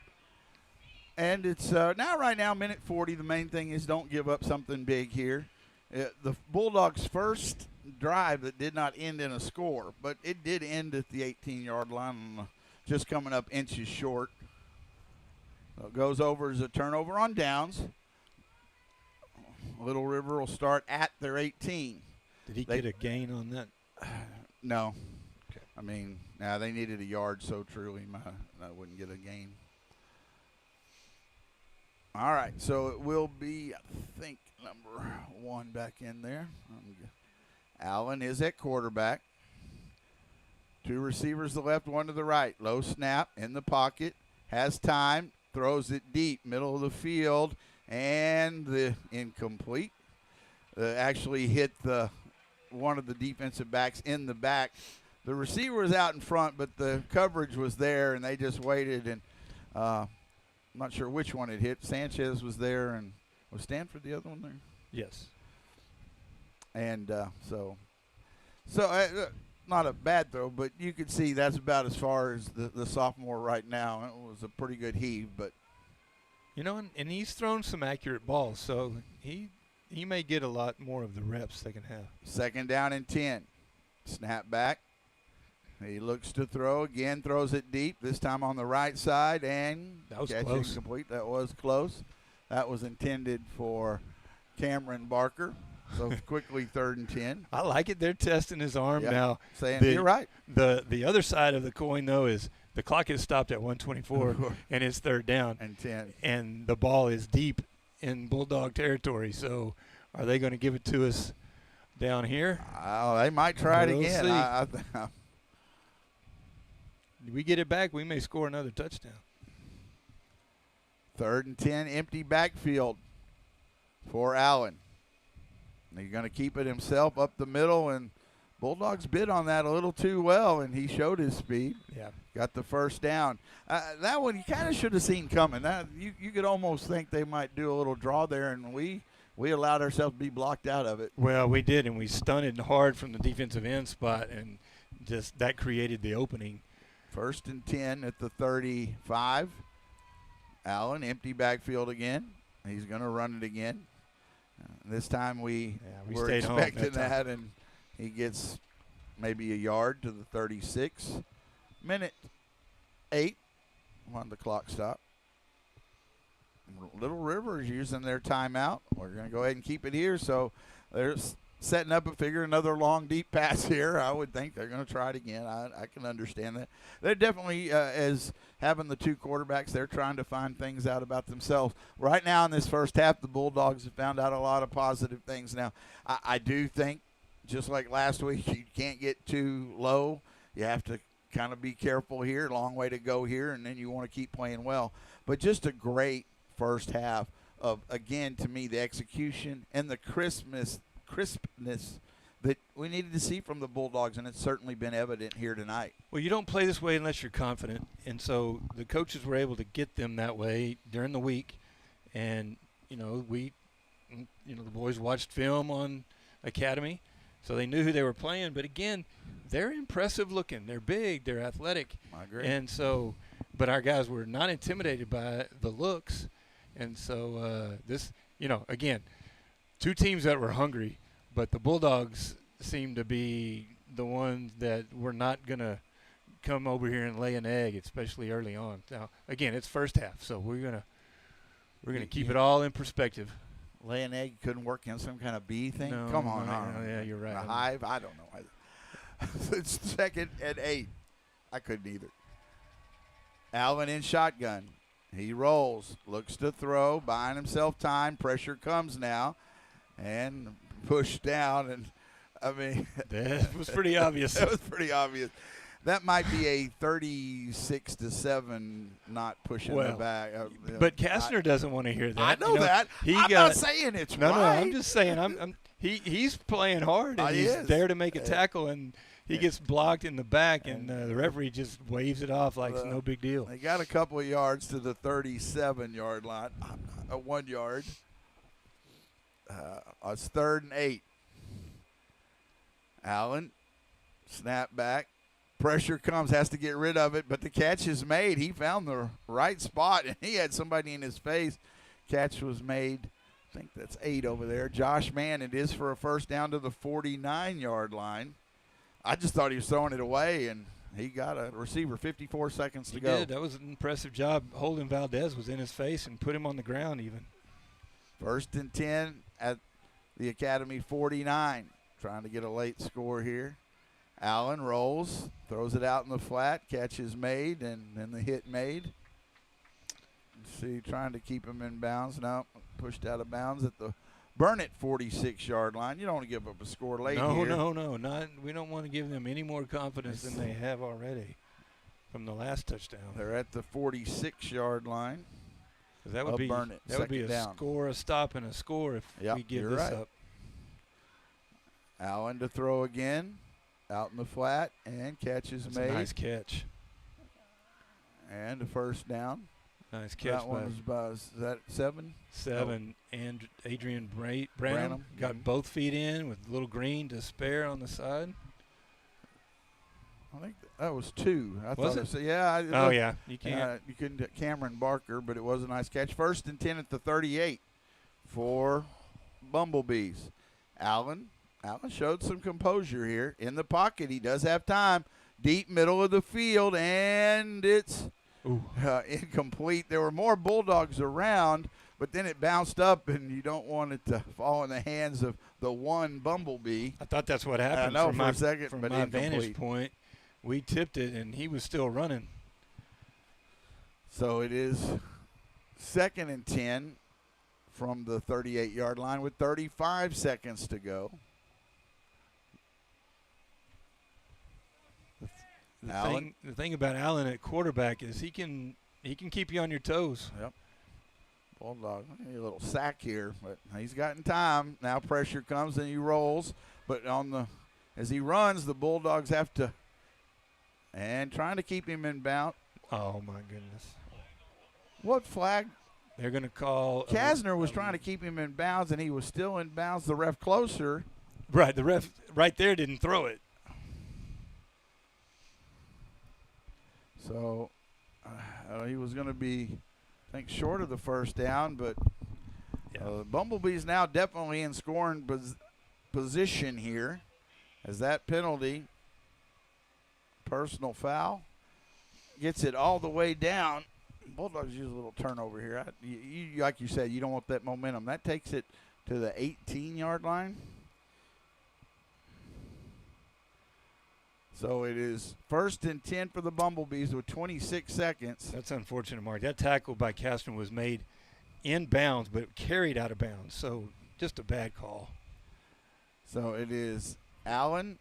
And it's right now, minute 40. The main thing is don't give up something big here. The Bulldogs' first drive that did not end in a score, but it did end at the 18-yard line, just coming up inches short. So it goes over as a turnover on downs. Little River will start at their 18. Did he get a gain on that? No. Okay. I mean, they needed a yard, so truly I wouldn't get a gain. All right, so it will be, I think, number 1 back in there. Allen is at quarterback. 2 receivers to the left, 1 to the right. Low snap in the pocket. Has time. Throws it deep, middle of the field. And the incomplete. Actually hit one of the defensive backs in the back. The receiver was out in front, but the coverage was there, and they just waited. And I'm not sure which one it hit. Sanchez was there, and was Stanford the other one there? Yes. And so not a bad throw, but you could see that's about as far as the sophomore right now. It was a pretty good heave, but. You know, and he's thrown some accurate balls, so he may get a lot more of the reps they can have. 2nd down and 10. Snap back. He looks to throw again, throws it deep, this time on the right side, and that was catch close. Incomplete. That was close. That was intended for Cameron Barker. So quickly 3rd and 10. I like it. They're testing his arm now. Saying you're right. The other side of the coin, though, is the clock is stopped at 124, and it's 3rd down. And 10. And the ball is deep in Bulldog territory. So are they going to give it to us down here? They might try it again. We get it back, we may score another touchdown. 3rd and 10, empty backfield for Allen. He's going to keep it himself up the middle, and Bulldogs bid on that a little too well, and he showed his speed. Yeah. Got the first down. That one you kind of should have seen coming. That you could almost think they might do a little draw there, and we allowed ourselves to be blocked out of it. Well, we did, and we stunted hard from the defensive end spot, and just that created the opening. 1st and 10 at the 35. Allen, empty backfield again. He's going to run it again. This time we were expecting that, and he gets maybe a yard to the 36. Minute 8 on the clock stop. Little River is using their timeout. We're going to go ahead and keep it here. So they're setting up and figure another long, deep pass here. I would think they're going to try it again. I can understand that. They're definitely, as having the two quarterbacks, they're trying to find things out about themselves. Right now in this first half, the Bulldogs have found out a lot of positive things. Now, I do think, just like last week, you can't get too low. You have to kind of be careful here. Long way to go here, and then you want to keep playing well. But just a great first half of, again, to me, the execution and the crispness that we needed to see from the Bulldogs, and it's certainly been evident here tonight. Well, you don't play this way unless you're confident, and so the coaches were able to get them that way during the week. And, the boys watched film on Academy, so they knew who they were playing. But, again, they're impressive looking. They're big. They're athletic. I agree. And so, but our guys were not intimidated by the looks. And so again, two teams that were hungry, but the Bulldogs seemed to be the ones that were not going to come over here and lay an egg, especially early on. Now, again, it's first half, so we're gonna keep it all in perspective. Lay an egg couldn't work in some kind of bee thing? No, Come on. no, yeah, you're right. A hive? I don't know. It's 2nd and 8. I couldn't either. Allen in shotgun. He rolls, looks to throw, buying himself time. Pressure comes now, and pushed down. And I mean, that was pretty obvious. That was pretty obvious. That might be a 36-7 not pushing the back. But Kastner doesn't want to hear that. I know that. I'm not saying it's right. No, I'm just saying he's playing hard, and he's there to make a tackle, and he gets blocked in the back, and the referee just waves it off like it's no big deal. They got a couple of yards to the 37-yard line, 1 yard. It's 3rd and 8. Allen, snap back. Pressure comes, has to get rid of it, but the catch is made. He found the right spot, and he had somebody in his face. Catch was made. I think that's 8 over there. Josh Mann, it is for a first down to the 49-yard line. I just thought he was throwing it away, and he got a receiver. 54 seconds to go. He did. That was an impressive job. Holden Valdez was in his face and put him on the ground even. 1st and 10 at the Academy 49. Trying to get a late score here. Allen rolls, throws it out in the flat. Catch is made, and then the hit made. Let's see, trying to keep him in bounds. No, pushed out of bounds at the Burnett 46-yard line. You don't want to give up a score late here. No. We don't want to give them any more confidence than they have already from the last touchdown. They're at the 46-yard line. That would be Burnett. That would be a down. Score, a stop, and a score if we give this up. Allen to throw again, out in the flat, and catch is made. A nice catch. And a first down. Nice catch. That one was about, is that 7? 7. And Adrian Branham got both feet in with little green to spare on the side. I think that was 2. I was thought it? Yeah. You can't. You couldn't get Cameron Barker, but it was a nice catch. 1st and 10 at the 38 for Bumblebees. Allen showed some composure here in the pocket. He does have time. Deep middle of the field, and it's incomplete. There were more Bulldogs around, but then it bounced up, and you don't want it to fall in the hands of the one Bumblebee. I thought that's what happened. I know for a second, from but my incomplete. vantage point, we tipped it, and he was still running. So it is 2nd and 10 from the 38-yard line with 35 seconds to go. The thing about Allen at quarterback is he can keep you on your toes. Yep. Bulldog, a little sack here, but he's gotten time. Now pressure comes and he rolls, but on the As he runs, the Bulldogs have to, and trying to keep him in bounds. Oh, my goodness. What flag? They're going to call. Kasner was trying to keep him in bounds, and he was still in bounds. The ref closer. Right, the ref right there didn't throw it. So he was going to be, I think, short of the first down, but Bumblebees now definitely in scoring position here as that penalty, personal foul, gets it all the way down. Bulldogs use a little turnover here. Like you said, you don't want that momentum. That takes it to the 18-yard line. So it is 1st and 10 for the Bumblebees with 26 seconds. That's unfortunate, Mark. That tackle by Castron was made in bounds, but carried out of bounds. So just a bad call. So it is Allen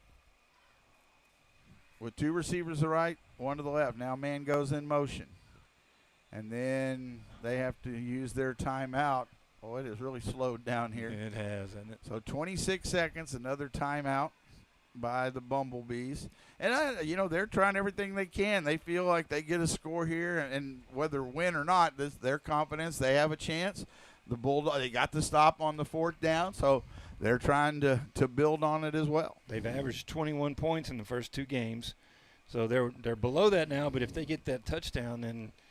with 2 receivers to the right, 1 to the left. Now man goes in motion. And then they have to use their timeout. Oh, it has really slowed down here. It has, hasn't it? So 26 seconds, another timeout by the Bumblebees. And, they're trying everything they can. They feel like they get a score here, and whether win or not, their confidence, they have a chance. The Bulldogs, they got the stop on the 4th down, so they're trying to build on it as well. They've averaged 21 points in the first 2 games. So they're below that now, but if they get that touchdown, then –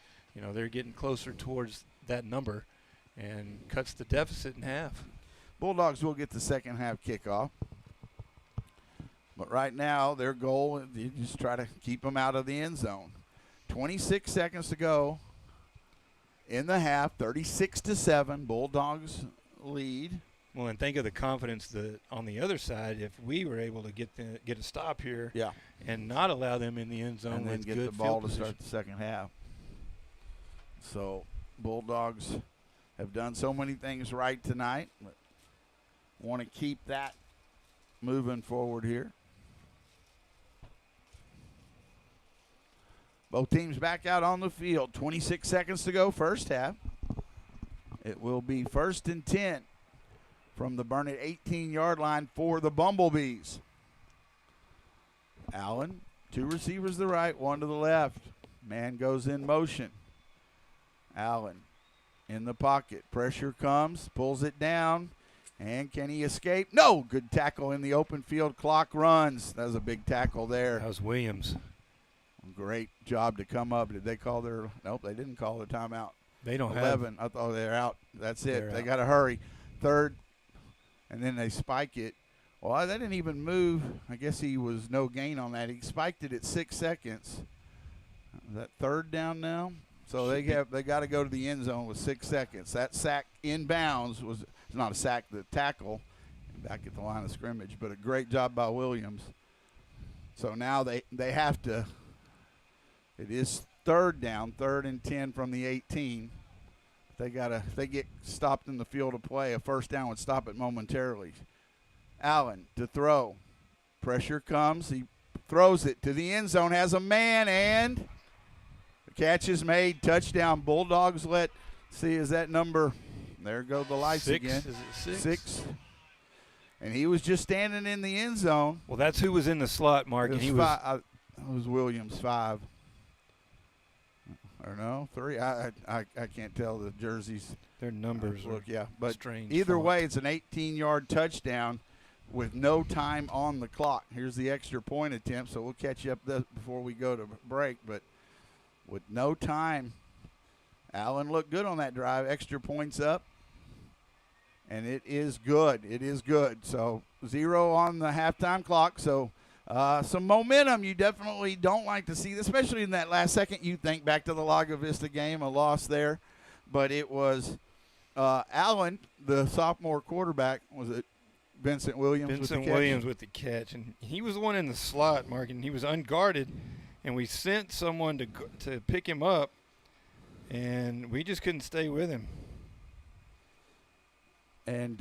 they're getting closer towards that number and cuts the deficit in half. Bulldogs will get the second half kickoff. But right now, their goal is just try to keep them out of the end zone. 26 seconds to go in the half, 36-7. Bulldogs lead. Well, and think of the confidence that on the other side, if we were able to get a stop here and not allow them in the end zone and then with get good the ball field to start the second half. So Bulldogs have done so many things right tonight. But want to keep that moving forward here. Both teams back out on the field. 26 seconds to go, first half. It will be 1st and 10 from the Burnett 18-yard line for the Bumblebees. Allen, 2 receivers to the right, 1 to the left. Man goes in motion. Allen in the pocket. Pressure comes, pulls it down, and can he escape? No! Good tackle in the open field. Clock runs. That was a big tackle there. That was Williams. Great job to come up. Did they call their – nope, they didn't call the timeout. They don't 11. have – I thought they're out. That's it. They out. got to hurry. 3rd, and then they spike it. Well, they didn't even move. I guess he was no gain on that. He spiked it at 6 seconds. Is that 3rd down now? So they got to go to the end zone with 6 seconds. That sack in bounds was not a sack, the tackle back at the line of scrimmage, but a great job by Williams. So now they have to. It is 3rd down, 3rd and 10 from the 18. If they get stopped in the field of play, a first down would stop it momentarily. Allen to throw. Pressure comes. He throws it to the end zone, has a man, and catch is made. Touchdown. Bulldogs is that number? There go the lights 6, again. Is it 6? And he was just standing in the end zone. Well, that's who was in the slot, Mark. It was Williams, 5. Or no, 3. I can't tell the jerseys. Their numbers look, but strange. Either font. way, it's an 18-yard touchdown with no time on the clock. Here's the extra point attempt, so we'll catch you up before we go to break. But with no time, Allen looked good on that drive. Extra points up, and it is good. It is good. So 0 on the halftime clock. So some momentum you definitely don't like to see, especially in that last second. You think back to the Lago Vista game, a loss there. But it was Allen, the sophomore quarterback, was it Vincent Williams with the catch? Vincent Williams with the catch. And he was the one in the slot, Mark, and he was unguarded. And we sent someone to pick him up, and we just couldn't stay with him. And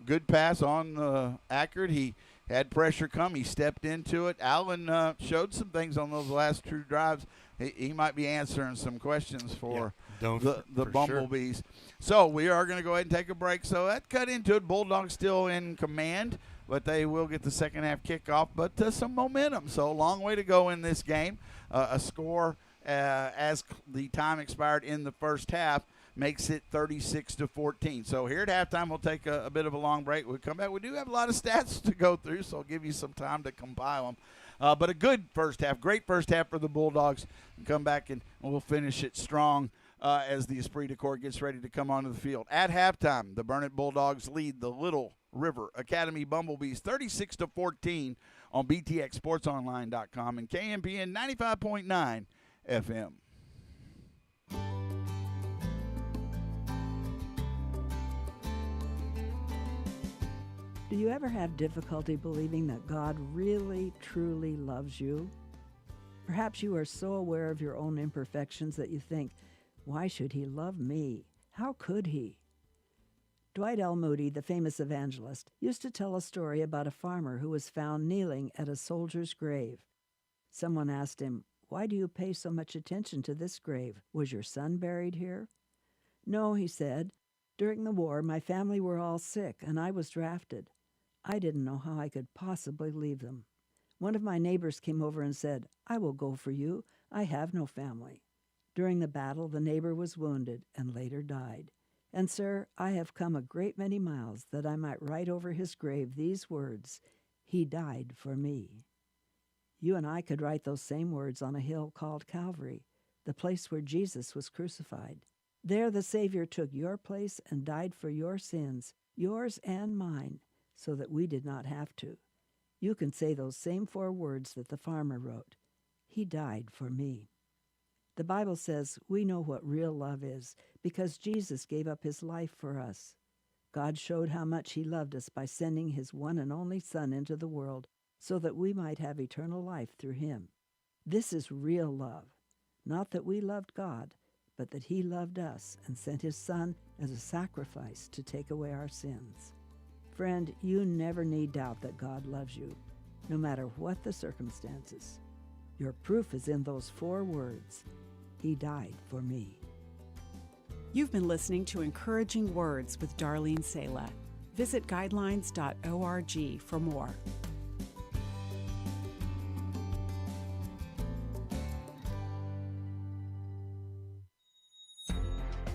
good pass on accurate. He had pressure come. He stepped into it. Allen showed some things on those last 2 drives. He might be answering some questions for the Bumblebees. Sure. So we are going to go ahead and take a break. So that cut into it. Bulldogs still in command but they will get the second half kickoff, but some momentum. So a long way to go in this game. A score as the time expired in the first half makes it 36-14. So here at halftime, we'll take a bit of a long break. We'll come back. We do have a lot of stats to go through, so I'll give you some time to compile them. But a good first half, great first half for the Bulldogs. Come back and we'll finish it strong as the Esprit de Corps gets ready to come onto the field. At halftime, the Burnett Bulldogs lead the Little River Academy Bumblebees 36-14 on BTXSportsOnline.com and KMPN 95.9 FM. Do you ever have difficulty believing that God really, truly loves you? Perhaps you are so aware of your own imperfections that you think, why should he love me? How could he? Dwight L. Moody, the famous evangelist, used to tell a story about a farmer who was found kneeling at a soldier's grave. Someone asked him, why do you pay so much attention to this grave? Was your son buried here? No, he said. During the war, my family were all sick, and I was drafted. I didn't know how I could possibly leave them. One of my neighbors came over and said, I will go for you. I have no family. During the battle, the neighbor was wounded and later died. And, sir, I have come a great many miles that I might write over his grave these words, he died for me. You and I could write those same words on a hill called Calvary, the place where Jesus was crucified. There the Savior took your place and died for your sins, yours and mine, so that we did not have to. You can say those same 4 words that the farmer wrote. He died for me. The Bible says we know what real love is because Jesus gave up his life for us. God showed how much he loved us by sending his one and only Son into the world so that we might have eternal life through him. This is real love. Not that we loved God, but that he loved us and sent his Son as a sacrifice to take away our sins. Friend, you never need doubt that God loves you, no matter what the circumstances. Your proof is in those 4 words, he died for me. You've been listening to Encouraging Words with Darlene Sala. Visit guidelines.org for more.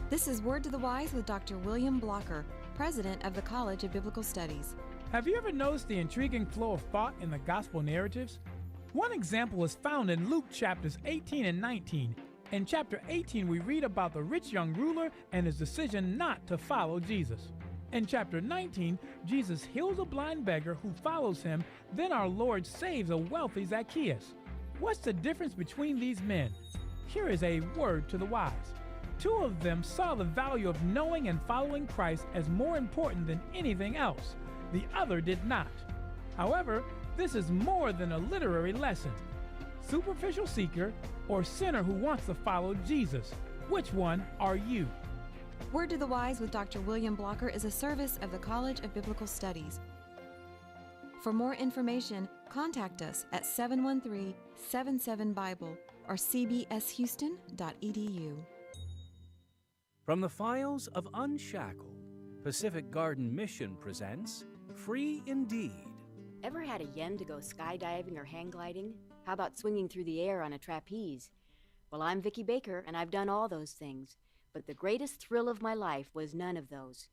This is Word to the Wise with Dr. William Blocker, President of the College of Biblical Studies. Have you ever noticed the intriguing flow of thought in the gospel narratives? One example is found in Luke chapters 18 and 19. In chapter 18, we read about the rich young ruler and his decision not to follow Jesus. In chapter 19, Jesus heals a blind beggar who follows him, then our Lord saves a wealthy Zacchaeus. What's the difference between these men? Here is a word to the wise. 2 of them saw the value of knowing and following Christ as more important than anything else. The other did not. However, this is more than a literary lesson. Superficial seeker or sinner who wants to follow Jesus. Which one are you? Word to the Wise with Dr. William Blocker is a service of the College of Biblical Studies. For more information, contact us at 713-77-BIBLE or cbshouston.edu. From the files of Unshackled, Pacific Garden Mission presents Free Indeed. Ever had a yen to go skydiving or hang gliding? How about swinging through the air on a trapeze? Well, I'm Vicki Baker, and I've done all those things. But the greatest thrill of my life was none of those.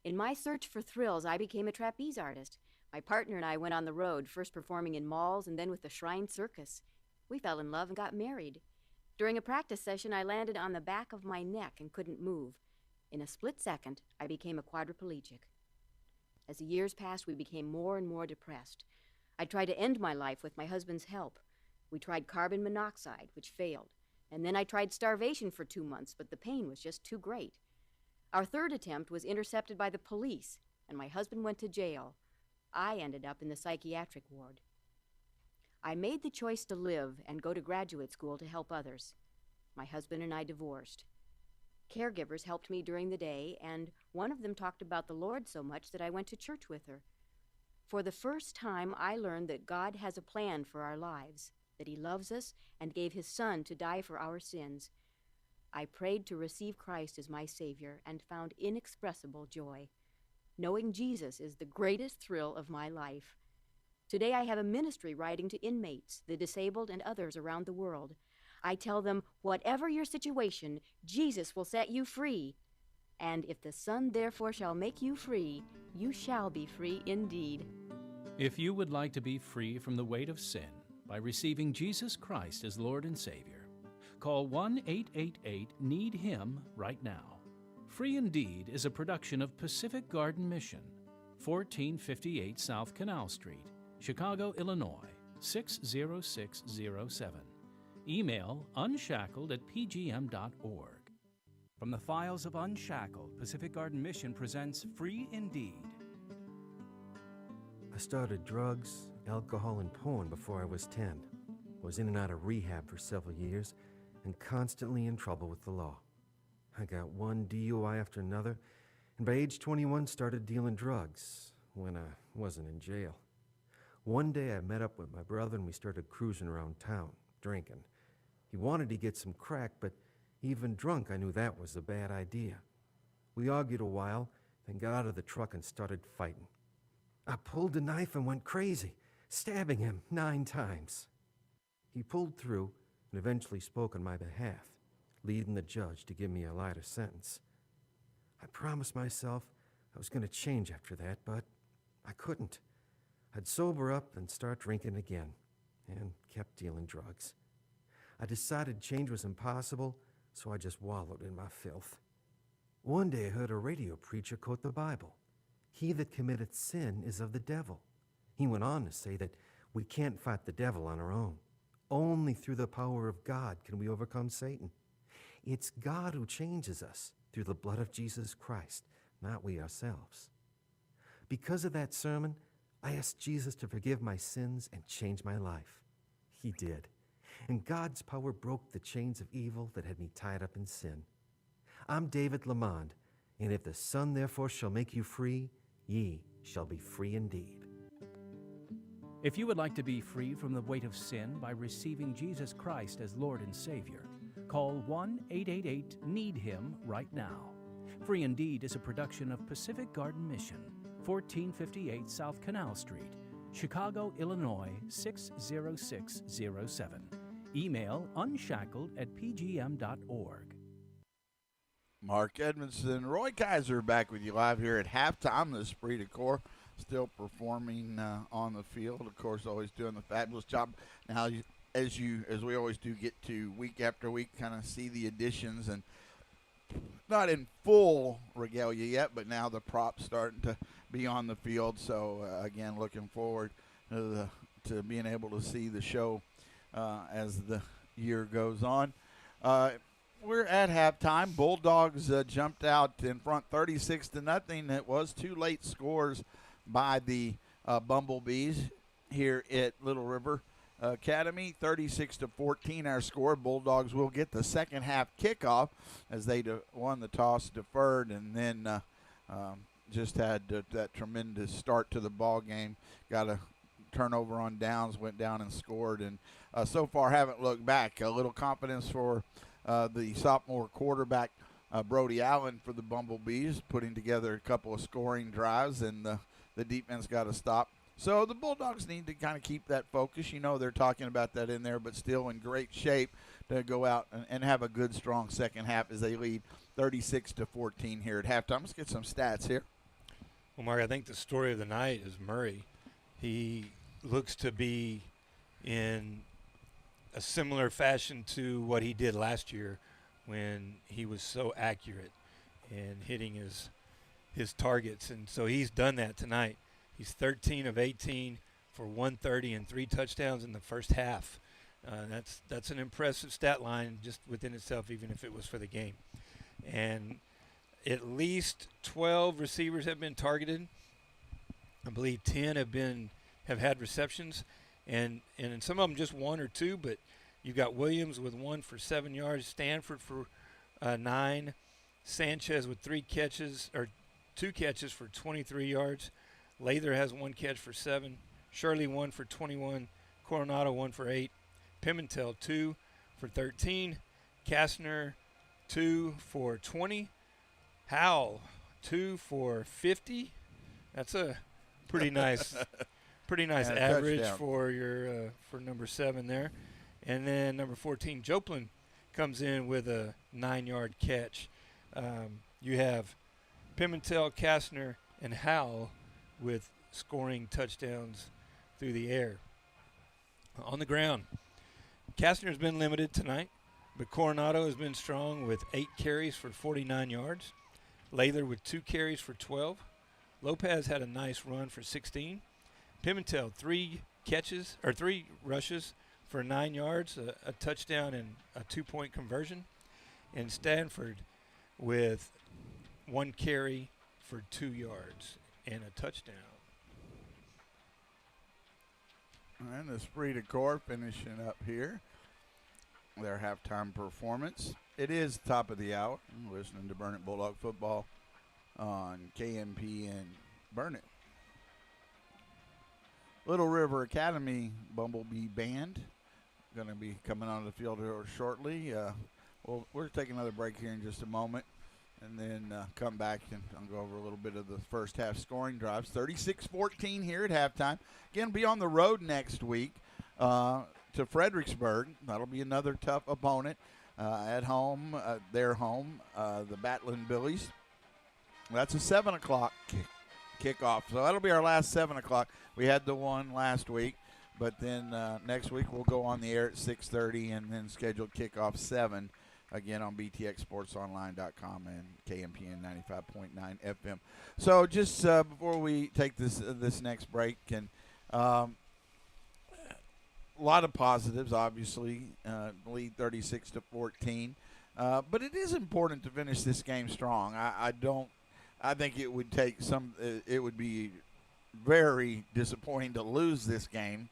In my search for thrills, I became a trapeze artist. My partner and I went on the road, first performing in malls and then with the Shrine Circus. We fell in love and got married. During a practice session, I landed on the back of my neck and couldn't move. In a split second, I became a quadriplegic. As the years passed, we became more and more depressed. I tried to end my life with my husband's help. We tried carbon monoxide, which failed. And then I tried starvation for 2 months, but the pain was just too great. Our third attempt was intercepted by the police, and my husband went to jail. I ended up in the psychiatric ward. I made the choice to live and go to graduate school to help others. My husband and I divorced. Caregivers helped me during the day, and one of them talked about the Lord so much that I went to church with her. For the first time, I learned that God has a plan for our lives, that he loves us and gave his Son to die for our sins. I prayed to receive Christ as my Savior and found inexpressible joy. Knowing Jesus is the greatest thrill of my life. Today I have a ministry writing to inmates, the disabled, and others around the world. I tell them, whatever your situation, Jesus will set you free. And if the Son therefore shall make you free, you shall be free indeed. If you would like to be free from the weight of sin by receiving Jesus Christ as Lord and Savior, call 1-888-NEED-HIM right now. Free Indeed is a production of Pacific Garden Mission, 1458 South Canal Street, Chicago, Illinois, 60607. Email unshackled@pgm.org. From the files of Unshackled, Pacific Garden Mission presents Free Indeed. I started drugs, alcohol, and porn before I was 10. Was in and out of rehab for several years and constantly in trouble with the law. I got one DUI after another, and by age 21 started dealing drugs when I wasn't in jail. One day I met up with my brother and we started cruising around town, drinking. He wanted to get some crack, but even drunk I knew that was a bad idea. We argued a while, then got out of the truck and started fighting. I pulled a knife and went crazy, stabbing him 9 times. He pulled through and eventually spoke on my behalf, leading the judge to give me a lighter sentence. I promised myself I was going to change after that, but I couldn't. I'd sober up and start drinking again, and kept dealing drugs. I decided change was impossible, so I just wallowed in my filth. One day I heard a radio preacher quote the Bible. "He that committeth sin is of the devil." He went on to say that we can't fight the devil on our own. Only through the power of God can we overcome Satan. It's God who changes us through the blood of Jesus Christ, not we ourselves. Because of that sermon, I asked Jesus to forgive my sins and change my life. He did. And God's power broke the chains of evil that had me tied up in sin. I'm David Lamond, and if the Son therefore shall make you free, ye shall be free indeed. If you would like to be free from the weight of sin by receiving Jesus Christ as Lord and Savior, call 1-888-NEED-HIM right now. Free Indeed is a production of Pacific Garden Mission, 1458 South Canal Street, Chicago, Illinois, 60607. Email unshackled@pgm.org. Mark Edmondson, Roy Kaiser back with you live here at halftime. The Esprit de Corps still performing on the field. Of course, always doing a fabulous job. Now, as we always do, get to week after week, kind of see the additions, and not in full regalia yet, but now the props starting to be on the field. So again, looking forward to being able to see the show as the year goes on. We're at halftime. Bulldogs jumped out in front 36-0. It was 2 late scores by the Bumblebees here at Little River Academy. 36-14 our score. Bulldogs will get the second half kickoff as they won the toss, deferred, and then just had that tremendous start to the ball game. Got a turnover on downs, went down and scored, and so far haven't looked back. A little confidence for the sophomore quarterback, Brody Allen, for the Bumblebees, putting together a couple of scoring drives, and the defense got to stop. So the Bulldogs need to kind of keep that focus. You know, they're talking about that in there, but still in great shape to go out and have a good, strong second half as they lead 36-14 here at halftime. Let's get some stats here. Well, Mark, I think the story of the night is Murray. He looks to be in a similar fashion to what he did last year when he was so accurate in hitting his targets. And so he's done that tonight. He's 13 of 18 for 130 and 3 touchdowns in the first half. That's an impressive stat line just within itself, even if it was for the game. And at least 12 receivers have been targeted. I believe 10 have had receptions, and in some of them just 1 or 2. But you've got Williams with 1 for 7 yards, Stanford for 9, Sanchez with 2 catches for 23 yards. Lather has 1 catch for 7, Shirley 1 for 21, Coronado 1 for 8, Pimentel 2 for 13, Kastner 2 for 20, Howell 2 for 50, That's a pretty nice And a average touchdown. for your for number 7 there. And then number 14, Joplin, comes in with a 9-yard catch. You have Pimentel, Kastner, and Howell with scoring touchdowns through the air. On the ground, Kastner's been limited tonight, but Coronado has been strong with 8 carries for 49 yards. Lather with 2 carries for 12. Lopez had a nice run for 16. Pimentel, 3 rushes for 9 yards, a touchdown and a 2-point conversion. And Stanford with 1 carry for 2 yards and a touchdown. And the Esprit de Corps finishing up here their halftime performance. It is top of the hour. I'm listening to Burnett Bulldog football on KMP and Burnett. Little River Academy Bumblebee Band going to be coming onto the field here shortly. We're taking another break here in just a moment, and then come back and I'll go over a little bit of the first half scoring drives. 36-14 here at halftime. Again, be on the road next week to Fredericksburg. That'll be another tough opponent at home, their home, the Battling Billies. That's a 7 o'clock kickoff. So that'll be our last 7 o'clock. We had the one last week, but then next week we'll go on the air at 6:30 and then scheduled kickoff 7 again on BTXSportsOnline.com and KMPN 95.9 FM. So just before we take this next break, and a lot of positives, obviously, lead 36-14. But it is important to finish this game strong. I think it would take it would be very disappointing to lose this game.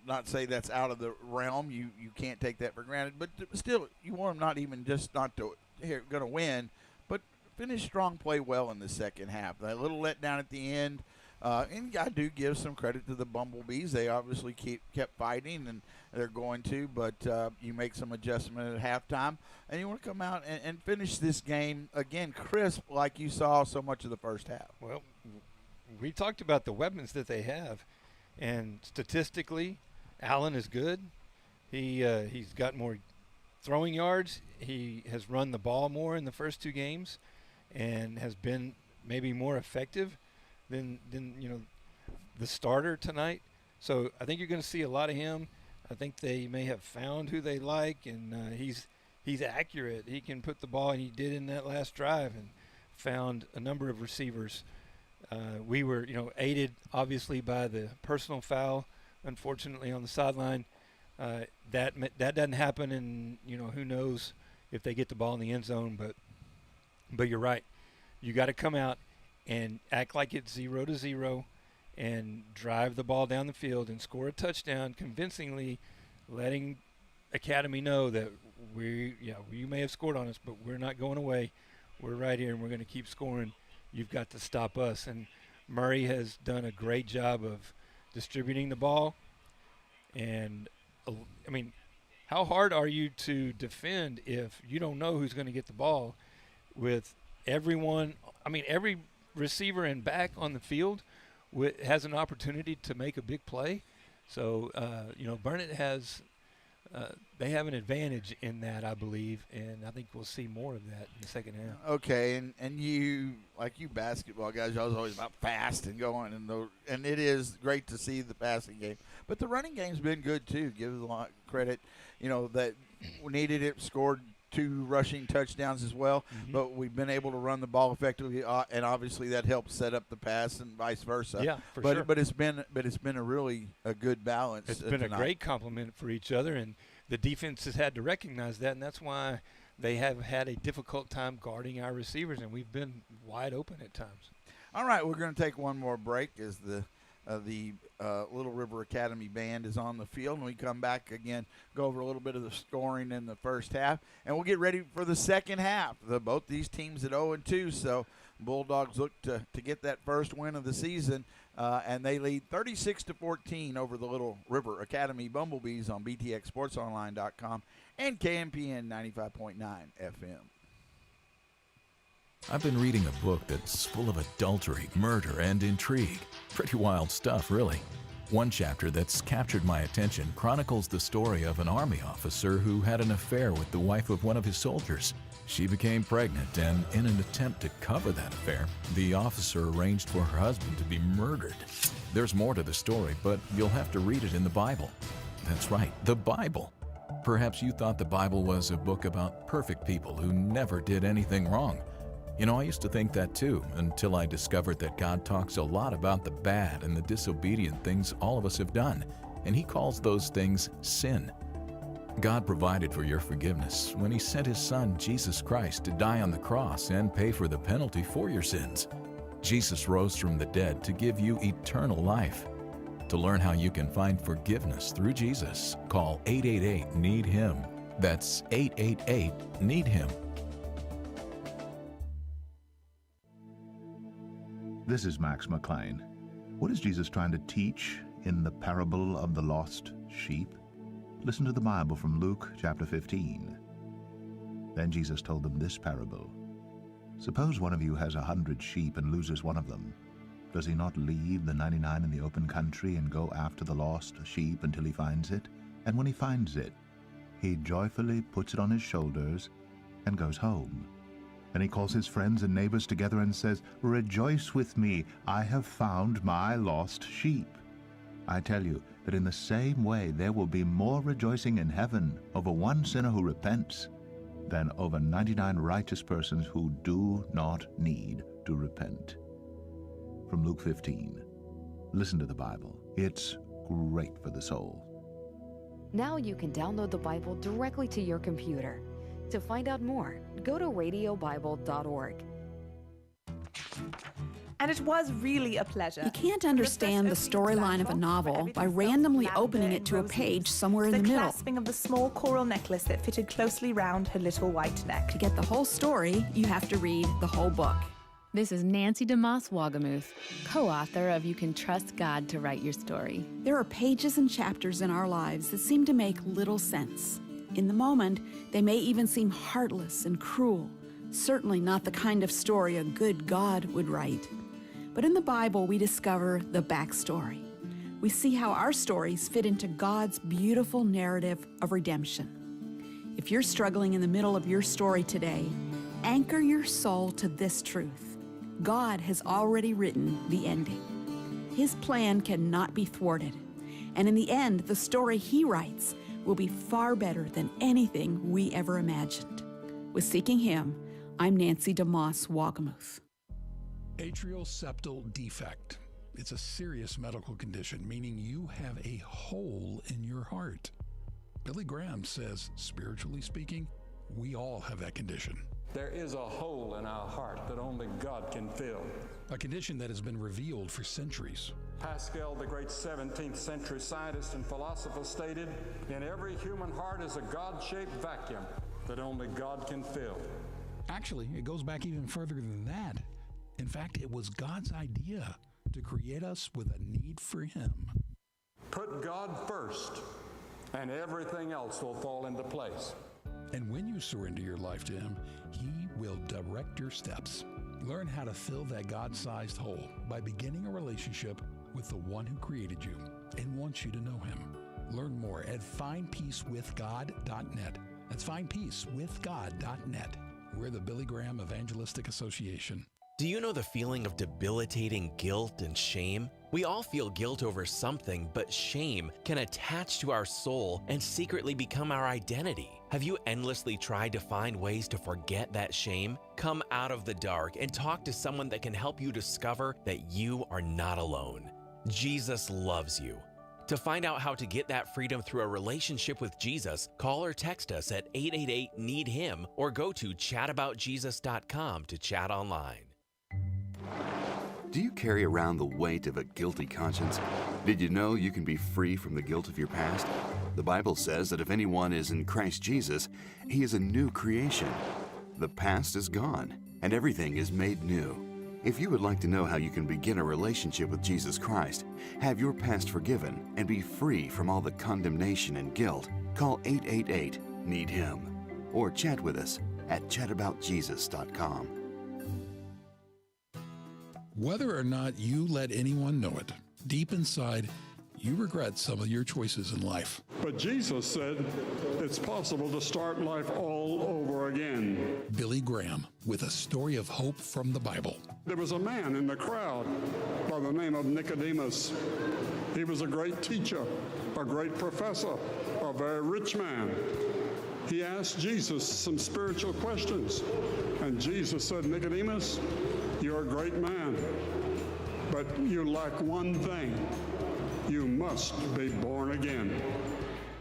Not say that's out of the realm. You can't take that for granted. But still, you want them not even just not to going to win, but finish strong, play well in the second half. That little letdown at the end. And I do give some credit to the Bumblebees. They obviously kept fighting, and they're going to. But you make some adjustment at halftime, and you want to come out and finish this game, again, crisp like you saw so much of the first half. Well, we talked about the weapons that they have, and statistically, Allen is good. He's got more throwing yards. He has run the ball more in the first 2 games and has been maybe more effective than the starter tonight. So I think you're going to see a lot of him. I think they may have found who they like, and he's accurate. He can put the ball, and he did in that last drive, and found a number of receivers. We were aided obviously by the personal foul, unfortunately, on the sideline. That doesn't happen, and who knows if they get the ball in the end zone. But you're right. You got to come out and act like it's 0-0 and drive the ball down the field and score a touchdown convincingly, letting Academy know that you may have scored on us, but we're not going away. We're right here, and we're going to keep scoring. You've got to stop us. And Murray has done a great job of distributing the ball. And, I mean, how hard are you to defend if you don't know who's going to get the ball with everyone? I mean, every receiver and back on the field has an opportunity to make a big play. So, Burnett has they have an advantage in that, I believe, and I think we'll see more of that in the second half. Okay, and you basketball guys, I was always about fast and going, and it is great to see the passing game. But the running game's been good too. Give a lot of credit. That we needed it, scored 2 rushing touchdowns as well, but we've been able to run the ball effectively, and obviously that helps set up the pass and vice versa. Yeah, for sure. But it's been a good balance. It's been tonight. a great complement for each other, and the defense has had to recognize that, and that's why they have had a difficult time guarding our receivers, and we've been wide open at times. All right, we're going to take one more break as the Little River Academy Band is on the field, and we come back again, go over a little bit of the scoring in the first half, and we'll get ready for the second half. Both these teams at 0-2, so Bulldogs look to get that first win of the season, and they lead 36-14 over the Little River Academy Bumblebees on BTXSportsOnline.com and KMPN 95.9 FM. I've been reading a book that's full of adultery, murder, and intrigue. Pretty wild stuff, really. One chapter that's captured my attention chronicles the story of an army officer who had an affair with the wife of one of his soldiers. She became pregnant, and in an attempt to cover that affair, the officer arranged for her husband to be murdered. There's more to the story, but you'll have to read it in the Bible. That's right, the Bible. Perhaps you thought the Bible was a book about perfect people who never did anything wrong. You know, I used to think that too, until I discovered that God talks a lot about the bad and the disobedient things all of us have done, and He calls those things sin. God provided for your forgiveness when He sent His Son, Jesus Christ, to die on the cross and pay for the penalty for your sins. Jesus rose from the dead to give you eternal life. To learn how you can find forgiveness through Jesus, call 888-NEED-HIM. That's 888-NEED-HIM. This is Max McLean. What is Jesus trying to teach in the parable of the lost sheep? Listen to the Bible from Luke chapter 15. Then Jesus told them this parable. Suppose one of you has 100 sheep and loses one of them. Does he not leave the 99 in the open country and go after the lost sheep until he finds it? And when he finds it, he joyfully puts it on his shoulders and goes home. And he calls his friends and neighbors together and says, "Rejoice with me, I have found my lost sheep." I tell you that in the same way there will be more rejoicing in heaven over one sinner who repents than over 99 righteous persons who do not need to repent. From Luke 15. Listen to the Bible. It's great for the soul. Now you can download the Bible directly to your computer. To find out more, go to radiobible.org. And it was really a pleasure. You can't understand the storyline of a novel by randomly opening it to a page somewhere in the middle. The clasping of the small coral necklace that fitted closely round her little white neck. To get the whole story, you have to read the whole book. This is Nancy DeMoss Wagamuth, co-author of You Can Trust God to Write Your Story. There are pages and chapters in our lives that seem to make little sense. In the moment, they may even seem heartless and cruel, certainly not the kind of story a good God would write. But in the Bible, we discover the backstory. We see how our stories fit into God's beautiful narrative of redemption. If you're struggling in the middle of your story today, anchor your soul to this truth. God has already written the ending. His plan cannot be thwarted. And in the end, the story He writes will be far better than anything we ever imagined. With Seeking Him, I'm Nancy DeMoss Wagamuth. Atrial septal defect. It's a serious medical condition, meaning you have a hole in your heart. Billy Graham says, spiritually speaking, we all have that condition. There is a hole in our heart that only God can fill. A condition that has been revealed for centuries. Pascal, the great 17th century scientist and philosopher, stated, "In every human heart is a God-shaped vacuum that only God can fill." Actually, it goes back even further than that. In fact, it was God's idea to create us with a need for Him. Put God first, and everything else will fall into place. And when you surrender your life to Him, He will direct your steps. Learn how to fill that God-sized hole by beginning a relationship with the one who created you and wants you to know Him. Learn more at findpeacewithgod.net. That's findpeacewithgod.net. We're the Billy Graham Evangelistic Association. Do you know the feeling of debilitating guilt and shame? We all feel guilt over something, but shame can attach to our soul and secretly become our identity. Have you endlessly tried to find ways to forget that shame? Come out of the dark and talk to someone that can help you discover that you are not alone. Jesus loves you. To find out how to get that freedom through a relationship with Jesus, call or text us at 888-NEED-HIM or go to chataboutjesus.com to chat online. Do you carry around the weight of a guilty conscience? Did you know you can be free from the guilt of your past? The Bible says that if anyone is in Christ Jesus, he is a new creation. The past is gone, and everything is made new. If you would like to know how you can begin a relationship with Jesus Christ, have your past forgiven, and be free from all the condemnation and guilt, call 888-NEED-HIM or chat with us at chataboutjesus.com. Whether or not you let anyone know it, deep inside, you regret some of your choices in life. But Jesus said it's possible to start life all over again. Billy Graham with a story of hope from the Bible. There was a man in the crowd by the name of Nicodemus. He was a great teacher, a great professor, a very rich man. He asked Jesus some spiritual questions, and Jesus said, Nicodemus, you're a great man, but you lack one thing. You must be born again.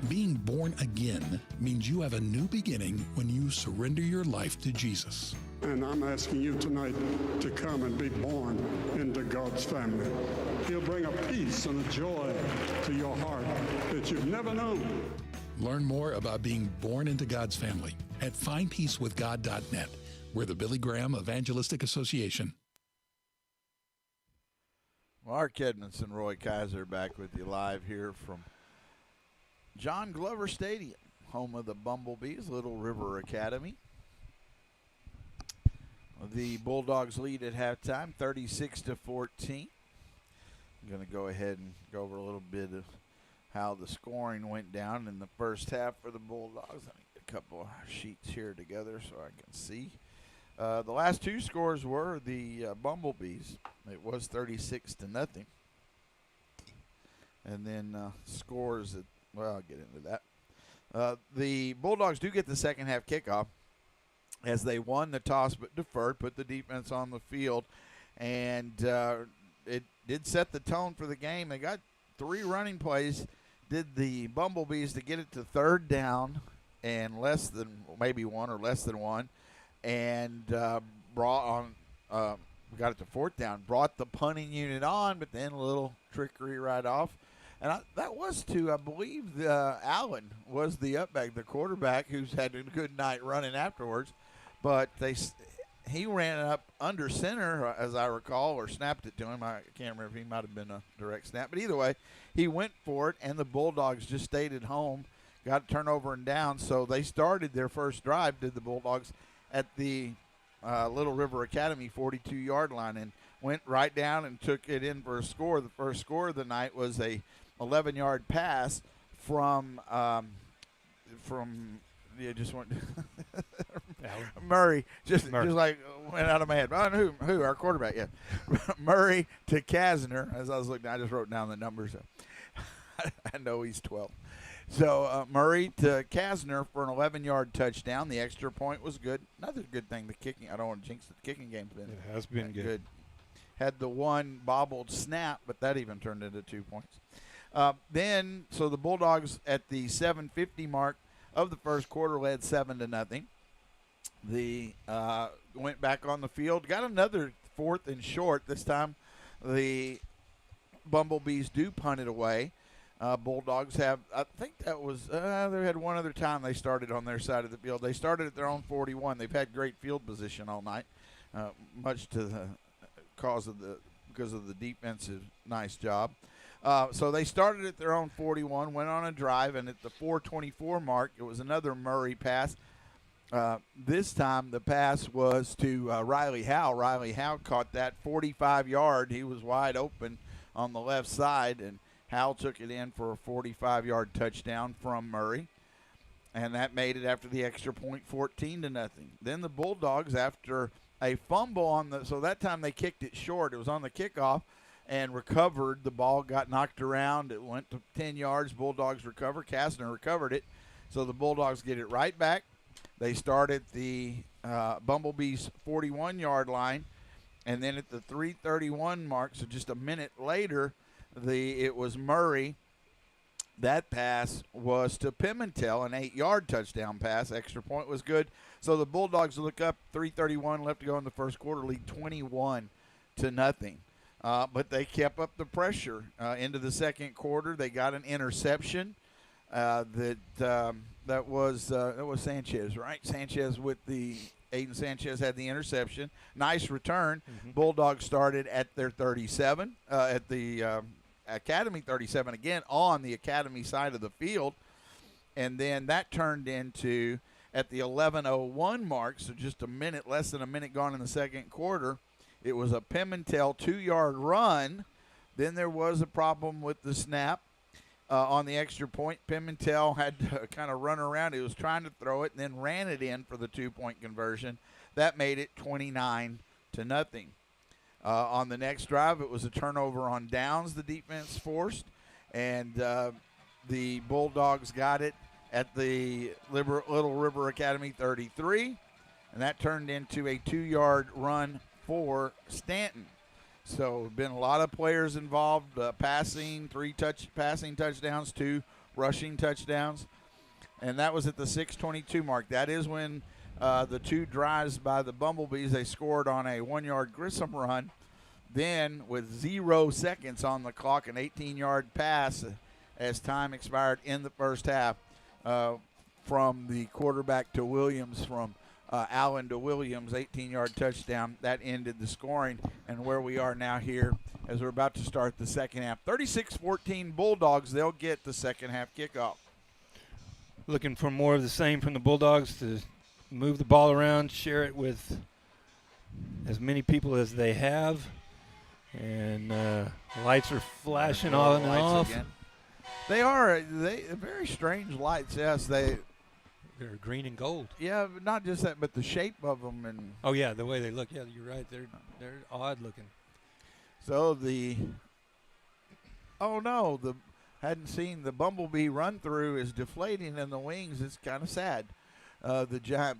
Being born again means you have a new beginning when you surrender your life to Jesus. And I'm asking you tonight to come and be born into God's family. He'll bring a peace and a joy to your heart that you've never known. Learn more about being born into God's family at findpeacewithgod.net. We're the Billy Graham Evangelistic Association. Mark Edmondson, Roy Kaiser back with you live here from John Glover Stadium, home of the Bumblebees, Little River Academy. The Bulldogs lead at halftime, 36-14. I'm going to go ahead and go over a little bit of how the scoring went down in the first half for the Bulldogs. Let me get a couple of sheets here together so I can see. The last two scores were the Bumblebees. It was 36-0. And then scores, well, I'll get into that. The Bulldogs do get the second half kickoff as they won the toss but deferred, put the defense on the field, and it did set the tone for the game. They got 3 running plays, did the Bumblebees to get it to third down and less than maybe one or less than one, and got it to fourth down, brought the punting unit on, but then a little trickery right off. And that was to, I believe, Allen was the upback, the quarterback, who's had a good night running afterwards. But he ran up under center, as I recall, or snapped it to him. I can't remember if he might have been a direct snap. But either way, he went for it, and the Bulldogs just stayed at home, got a turnover and down. So they started their first drive, did the Bulldogs, at the Little River Academy 42-yard line, and went right down and took it in for a score. The first score of the night was a 11-yard pass from just went Murray, just like went out of my head. Oh, who our quarterback? Yeah, Murray to Kasner. As I was looking, I just wrote down the numbers. I know he's 12. So Murray to Kasner for an 11-yard touchdown. The extra point was good. Another good thing. The kicking. I don't want to jinx it. The kicking game's been. It has been good. Had the one bobbled snap, but that even turned into 2 points. So the Bulldogs at the 7:50 mark of the first quarter led 7-0. The went back on the field, got another 4th and short. This time, the Bumblebees do punt it away. Bulldogs have, I think that was, they had one other time they started on their side of the field. They started at their own 41. They've had great field position all night, much to the because of the defensive nice job. So they started at their own 41, went on a drive, and at the 4:24 mark, it was another Murray pass. This time the pass was to Riley Howe. Riley Howe caught that 45-yard. He was wide open on the left side, and Howe took it in for a 45-yard touchdown from Murray. And that made it after the extra point 14-0. Then the Bulldogs, after a fumble so that time they kicked it short. It was on the kickoff and recovered. The ball got knocked around. It went to 10 yards. Bulldogs recover. Kasner recovered it. So the Bulldogs get it right back. They start at the Bumblebees' 41-yard line, and then at the 3:31 mark, so just a minute later, it was Murray. That pass was to Pimentel, an 8-yard touchdown pass. Extra point was good. So the Bulldogs look up, 3:31 left to go in the first quarter, lead 21-0. But they kept up the pressure into the second quarter. They got an interception. That was Sanchez, right? Sanchez Aiden Sanchez had the interception. Nice return. Mm-hmm. Bulldogs started at their 37, at the Academy 37 again on the Academy side of the field. And then that turned into, at the 11:01 mark, so just less than a minute gone in the second quarter, It was a Pimentel 2-yard run. Then there was a problem with the snap on the extra point. Pimentel had to kind of run around. He was trying to throw it and then ran it in for the 2-point conversion. That made it 29-0. On the next drive, it was a turnover on downs the defense forced, and the Bulldogs got it at the Little River Academy 33, and that turned into a 2-yard run for Stanton. So been a lot of players involved, passing, 3 passing touchdowns, 2 rushing touchdowns, and that was at the 6:22 mark. That is when the 2 drives by the Bumblebees, they scored on a 1-yard Grissom run. Then with 0 seconds on the clock, an 18-yard pass as time expired in the first half from the quarterback to Williams, from Allen to Williams, 18-yard touchdown. That ended the scoring, and where we are now here as we're about to start the second half. 36-14 Bulldogs. They'll get the second half kickoff. Looking for more of the same from the Bulldogs to move the ball around, share it with as many people as they have. And lights are flashing on and off. Again. They are very strange lights. Yes, they're green and gold. Yeah, but not just that, but the shape of them and. Oh yeah, the way they look. Yeah, you're right. They're odd looking. So hadn't seen the Bumblebee run through is deflating in the wings. It's kind of sad. The giant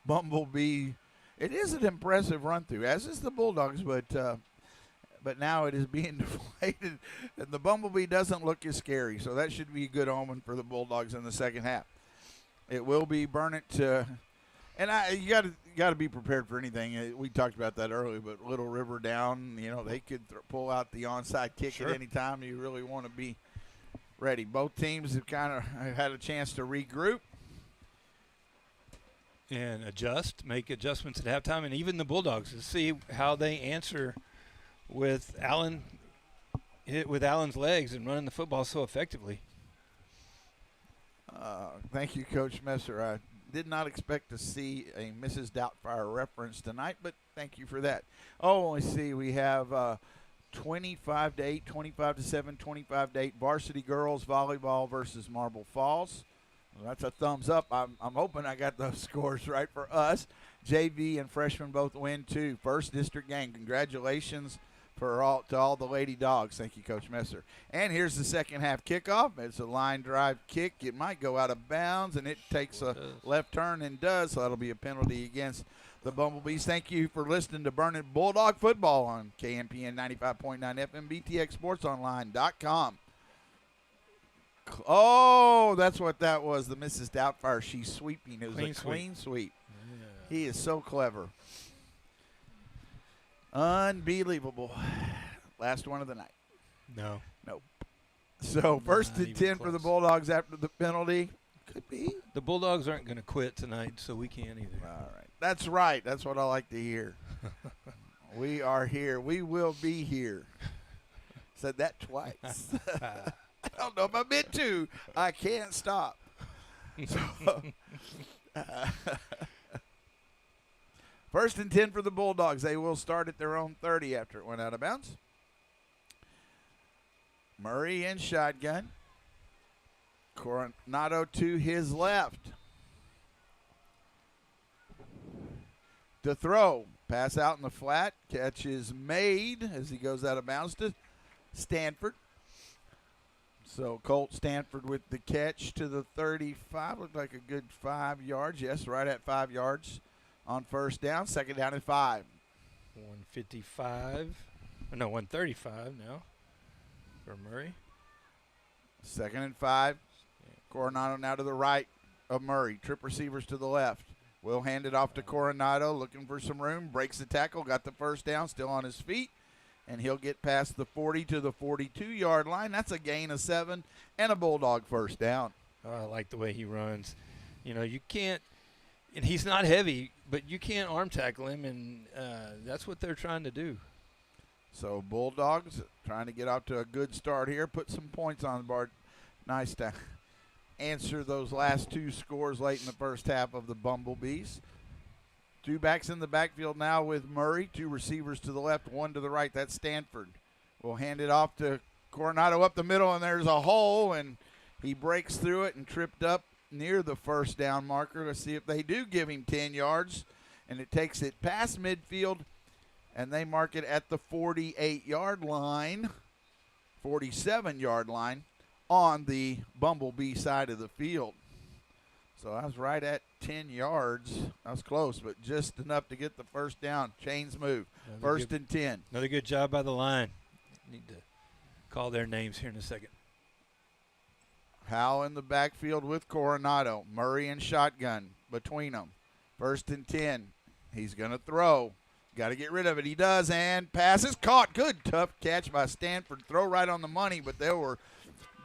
Bumblebee. It is an impressive run through, as is the Bulldogs, but now it is being deflated, and the Bumblebee doesn't look as scary, so that should be a good omen for the Bulldogs in the second half. It will be Burnett, and you got to be prepared for anything. We talked about that earlier, but Little River down, they could pull out the onside kick at any time. You really want to be ready. Both teams have kind of had a chance to regroup and make adjustments at halftime, and even the Bulldogs to see how they answer with Allen's legs and running the football so effectively. Thank you, Coach Messer. I did not expect to see a Mrs. Doubtfire reference tonight, but thank you for that. Oh, let's see. We have 25-8, 25-7, 25-8 varsity girls volleyball versus Marble Falls. Well, that's a thumbs up. I'm hoping I got those scores right for us. JV and freshmen both win, too. First district game. Congratulations to all the Lady Dogs. Thank you, Coach Messer. And here's the second half kickoff. It's a line drive kick. It might go out of bounds, and it takes a left turn and does, so that'll be a penalty against the Bumblebees. Thank you for listening to Burnett Bulldog Football on KMPN 95.9 FM, BTXSportsOnline.com. Oh, that's what that was, the Mrs. Doubtfire. She's sweeping. It was a clean sweep. Yeah. He is so clever. Unbelievable. Last one of the night. No. Nope. So first and 10 for the Bulldogs after the penalty. Could be. The Bulldogs aren't going to quit tonight, so we can't either. All right. That's right. That's what I like to hear. We are here. We will be here. Said that twice. I don't know if I meant to. I can't stop. So, first and 10 for the Bulldogs. They will start at their own 30 after it went out of bounds. Murray in shotgun. Coronado to his left. To throw. Pass out in the flat. Catch is made as he goes out of bounds to Stanford. So Colt Stanford with the catch to the 35. Looked like a good 5 yards. Yes, right at 5 yards on first down. Second down and 5. 155. No, 135 now for Murray. Second and 5. Coronado now to the right of Murray. Trip receivers to the left. Will hand it off to Coronado, looking for some room. Breaks the tackle, got the first down, still on his feet. And he'll get past the 40 to the 42-yard line. That's a gain of 7 and a Bulldog first down. Oh, I like the way he runs. You can't – and he's not heavy, but you can't arm tackle him, and that's what they're trying to do. So Bulldogs trying to get off to a good start here. Put some points on the board. Nice to answer those last 2 scores late in the first half of the Bumblebees. Two backs in the backfield now with Murray. Two receivers to the left, one to the right. That's Stanford. We'll hand it off to Coronado up the middle, and there's a hole, and he breaks through it and tripped up near the first down marker. Let's see if they do give him 10 yards, and it takes it past midfield, and they mark it at the 48-yard line, 47-yard line on the Bumblebee side of the field. So I was right at 10 yards. I was close, but just enough to get the first down. Chains move. First and 10. Another good job by the line. Need to call their names here in a second. Howell in the backfield with Coronado. Murray and shotgun between them. First and 10. He's going to throw. Got to get rid of it. He does, and pass is caught. Good, tough catch by Stanford. Throw right on the money, but there were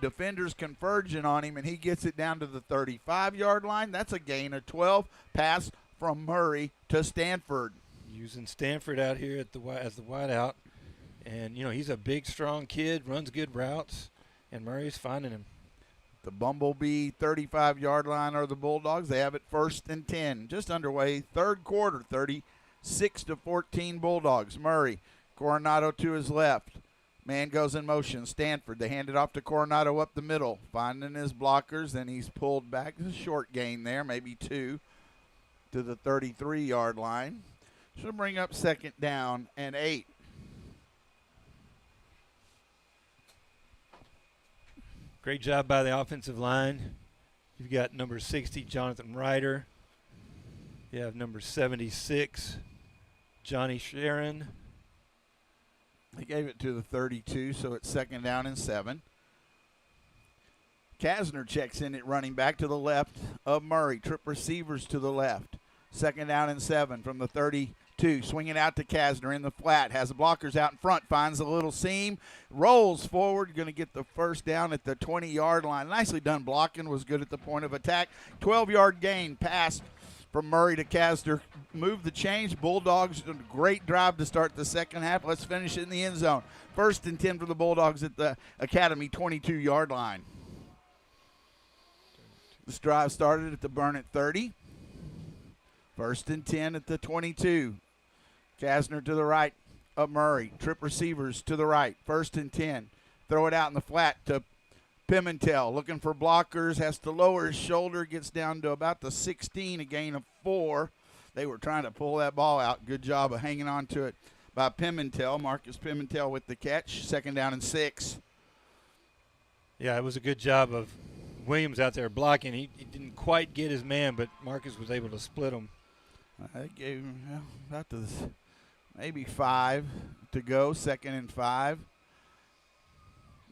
defenders converging on him, and he gets it down to the 35-yard line. That's a gain of 12. Pass from Murray to Stanford. Using Stanford out here at as the wideout. And, you know, he's a big, strong kid, runs good routes, and Murray's finding him. The Bumblebee 35-yard line are the Bulldogs. They have it first and 10. Just underway, third quarter, 36-14 Bulldogs. Murray, Coronado to his left. Man goes in motion. Stanford, they hand it off to Coronado up the middle. Finding his blockers, then he's pulled back. There's a short gain there, maybe 2, to the 33-yard line. Should bring up second down and 8. Great job by the offensive line. You've got number 60, Jonathan Ryder. You have number 76, Johnny Sharon. He gave it to the 32, so it's second down and 7. Kasner checks in at running back to the left of Murray. Trip receivers to the left. Second down and 7 from the 32. Swinging out to Kasner in the flat. Has the blockers out in front. Finds a little seam. Rolls forward. Going to get the first down at the 20-yard line. Nicely done blocking. Was good at the point of attack. 12-yard gain. Pass from Murray to Kasner. Move the change. Bulldogs, a great drive to start the second half. Let's finish it in the end zone. First and 10 for the Bulldogs at the Academy 22-yard line. This drive started at the Burnett 30. First and 10 at the 22. Kasner to the right of Murray. Trip receivers to the right. First and 10. Throw it out in the flat to Pimentel. Looking for blockers. Has to lower his shoulder. Gets down to about the 16. A gain of 4. They were trying to pull that ball out. Good job of hanging on to it by Pimentel. Marcus Pimentel with the catch. Second down and 6. Yeah, it was a good job of Williams out there blocking. He didn't quite get his man, but Marcus was able to split him. I gave him about maybe 5 to go. Second and 5.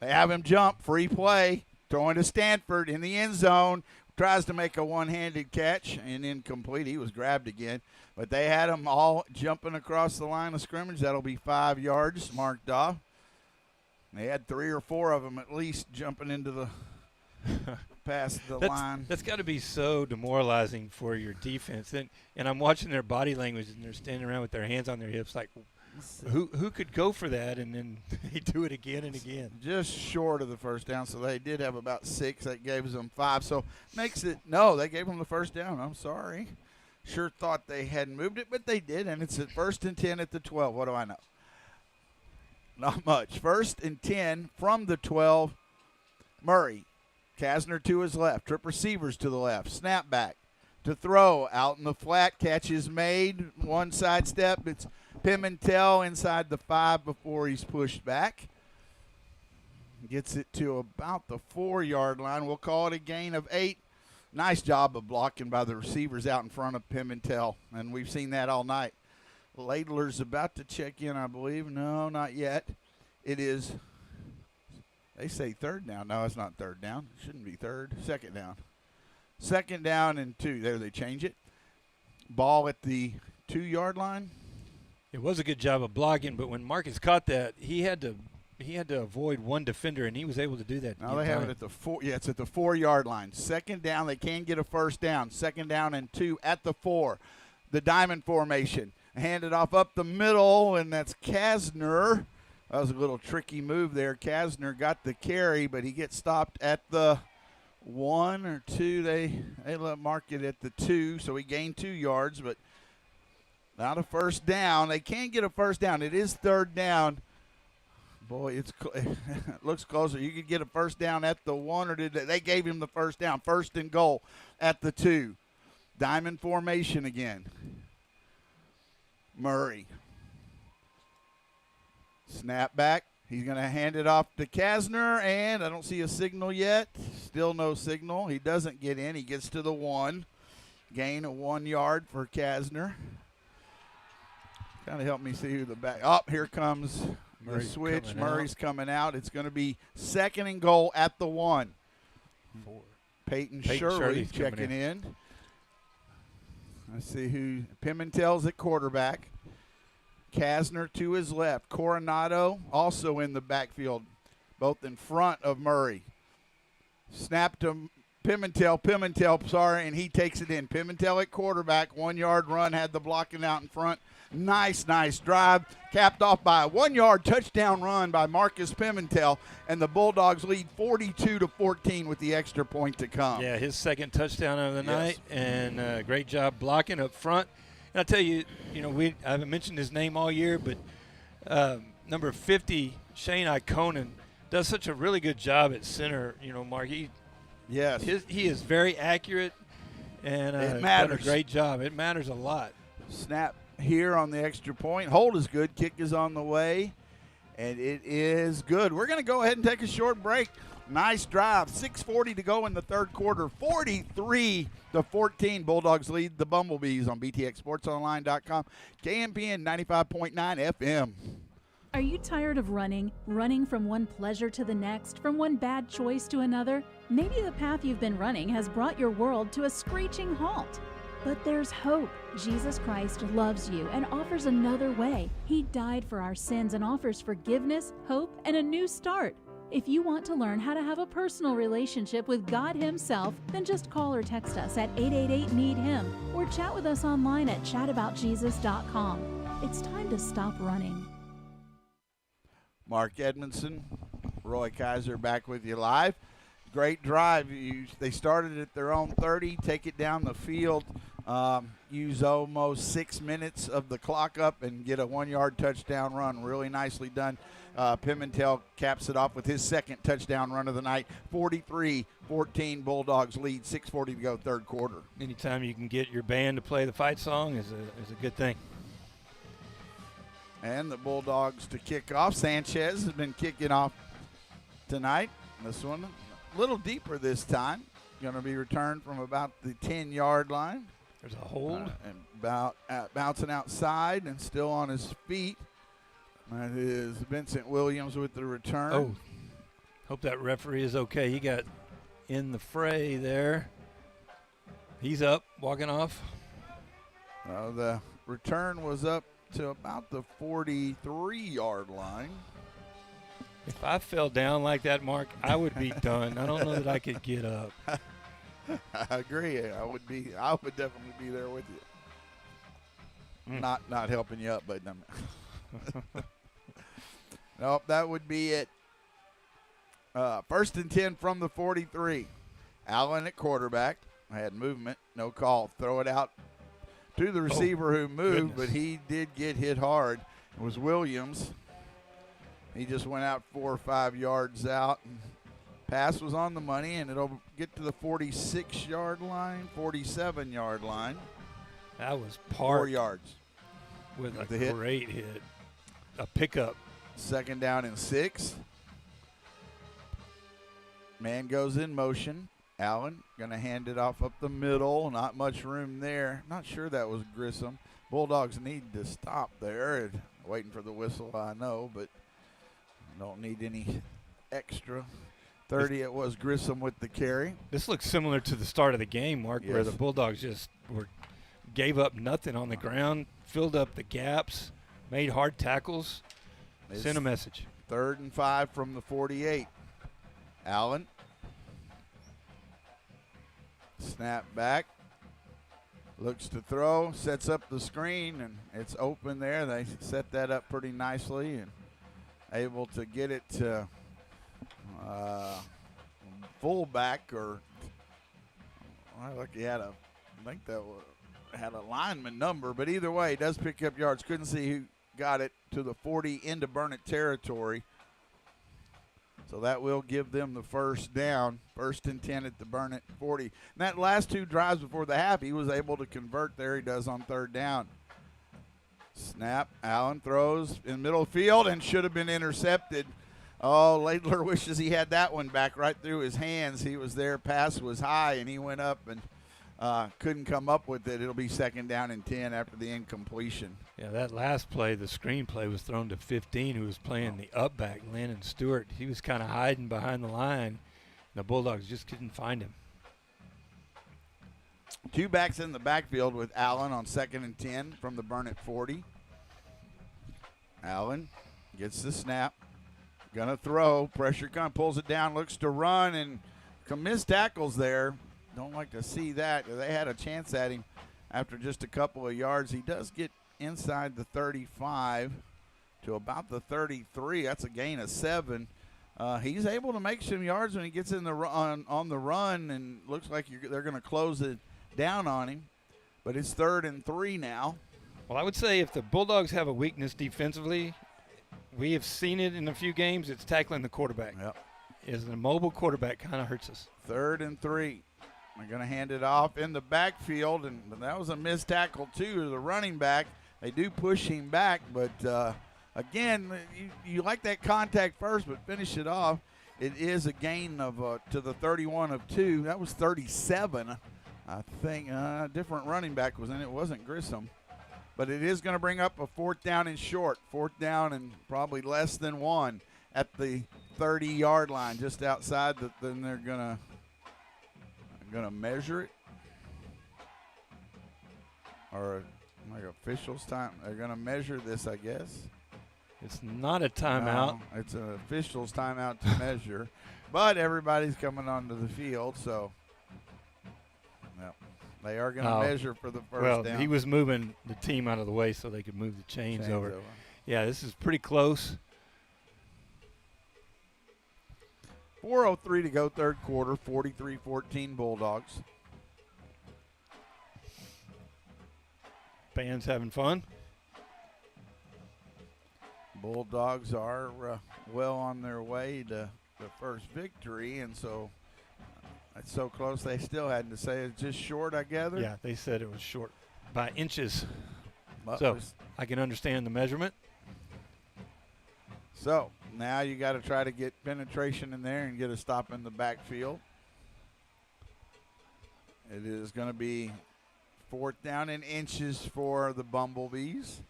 They have him jump. Free play. Throwing to Stanford in the end zone. Tries to make a one-handed catch and incomplete. He was grabbed again. But they had them all jumping across the line of scrimmage. That'll be 5 yards marked off. They had 3 or 4 of them at least jumping into the past the line. That's got to be so demoralizing for your defense. And I'm watching their body language, and they're standing around with their hands on their hips like, who could go for that? And then they do it again and again. Just short of the first down, so they did have about 6. That gives them 5. So makes it, no, they gave them the first down. I'm sorry. Sure thought they hadn't moved it, but they did, and it's at first and 10 at the 12. What do I know? Not much. First and 10 from the 12. Murray. Kasner to his left. Trip receivers to the left. Snap back to throw. Out in the flat. Catch is made. One side step. It's Pimentel inside the 5 before he's pushed back. Gets it to about the 4-yard line. We'll call it a gain of 8. Nice job of blocking by the receivers out in front of Pimentel, and we've seen that all night. Ladler's about to check in, I believe. No, not yet. It is, they say third down. No, it's not third down. It shouldn't be third. Second down. Second down and 2. There they change it. Ball at the 2-yard line. It was a good job of blocking, but when Marcus caught that, he had to avoid one defender, and he was able to do that. Now they have it at the 4. Yeah, it's at the 4-yard line. Second down. They can get a first down. Second down and 2 at the 4. The diamond formation. Handed off up the middle, and that's Kasner. That was a little tricky move there. Kasner got the carry, but he gets stopped at the 1 or 2. They let mark it at the 2, so he gained 2 yards, but Not a first down. They can get a first down. It is third down. Boy, it looks closer. You could get a first down at the 1, or did they gave him the first down? First and goal at the 2. Diamond formation again. Murray. Snap back. He's going to hand it off to Kasner, and I don't see a signal yet. Still no signal. He doesn't get in. He gets to the 1. Gain of 1 yard for Kasner. Kind of help me see who the back. Oh, here comes the switch. Murray's coming out. It's going to be second and goal at the 1. Peyton Shirley's checking in. Let's see who. Pimentel's at quarterback. Kasner to his left. Coronado also in the backfield, both in front of Murray. Snap to Pimentel, and he takes it in. Pimentel at quarterback, 1 yard run, had the blocking out in front. Nice drive, capped off by a 1 yard touchdown run by Marcus Pimentel, and the Bulldogs lead 42-14 with the extra point to come. Yeah, his second touchdown of the night, and great job blocking up front. And I tell you, I haven't mentioned his name all year, but number 50, Shane Ikonen, does such a really good job at center. Mark, he is very accurate, and it matters. done a great job. It matters a lot. Snap here on the extra point. Hold is good. Kick is on the way, and it is good. We're going to go ahead and take a short break. Nice drive. 6:40 to go in the third quarter. 43-14. Bulldogs lead the Bumblebees on BTXSportsOnline.com. KMPN 95.9 FM. Are you tired of running from one pleasure to the next, from one bad choice to another? Maybe the path you've been running has brought your world to a screeching halt. But there's hope. Jesus Christ loves you and offers another way. He died for our sins and offers forgiveness, hope, and a new start. If you want to learn how to have a personal relationship with God Himself, then just call or text us at 888-NEED-HIM or chat with us online at chataboutjesus.com. It's time to stop running. Mark Edmondson, Roy Kaiser back with you live. Great drive. They started at their own 30, take it down the field, use almost 6 minutes of the clock up and get a 1 yard touchdown run. Really nicely done. Pimentel caps it off with his second touchdown run of the night. 43-14 Bulldogs lead, 6:40 to go third quarter. Anytime you can get your band to play the fight song is a good thing. And the Bulldogs to kick off. Sanchez has been kicking off tonight. This one a little deeper this time. Going to be returned from about the 10-yard line. There's a hold. And bouncing outside and still on his feet. That is Vincent Williams with the return. Oh, hope that referee is okay. He got in the fray there. He's up, walking off. The return was up to about the 43-yard line. If I fell down like that, Mark, I would be done. I don't know that I could get up. I agree. I would definitely be there with you. Not helping you up, but nope, that would be it. First and 10 from the 43. Allen at quarterback. Had movement, no call. Throw it out to the receiver who moved, but he did get hit hard. It was Williams. He just went out 4 or 5 yards out. And pass was on the money, and it'll get to the 46-yard line, 47-yard line. That was 4 yards. With a great hit. A pickup. Second down and 6. Man goes in motion. Allen going to hand it off up the middle. Not much room there. Not sure that was Grissom. Bulldogs need to stop there. Waiting for the whistle, I know, but don't need any extra. 30, it was Grissom with the carry. This looks similar to the start of the game, Mark, where the Bulldogs just gave up nothing on the ground, filled up the gaps, made hard tackles, sent a message. 3rd and 5 from the 48. Allen. Snap back. Looks to throw, sets up the screen, and it's open there. They set that up pretty nicely and able to get it to fullback, or I think that was had a lineman number, but either way, he does pick up yards. Couldn't see who got it to the 40 into Burnett territory. So that will give them the first down. 1st and 10 at the Burnett 40. And that last 2 drives before the half, he was able to convert there. He does on 3rd down. Snap. Allen throws in middle field and should have been intercepted. Oh, Laidler wishes he had that one back right through his hands. He was there. Pass was high, and he went up and couldn't come up with it. It'll be 2nd down and 10 after the incompletion. Yeah, that last play, the screen play, was thrown to 15, who was playing the up back, Landon Stewart. He was kind of hiding behind the line. The Bulldogs just couldn't find him. 2 backs in the backfield with Allen on 2nd and 10 from the Burnett 40. Allen gets the snap. Gonna throw. Pressure gun pulls it down, looks to run, and some missed tackles there. Don't like to see that. They had a chance at him after just a couple of yards. He does get inside the 35 to about the 33. That's a gain of 7. He's able to make some yards when he gets in the run, on the run, and looks like they're going to close it down on him. But it's 3rd and 3 now. Well, I would say if the Bulldogs have a weakness defensively, we have seen it in a few games, it's tackling the quarterback. Yep. Is a mobile quarterback kind of hurts us. 3rd and 3. They're going to hand it off in the backfield, and that was a missed tackle, too, to the running back. They do push him back, but, again, you like that contact first, but finish it off. It is a gain of to the 31 of 2. That was 37, I think. Different running back was in it. It wasn't Grissom. But it is going to bring up a 4th down and short. 4th down and probably less than 1 at the 30-yard line, just outside. Then they're going to measure it. Or like officials time. They're going to measure this, I guess. It's not a timeout. No, it's an official's timeout to measure. But everybody's coming onto the field, so they are going to measure for the first down. Well, he was moving the team out of the way so they could move the chains over. Yeah, this is pretty close. 4:03 to go, 3rd quarter, 43-14 Bulldogs. Fans having fun. Bulldogs are well on their way to the first victory, and so it's so close they still had to say it's just short, I gather. Yeah, they said it was short by inches. But so I can understand the measurement. So now you got to try to get penetration in there and get a stop in the backfield. It is going to be 4th down and inches for the Bumblebees.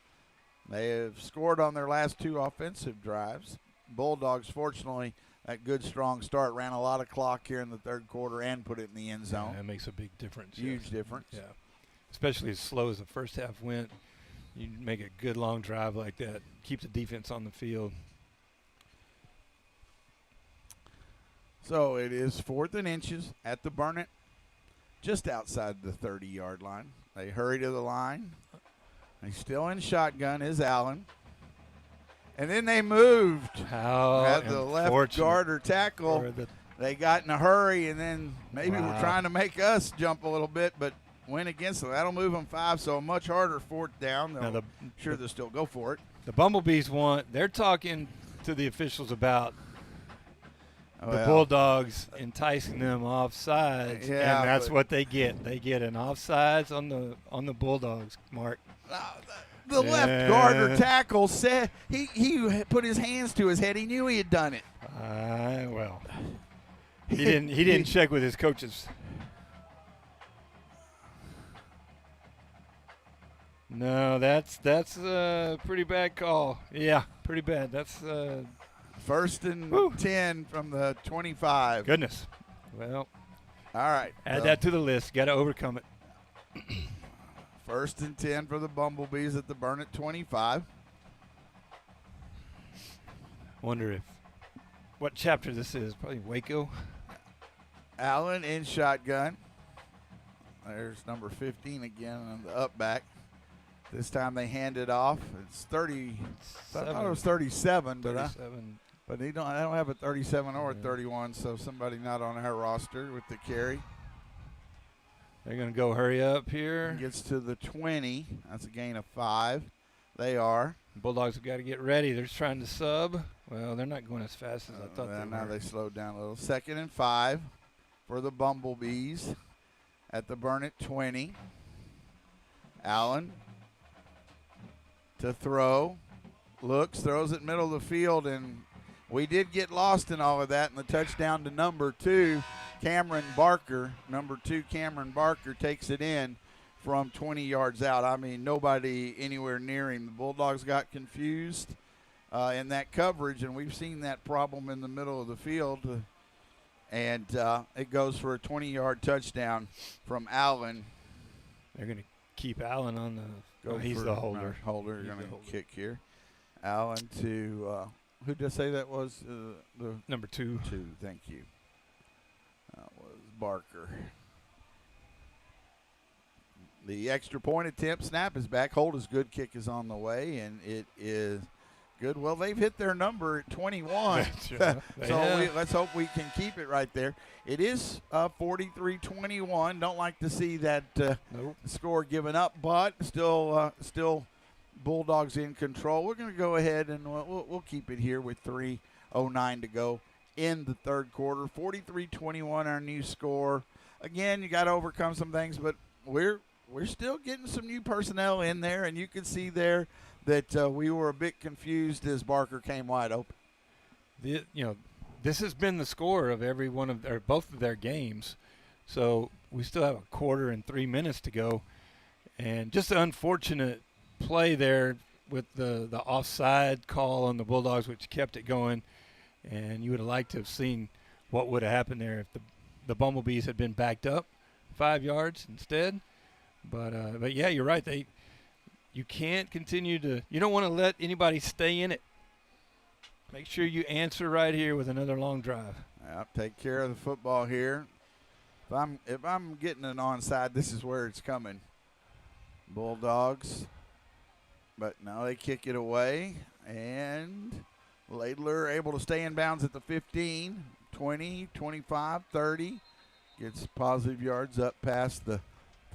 They have scored on their last 2 offensive drives. Bulldogs, fortunately, that good, strong start, ran a lot of clock here in the 3rd quarter and put it in the end zone. Yeah, that makes a big difference. Huge difference. Yeah, especially as slow as the first half went. You make a good long drive like that, keep the defense on the field. So it is 4th and inches at the Burnett, just outside the 30-yard line. They hurry to the line. He's still in shotgun is Allen. And then they moved at the left guard or tackle. They got in a hurry, and then maybe were trying to make us jump a little bit, but went against them. That'll move them 5, so a much harder 4th down. They'll still go for it. The Bumblebees they're talking to the officials about the Bulldogs enticing them offsides, and that's what they get. They get an offsides on the Bulldogs, Mark. The left guard or tackle said he put his hands to his head. He knew he had done it. Well, he didn't check with his coaches. No, that's a pretty bad call. Yeah, pretty bad. That's 1st and 10 from the 25. Goodness. Well, all right. Add that to the list. Got to overcome it. 1st and 10 for the Bumblebees at the Burnett 25. Wonder what chapter this is. Probably Waco. Allen in shotgun. There's number 15 again on the up back. This time they hand it off. It's 30. I thought it was 37, but they don't have a 37 or a 31, so somebody not on our roster with the carry. They're going to go hurry up here. Gets to the 20. That's a gain of 5. They are. Bulldogs have got to get ready. They're trying to sub. Well, they're not going as fast as I thought they were. Now they slowed down a little. 2nd and 5 for the Bumblebees at the Burnett 20. Allen to throw. Looks, throws it middle of the field, and we did get lost in all of that. And the touchdown to number 2, Cameron Barker. Number 2, Cameron Barker takes it in from 20 yards out. I mean, nobody anywhere near him. The Bulldogs got confused in that coverage, and we've seen that problem in the middle of the field. And it goes for a 20-yard touchdown from Allen. They're going to keep Allen on the he's the holder. Holder, going to kick here. Allen to who did I say that was? The number 2. 2, thank you. That was Barker. The extra point attempt, snap is back. Hold is good, kick is on the way, and it is good. Well, they've hit their number at 21. So let's hope we can keep it right there. It is 43-21. Don't like to see that score given up, but still Bulldogs in control. We're going to go ahead and we'll keep it here with 3:09 to go in the third quarter. 43-21, our new score. Again, you got to overcome some things, but we're still getting some new personnel in there, and you can see there that we were a bit confused as Barker came wide open. This has been the score of every one of both of their games, so we still have a quarter and 3 minutes to go, and just an unfortunate play there with the offside call on the Bulldogs, which kept it going, and you would have liked to have seen what would have happened there if the Bumblebees had been backed up 5 yards instead. But yeah, you're right. You can't continue to. You don't want to let anybody stay in it. Make sure you answer right here with another long drive. Yeah, take care of the football here. If I'm getting an onside, this is where it's coming. Bulldogs. But now they kick it away, and Laidler able to stay in bounds at the 15, 20, 25, 30. Gets positive yards up past the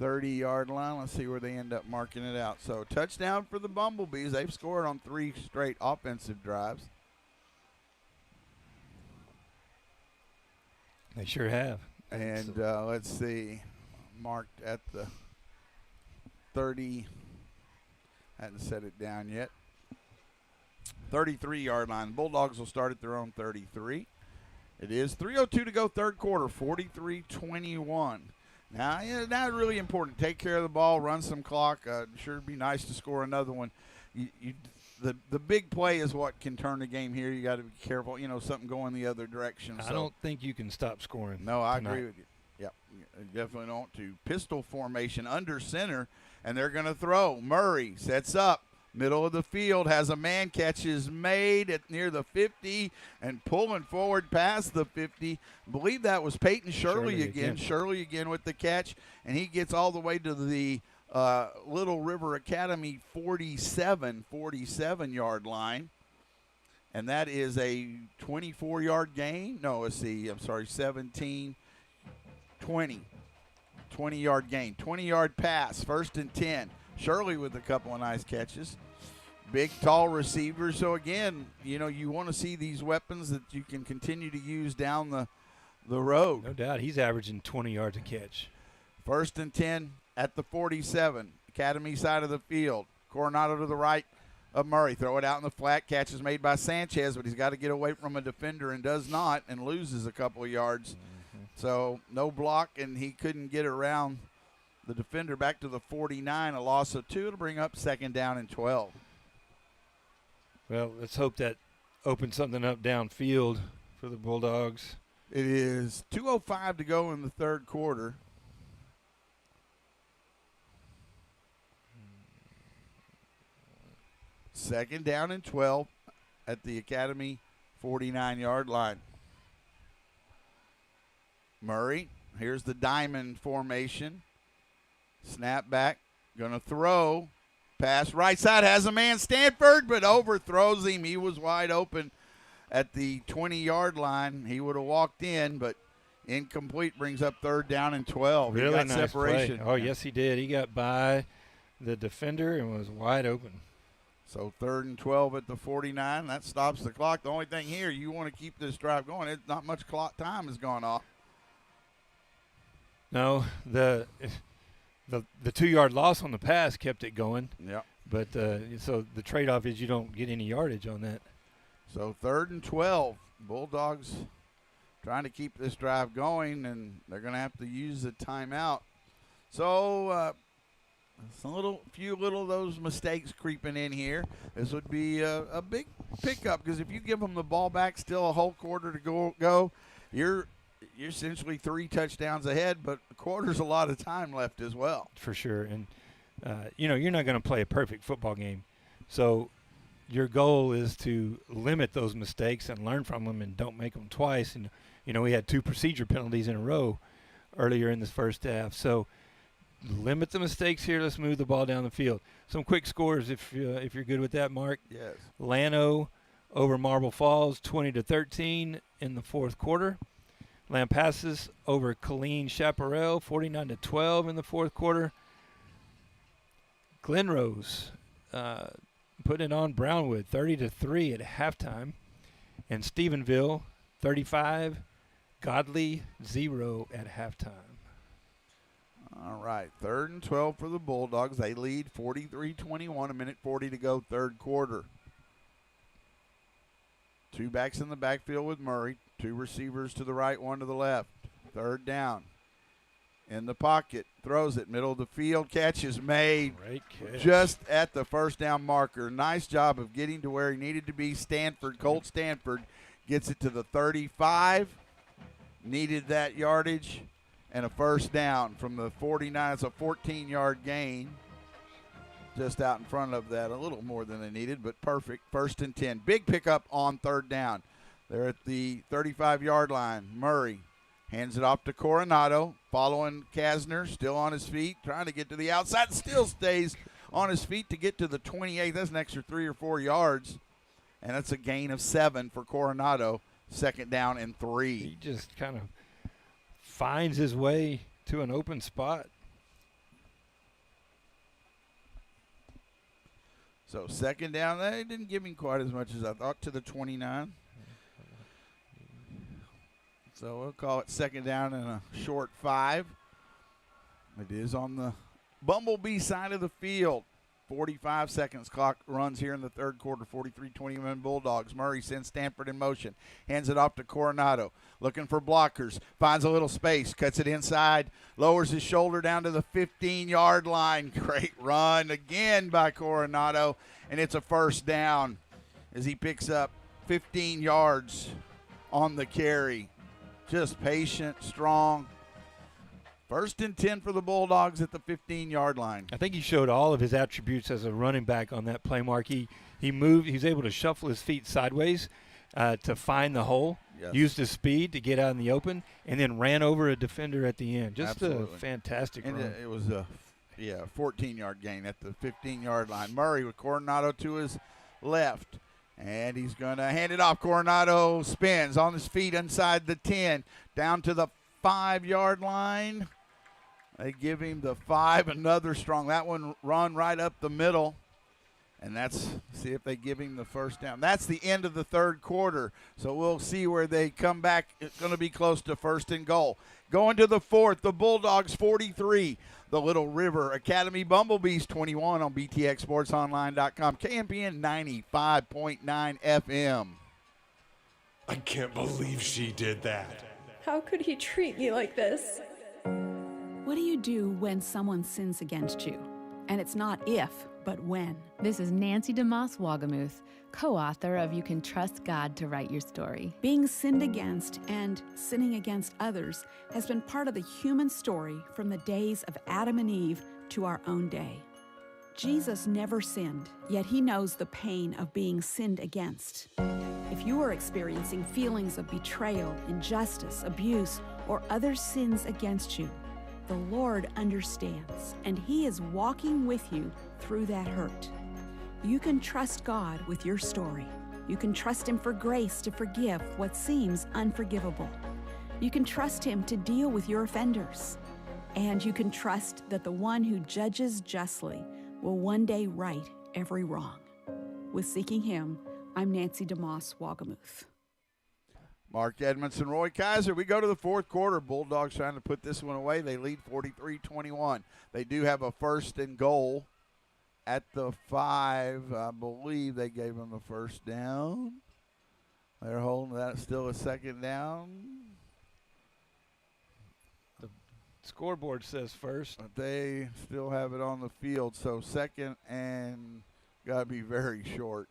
30-yard line. Let's see where they end up marking it out. So touchdown for the Bumblebees. They've scored on 3 straight offensive drives. They sure have. And let's see, marked at the 30. Hadn't set it down yet. 33-yard line. Bulldogs will start at their own 33. It is 3:02 to go, third quarter, 43-21. Now, that's really important. Take care of the ball, run some clock. Sure would be nice to score another one. The big play is what can turn the game here. You got to be careful. Something going the other direction. I don't think you can stop scoring. No, I agree with you. Yep, definitely don't. To pistol formation under center, and they're going to throw. Murray sets up. Middle of the field, has a man, catch is made at near the 50 and pulling forward past the 50. I believe that was Peyton Shirley again. Shirley again with the catch, and he gets all the way to the Little River Academy 47-yard line. And that is a 24-yard gain. No, let's see. I'm sorry, 17, 20. 20-yard gain. 20-yard pass, 1st and 10. Shirley with a couple of nice catches. Big, tall receivers. So, again, you want to see these weapons that you can continue to use down the road. No doubt. He's averaging 20 yards a catch. 1st and 10 at the 47. Academy side of the field. Coronado to the right of Murray. Throw it out in the flat. Catch is made by Sanchez, but he's got to get away from a defender and does not and loses a couple of yards. Mm-hmm. So, no block, and he couldn't get around the defender back to the 49, a loss of 2. It'll bring up 2nd down and 12. Well, let's hope that opens something up downfield for the Bulldogs. It is 2:05 to go in the third quarter. Second down and 12 at the Academy 49-yard line. Murray, here's the diamond formation. Snap back, going to throw. Pass right side, has a man, Stanford, but overthrows him. He was wide open at the 20-yard line. He would have walked in, but Incomplete, brings up 3rd down and 12. Really he got nice separation. play. Oh, yes, he did. He got by the defender and was wide open. So 3rd and 12 at the 49. That stops the clock. The only thing here, you want to keep this drive going. Not much clock time has gone off. No, the 2-yard loss on the pass kept it going. Yeah. But so the trade-off is you don't get any yardage on that. So 3rd and 12. Bulldogs trying to keep this drive going, and they're going to have to use a timeout. So few of those mistakes creeping in here. This would be a big pickup, because if you give them the ball back, still a whole quarter to go, you're essentially 3 touchdowns ahead, but a quarter's a lot of time left as well. For sure. And, you're not going to play a perfect football game. So your goal is to limit those mistakes and learn from them and don't make them twice. And, we had 2 procedure penalties in a row earlier in this first half. So limit the mistakes here. Let's move the ball down the field. Some quick scores if you're good with that, Mark. Yes. Llano over Marble Falls, 20-13 in the 4th quarter. Lampasas over Colleen Chaparral, 49-12 in the 4th quarter. Glenrose putting it on Brownwood, 30-3 at halftime. And Stephenville, 35, Godley 0 at halftime. All right, 3rd and 12 for the Bulldogs. They lead 43-21, 1:40 to go, 3rd quarter. 2 backs in the backfield with Murray. 2 receivers to the right, 1 to the left. 3rd down. In the pocket, throws it, middle of the field, catch is made. Great catch. Just at the 1st down marker. Nice job of getting to where he needed to be. Colt Stanford gets it to the 35. Needed that yardage and a 1st down from the 49. It's a 14-yard gain. Just out in front of that, a little more than they needed, but perfect. 1st and 10. Big pickup on 3rd down. They're at the 35-yard line. Murray hands it off to Coronado, following Kasner, still on his feet, trying to get to the outside, still stays on his feet to get to the 28. That's an extra 3 or 4 yards, and that's a gain of 7 for Coronado. 2nd down and 3. He just kind of finds his way to an open spot. So 2nd down, they didn't give him quite as much as I thought, to the 29. So we'll call it 2nd down and a short 5. It is on the Bumblebee side of the field. 45 seconds clock runs here in the 3rd quarter. 43-21 Bulldogs. Murray sends Stanford in motion. Hands it off to Coronado. Looking for blockers. Finds a little space. Cuts it inside. Lowers his shoulder down to the 15-yard line. Great run again by Coronado. And it's a 1st down as he picks up 15 yards on the carry. Just patient, strong. 1st and 10 for the Bulldogs at the 15-yard line. I think he showed all of his attributes as a running back on that play, Mark. He moved. He was able to shuffle his feet sideways to find the hole, used his speed to get out in the open, and then ran over a defender at the end. Just Absolutely. A fantastic and run. It was a 14-yard gain at the 15-yard line. Murray with Coronado to his left. And he's going to hand it off. Coronado spins on his feet inside the 10, down to the 5-yard line. They give him the 5, another strong. That one run right up the middle. And see if they give him the 1st down. That's the end of the 3rd quarter. So we'll see where they come back. It's going to be close to 1st and goal. Going to the 4th, the Bulldogs 43. The Little River Academy Bumblebees 21 on BTXSportsOnline.com. KMPN 95.9 FM. I can't believe she did that. How could he treat me like this? What do you do when someone sins against you? And it's not if, but when. This is Nancy DeMoss Wagamuth, co-author of You Can Trust God to Write Your Story. Being sinned against and sinning against others has been part of the human story from the days of Adam and Eve to our own day. Jesus never sinned, yet he knows the pain of being sinned against. If you are experiencing feelings of betrayal, injustice, abuse, or other sins against you, the Lord understands, and he is walking with you through that hurt. You can trust God with your story. You can trust him for grace to forgive what seems unforgivable. You can trust Him to deal with your offenders. And you can trust that the one who judges justly will one day right every wrong. With Seeking Him, I'm Nancy DeMoss Wagamuth. Mark Edmondson, Roy Kaiser. We go to the fourth quarter. Bulldogs trying to put this one away. They lead 43-21. They do have a 1st and goal at the 5. I believe they gave them a first down. They're holding that still a 2nd down. The scoreboard says first. But they still have it on the field. So 2nd and got to be very short.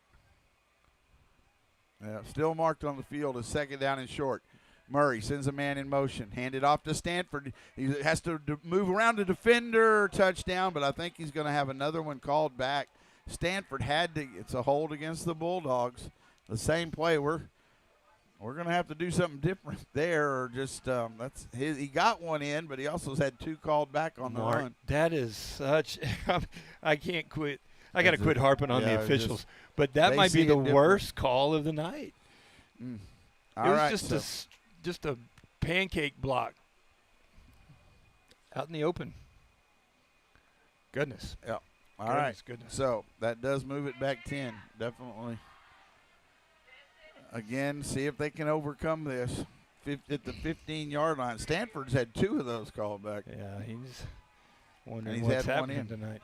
Yeah, still marked on the field as 2nd down and short. Murray sends a man in motion. Hand it off to Stanford. He has to move around the defender. Touchdown, but I think he's going to have another one called back. Stanford had to. It's a hold against the Bulldogs. The same play. We're going to have to do something different there, or just that's his. He got one in, but he also has had 2 called back on the run. That is such. I can't quit. I got to quit harping on the officials. But that might be the worst call of the night. It was just a pancake block out in the open. Goodness. Yeah. All goodness, right. Goodness. So that does move it back 10. Definitely. Again, see if they can overcome this at the 15-yard line. Stanford's had 2 of those called back. Yeah, he's wondering what's happening tonight.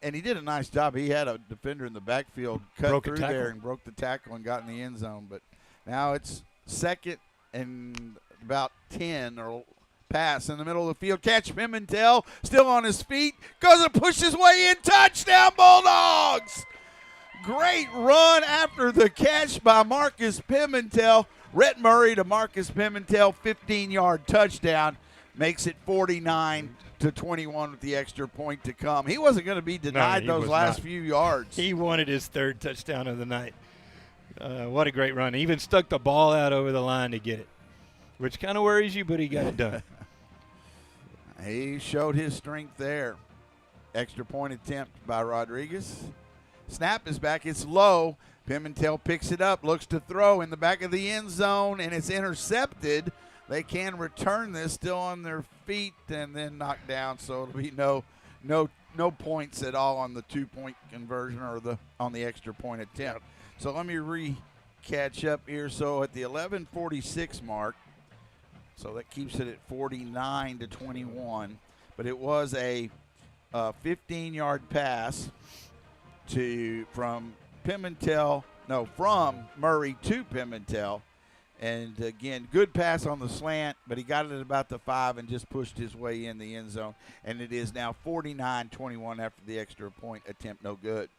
And he did a nice job. He had a defender in the backfield, cut through there and broke the tackle and got in the end zone. But now it's 2nd and about 10 or pass in the middle of the field. Catch Pimentel, still on his feet, goes and pushes his way in. Touchdown, Bulldogs! Great run after the catch by Marcus Pimentel. Rhett Murray to Marcus Pimentel, 15-yard touchdown. Makes it 49-21 with the extra point to come. He wasn't going to be denied those last few yards. He wanted his 3rd touchdown of the night. What a great run. He even stuck the ball out over the line to get it, which kind of worries you, but he got it done. He showed his strength there. Extra point attempt by Rodriguez. Snap is back. It's low. Pimentel picks it up, looks to throw in the back of the end zone, and it's intercepted. They can return this still on their feet and then knocked down, so it'll be no points at all on the 2-point conversion or on the extra point attempt. So let me catch up here. So at the 11:46 mark, so that keeps it at 49-21, but it was a 15-yard pass from Murray to Pimentel. And, again, good pass on the slant, but he got it at about the 5 and just pushed his way in the end zone. And it is now 49-21 after the extra point attempt. No good.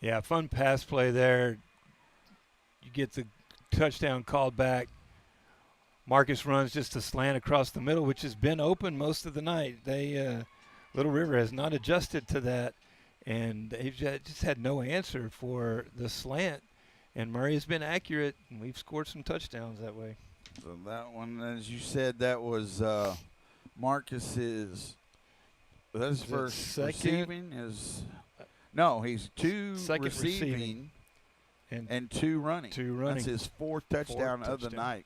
Yeah, fun pass play there. You get the touchdown called back. Marcus runs just a slant across the middle, which has been open most of the night. Little River has not adjusted to that, and they've just had no answer for the slant. And Murray has been accurate, and we've scored some touchdowns that way. So that one, as you said, that was Marcus's. That's first receiving. He's 2 receiving and 2 running. That's his 4th touchdown of the night.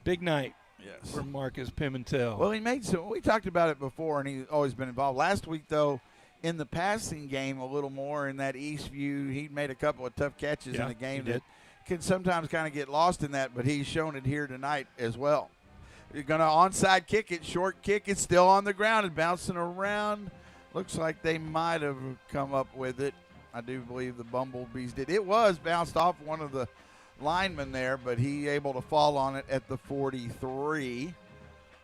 Big night. Yes. For Marcus Pimentel. Well, he made some. We talked about it before, and he's always been involved. Last week, though, in the passing game a little more in that Eastview, he made a couple of tough catches in the game that can sometimes kind of get lost in that, but he's shown it here tonight as well. You're going to onside kick it, short kick. It's still on the ground and bouncing around. Looks like they might have come up with it. I do believe the Bumblebees did. It was bounced off one of the linemen there, but he able to fall on it at the 43.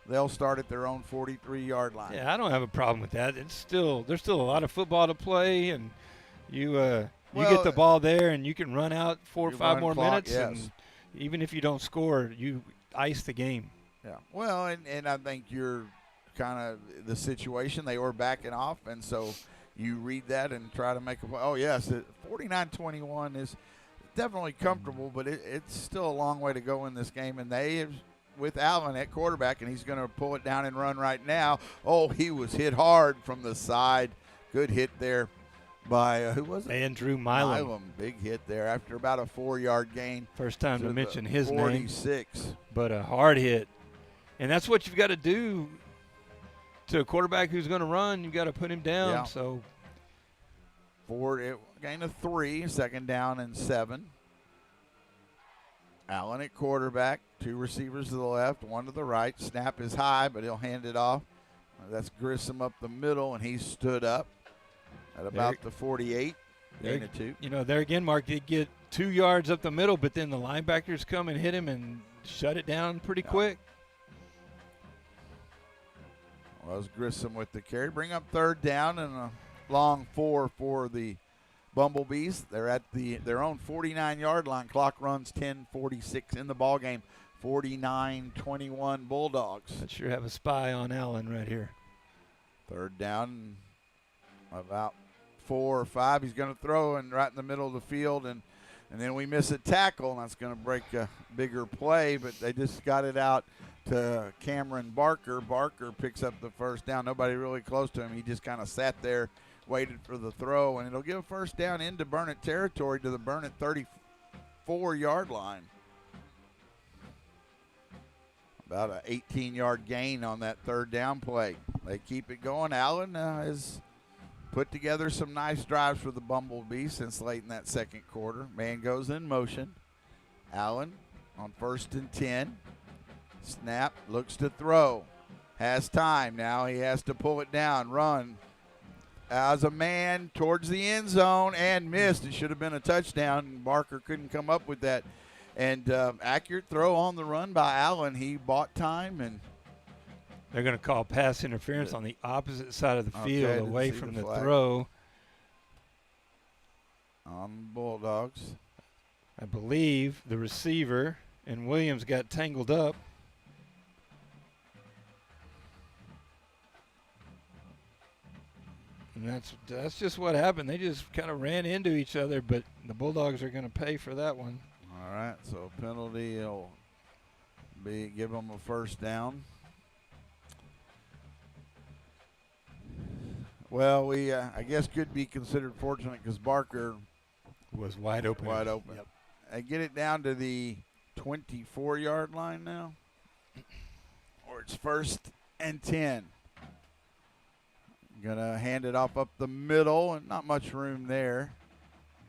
They'll start at their own 43-yard line. Yeah, I don't have a problem with that. There's still a lot of football to play, and you get the ball there, and you can run out 4 or 5 more minutes. Yes. And even if you don't score, you ice the game. Yeah. Well, and I think you're kind of the situation. They were backing off, and so you read that and try to make a play. Oh, yes, 49-21 is definitely comfortable, but it's still a long way to go in this game, and they have – with Allen at quarterback, and he's going to pull it down and run right now. Oh, he was hit hard from the side. Good hit there by, who was it? Andrew Milam. Big hit there after about a 4-yard gain. First time to mention his 46. name. But a hard hit. And that's what you've got to do to a quarterback who's going to run. You've got to put him down. Yeah. So gain of 3, 2nd down and 7. Allen at quarterback, 2 receivers to the left, 1 to the right. Snap is high, but he'll hand it off. That's Grissom up the middle, and he stood up at about the 48. Gain of 2. You know, there again, Mark, did get 2 yards up the middle, but then the linebackers come and hit him and shut it down pretty quick. Was Grissom with the carry. Bring up 3rd down and a long 4 for the Bumblebees. They're at their own 49-yard line. Clock runs 10:46 in the ball game. 49-21 Bulldogs. I sure have a spy on Allen right here. 3rd down, about 4 or 5. He's going to throw and right in the middle of the field, and then we miss a tackle, and that's going to break a bigger play, but they just got it out to Cameron Barker. Barker picks up the 1st down. Nobody really close to him. He just kind of sat there, waited for the throw, and it'll give a 1st down into Burnett territory to the Burnett 34-yard line. About an 18-yard gain on that 3rd down play. They keep it going. Allen has put together some nice drives for the Bumblebees since late in that 2nd quarter. Man goes in motion. Allen on 1st and 10. Snap, looks to throw. Has time. Now he has to pull it down, run. As a man towards the end zone and missed. It should have been a touchdown. Barker couldn't come up with that. And accurate throw on the run by Allen. He bought time, and they're going to call pass interference on the opposite side of the field, away from the throw. On Bulldogs. I believe the receiver and Williams got tangled up. And that's just what happened. They just kind of ran into each other, but the Bulldogs are going to pay for that one. All right, so penalty will give them a 1st down. Well, we I guess could be considered fortunate because Barker was wide open. Yep. I get it down to the 24-yard line now, or it's 1st and 10. Gonna hand it off up the middle, and not much room there.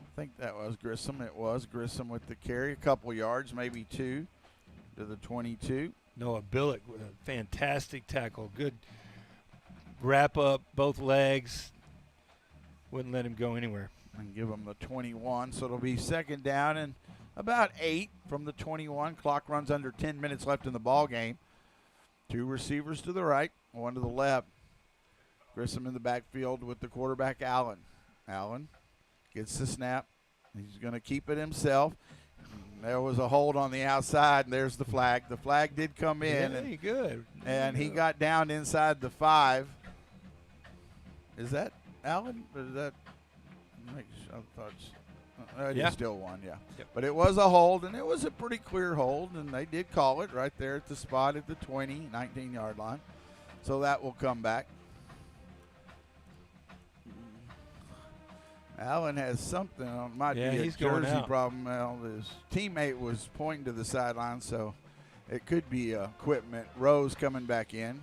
I think that was Grissom. It was Grissom with the carry, a couple yards, maybe 2 to the 22. Noah Billick with a fantastic tackle. Good wrap up, both legs. Wouldn't let him go anywhere. And give him the 21, so it'll be 2nd down and about 8 from the 21. Clock runs under 10 minutes left in the ball game. 2 receivers to the right, 1 to the left. Grissom in the backfield with the quarterback, Allen. Allen gets the snap. He's going to keep it himself. There was a hold on the outside, and there's the flag. The flag did come in. Hey, good. And he got down inside the 5. Is that Allen? Or is that? I thought it is still 1, yeah. Yep. But it was a hold, and it was a pretty clear hold, and they did call it right there at the spot at the 19-yard line. So that will come back. Allen has something on, might be a jersey problem. Well, his teammate was pointing to the sideline, so it could be equipment. Rose coming back in.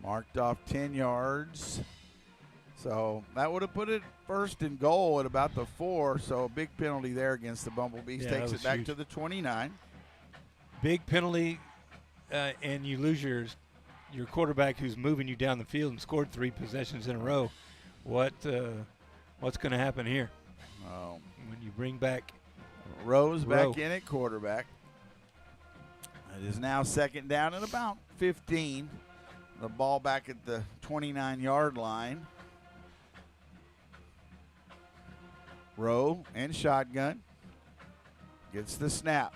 Marked off 10 yards. So that would have put it 1st and goal at about the 4. So a big penalty there against the Bumblebees. Takes it back to the 29. Big penalty, and you lose your quarterback who's moving you down the field and scored 3 possessions in a row. What's going to happen here? When you bring back Rose back in at quarterback. It is now 2nd down and about 15. The ball back at the 29-yard line. Rowe and shotgun. Gets the snap.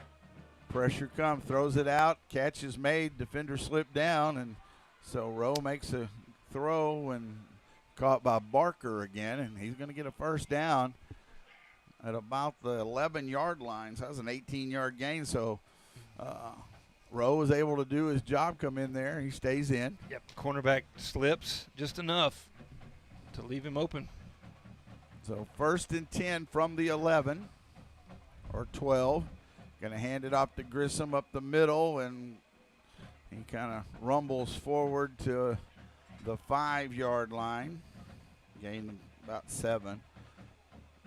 Pressure comes, throws it out. Catch is made. Defender slipped down, and so Rowe makes a throw and caught by Barker again, and he's going to get a 1st down at about the 11-yard line. So that was an 18-yard gain. So Rowe was able to do his job, come in there. He stays in. Yep, cornerback slips just enough to leave him open. So 1st and 10 from the 11 or 12. Going to hand it off to Grissom up the middle, and he kind of rumbles forward to the 5-yard line. Gained about 7.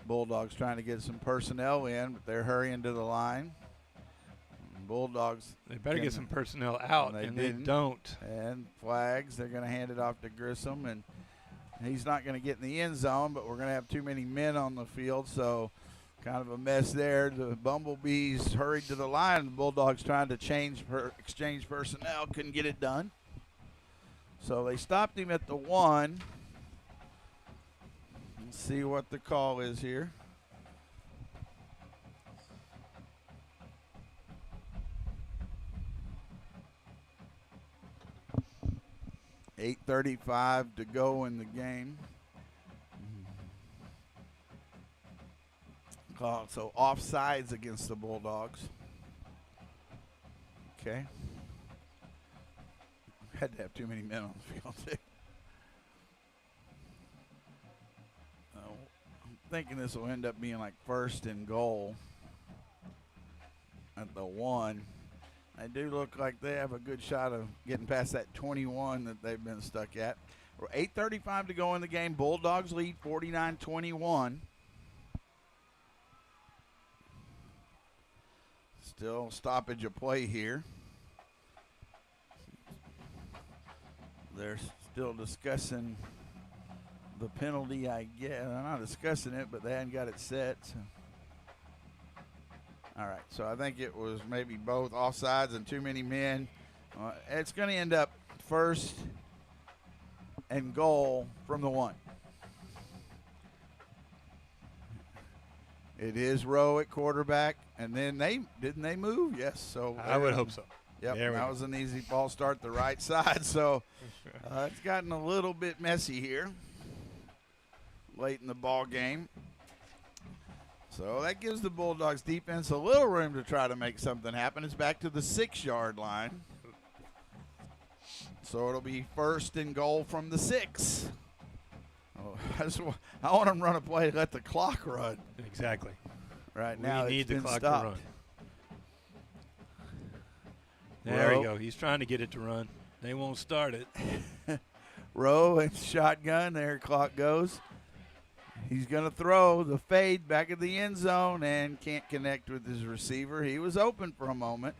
Bulldogs trying to get some personnel in, but they're hurrying to the line. Bulldogs. They better get some personnel out, and they don't. And flags. They're going to hand it off to Grissom, and he's not going to get in the end zone, but we're going to have too many men on the field, so kind of a mess there. The Bumblebees hurried to the line. The Bulldogs trying to exchange personnel, couldn't get it done. So they stopped him at the 1. Let's see what the call is here. .8:35 to go in the game. So offsides against the Bulldogs. Okay. Had to have too many men on the field. I'm thinking this will end up being like 1st and goal at the 1. They do look like they have a good shot of getting past that 21 that they've been stuck at. 8:35 to go in the game. Bulldogs lead 49-21. Still stoppage of play here. They're still discussing the penalty, I guess. They're not discussing it, but they hadn't got it set. So. All right, so I think it was maybe both offsides and too many men. It's going to end up 1st and goal from the 1. It is Rowe at quarterback, and then didn't they move? Yes. So I would hope so. Yep, that was an easy ball start the right side. So it's gotten a little bit messy here late in the ball game. So that gives the Bulldogs defense a little room to try to make something happen. It's back to the 6-yard line. So it'll be 1st and goal from the 6. Oh, I want them to run a play to let the clock run. Exactly. Right now, we need the clock stopped. to run. There you go. He's trying to get it to run. They won't start it. Rowe and shotgun. There, clock goes. He's going to throw the fade back of the end zone and can't connect with his receiver. He was open for a moment.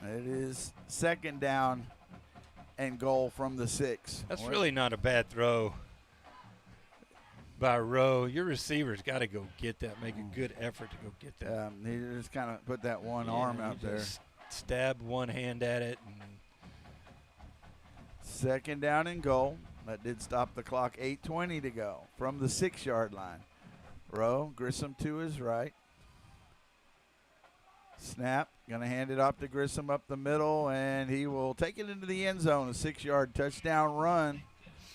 It is 2nd down and goal from the 6. That's really not a bad throw by Rowe. Your receiver's got to go get that, make a good effort to go get that. He just kind of put that one arm out there. Stabbed one hand at it. 2nd down and goal. That did stop the clock. 8:20 to go from the 6-yard line. Rowe, Grissom to his right. Snap, going to hand it off to Grissom up the middle, and he will take it into the end zone. A 6-yard touchdown run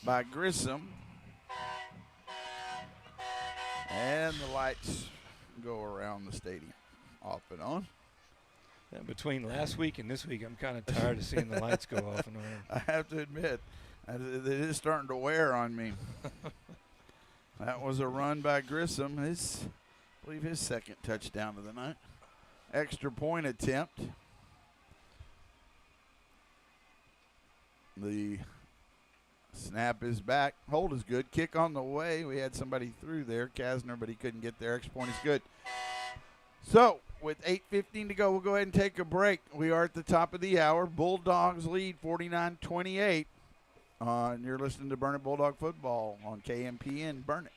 by Grissom. And the lights go around the stadium, off and on. And between last week and this week, I'm kind of tired of seeing the lights go off and on. I have to admit, it is starting to wear on me. That was a run by Grissom. I believe his 2nd touchdown of the night. Extra point attempt. The snap is back. Hold is good. Kick on the way. We had somebody through there, Kasner, but he couldn't get there. Extra point is good. So, with 8:15 to go, we'll go ahead and take a break. We are at the top of the hour. Bulldogs lead 49-28. And you're listening to Burn It Bulldog Football on KMPN. Burn it.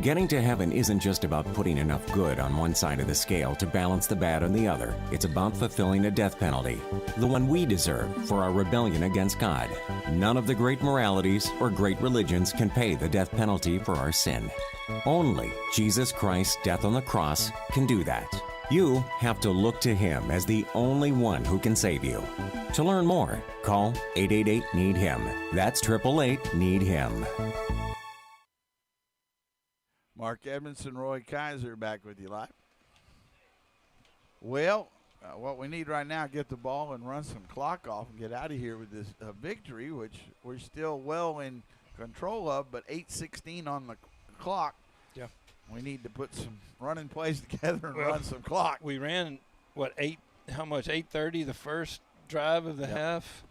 Getting to heaven isn't just about putting enough good on one side of the scale to balance the bad on the other. It's about fulfilling a death penalty, the one we deserve for our rebellion against God. None of the great moralities or great religions can pay the death penalty for our sin. Only Jesus Christ's death on the cross can do that. You have to look to Him as the only one who can save you. To learn more, call 888-NEED-HIM. That's 888-NEED-HIM. Mark Edmondson, Roy Kaiser back with you live. Well, what we need right now, get the ball and run some clock off and get out of here with this victory, which we're still well in control of, but 8:16 on the clock. Yeah. We need to put some running plays together and run some clock. We ran, what, 8:30 the first drive of the half?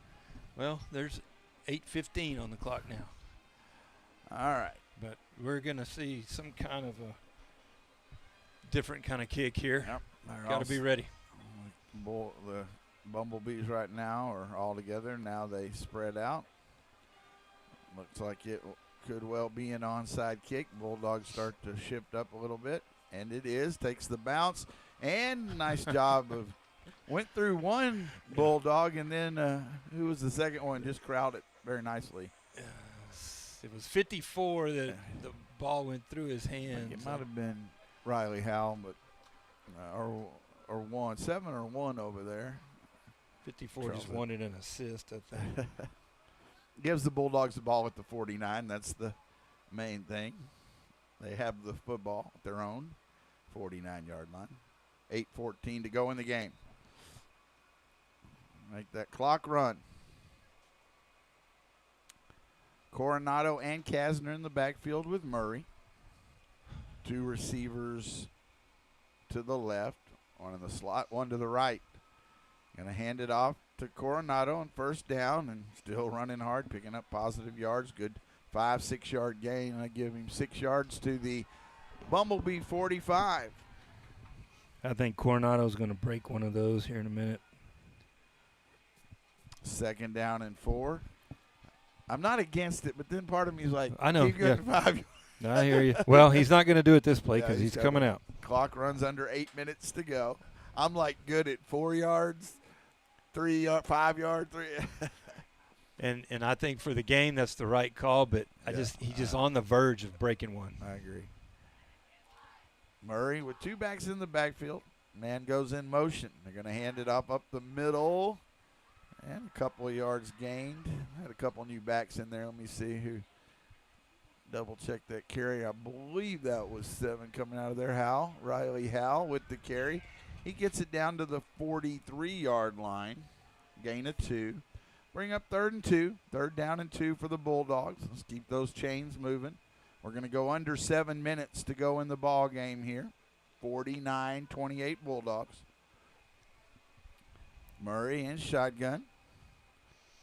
Well, there's 8:15 on the clock now. All right. But we're going to see some kind of a different kind of kick here. Yep. Got to be ready. The Bumblebees right now are all together. Now they spread out. Looks like it could well be an onside kick. Bulldogs start to shift up a little bit, and it is. Takes the bounce, and nice job of went through one Bulldog, and then who was the second one? Just crowded it very nicely. It was 54 that the ball went through his hands. It might have been Riley Howell, but or 1, 7 or 1 over there. 54 just wanted an assist, I think. Gives the Bulldogs the ball at the 49. That's the main thing. They have the football at their own 49-yard line. 8:14 to go in the game. Make that clock run. Coronado and Kasner in the backfield with Murray. 2 receivers to the left, 1 in the slot, 1 to the right. Going to hand it off to Coronado on first down, and still running hard, picking up positive yards. Good 5-6 yard gain. I give him 6 yards to the Bumblebee 45. I think Coronado's going to break one of those here in a minute. 2nd down and 4. I'm not against it, but then part of me is like, I know. keep going 5 No, I hear you. Well, he's not going to do it this play because he's coming out. Clock runs under 8 minutes to go. I'm like good at 4 yards, 3 yards, 5 yards, 3. And I think for the game that's the right call, but he's just on the verge of breaking one. I agree. Murray with 2 backs in the backfield. Man goes in motion. They're going to hand it up the middle. And a couple of yards gained. Had a couple new backs in there. Let me see who. Double check that carry. I believe that was 7 coming out of there. Riley Howell with the carry. He gets it down to the 43-yard line. Gain of 2. Bring up 3rd and 2. 3rd down and 2 for the Bulldogs. Let's keep those chains moving. We're going to go under 7 minutes to go in the ball game here. 49-28 Bulldogs. Murray in shotgun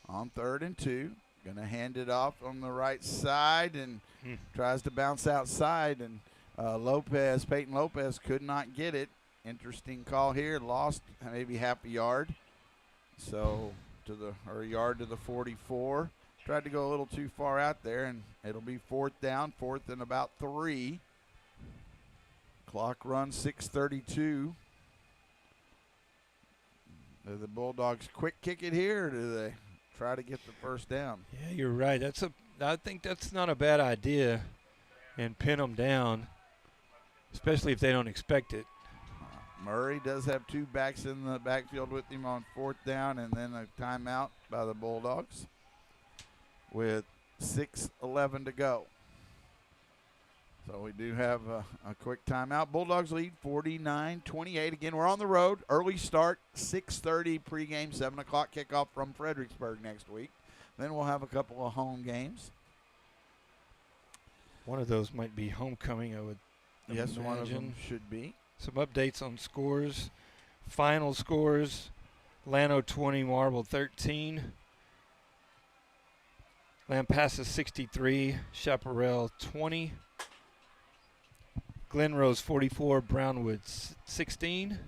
on 3rd and 2. Going to hand it off on the right side and tries to bounce outside. And Peyton Lopez could not get it. Interesting call here. Lost maybe half a yard. So a yard to the 44. Tried to go a little too far out there, and it'll be 4th down, 4th and about 3. Clock runs 6:32. Do the Bulldogs quick kick it here, or do they try to get the first down? Yeah, you're right. I think that's not a bad idea, and pin them down, especially if they don't expect it. Murray does have 2 backs in the backfield with him on 4th down, and then a timeout by the Bulldogs with 6:11 to go. So we do have a quick timeout. Bulldogs lead 49-28. Again, we're on the road. Early start, 6:30 pregame, 7 o'clock kickoff from Fredericksburg next week. Then we'll have a couple of home games. One of those might be homecoming, I would imagine. One of them should be. Some updates on scores. Final scores, Llano 20, Marble 13. Lampasas 63, Chaparral 20. Glen Rose 44, Brownwood 16.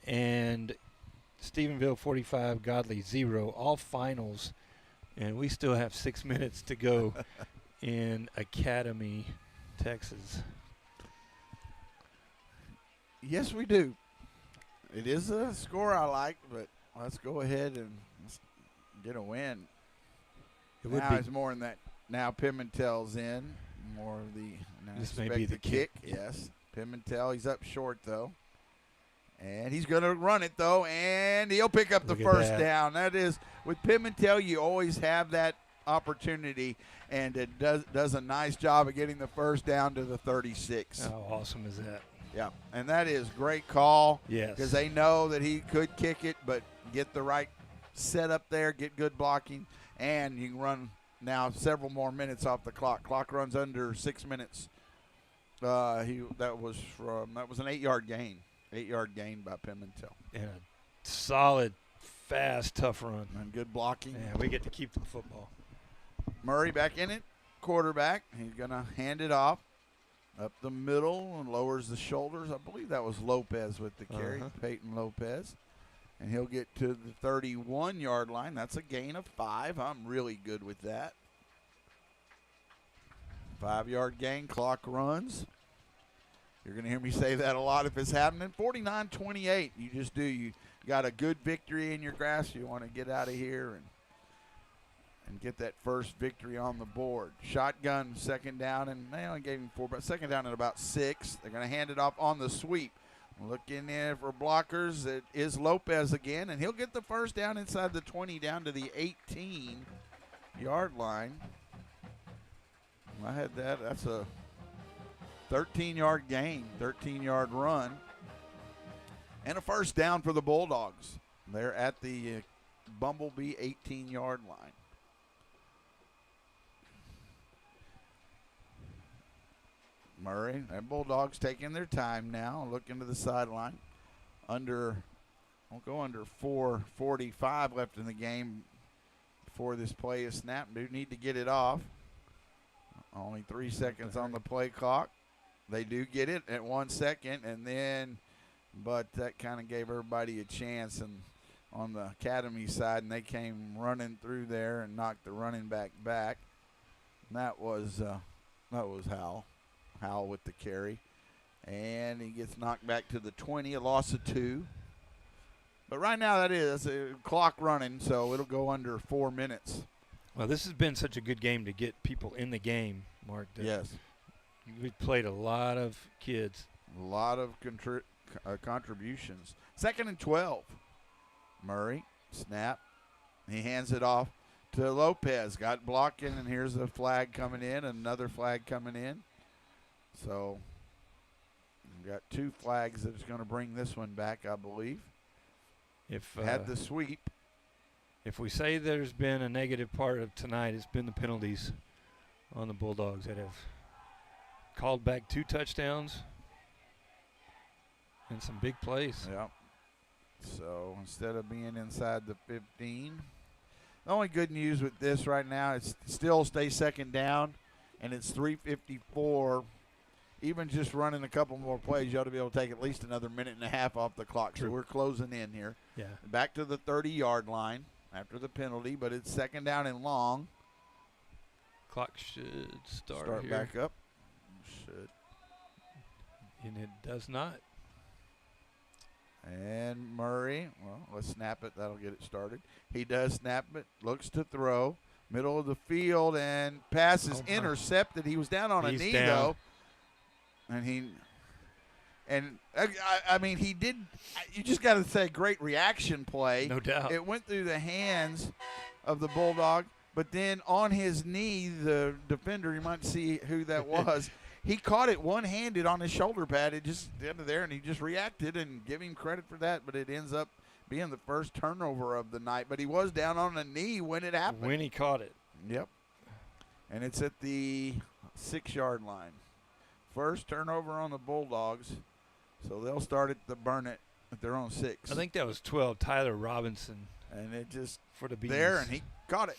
And Stephenville 45, Godley 0. All finals. And we still have 6 minutes to go in Academy, Texas. Yes, we do. It is a score I like, but let's go ahead and let's get a win. Now it's more in that. Now Pimentel's in. More of the. This may be the kick. Yes. Pimentel, he's up short, though. And he's going to run it, though, and he'll pick up the first down. That is, with Pimentel, you always have that opportunity, and it does a nice job of getting the first down to the 36. How awesome is that? Yeah, and that is great call. Yes. Because they know that he could kick it, but get the right setup there, get good blocking, and you can run now several more minutes off the clock. Clock runs under 6 minutes. That was an 8-yard gain. 8-yard gain by Pimentel. And a solid, fast, tough run. And good blocking. Yeah, we get to keep the football. Murray back in it, quarterback. He's going to hand it off up the middle and lowers the shoulders. I believe that was Lopez with the carry, Peyton Lopez. And he'll get to the 31-yard line. That's a gain of 5. I'm really good with that. 5-yard gain, clock runs. You're going to hear me say that a lot if it's happening. 49-28. You just do. You got a good victory in your grasp. You want to get out of here and get that first victory on the board. Shotgun, second down, and they only gave him 4, but second down at about 6. They're going to hand it off on the sweep. Looking in for blockers. It is Lopez again, and he'll get the first down inside the 20 down to the 18-yard line. I had that. That's a 13-yard gain, 13-yard run, and a first down for the Bulldogs. They're at the Bumblebee 18-yard line. Murray and Bulldogs taking their time now, looking to the sideline. We'll go under 4:45 left in the game before this play is snapped. Do need to get it off. Only 3 seconds on the play clock. They do get it at 1 second, but that kind of gave everybody a chance. And on the Academy side, and they came running through there and knocked the running back. And that was Howell with the carry. And he gets knocked back to the 20, a loss of 2. But right now that is a clock running, so it'll go under 4 minutes. Well, this has been such a good game to get people in the game, Mark. Yes. We've played a lot of kids. A lot of contributions. 2nd and 12. Murray, snap. He hands it off to Lopez. Got blocking, and here's a flag coming in, another flag coming in. So we've got 2 flags that's going to bring this one back, I believe. Had the sweep. If we say there's been a negative part of tonight, it's been the penalties on the Bulldogs that have called back 2 touchdowns and some big plays. Yep. So instead of being inside the 15, the only good news with this right now is still stay second down, and it's 3:54. Even just running a couple more plays, you ought to be able to take at least another minute and a half off the clock. True. So we're closing in here. Yeah. Back to the 30-yard line after the penalty, but it's second down and long. Clock should start here. Back up. Should. And it does not. And Murray, well, let's snap it. That'll get it started. He does snap it, looks to throw. Middle of the field, and pass is intercepted. He was down on a knee, though. And he did. You just got to say, great reaction play. No doubt. It went through the hands of the Bulldog, but then on his knee, the defender, you might see who that was. He caught it one-handed on his shoulder pad. It just ended there, and he just reacted, and give him credit for that. But it ends up being the first turnover of the night. But he was down on a knee when it happened. When he caught it. Yep. And it's at the 6-yard line. First turnover on the Bulldogs, so they'll start at the Burnett at their own 6. I think that was 12, Tyler Robinson. And it just for the Bees. There, and he caught it.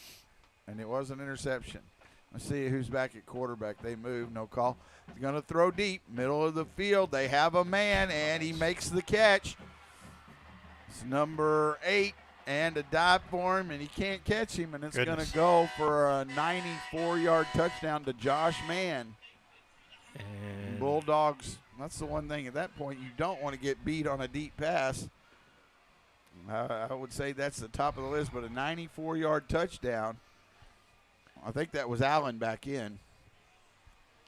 And it was an interception. Let's see who's back at quarterback. They move, no call. He's going to throw deep, middle of the field. They have a man, and he makes the catch. It's number 8, and a dive for him, and he can't catch him, and it's going to go for a 94-yard touchdown to Josh Mann. And Bulldogs, that's the one thing at that point, you don't want to get beat on a deep pass. I would say that's the top of the list, but a 94-yard touchdown. I think that was Allen back in.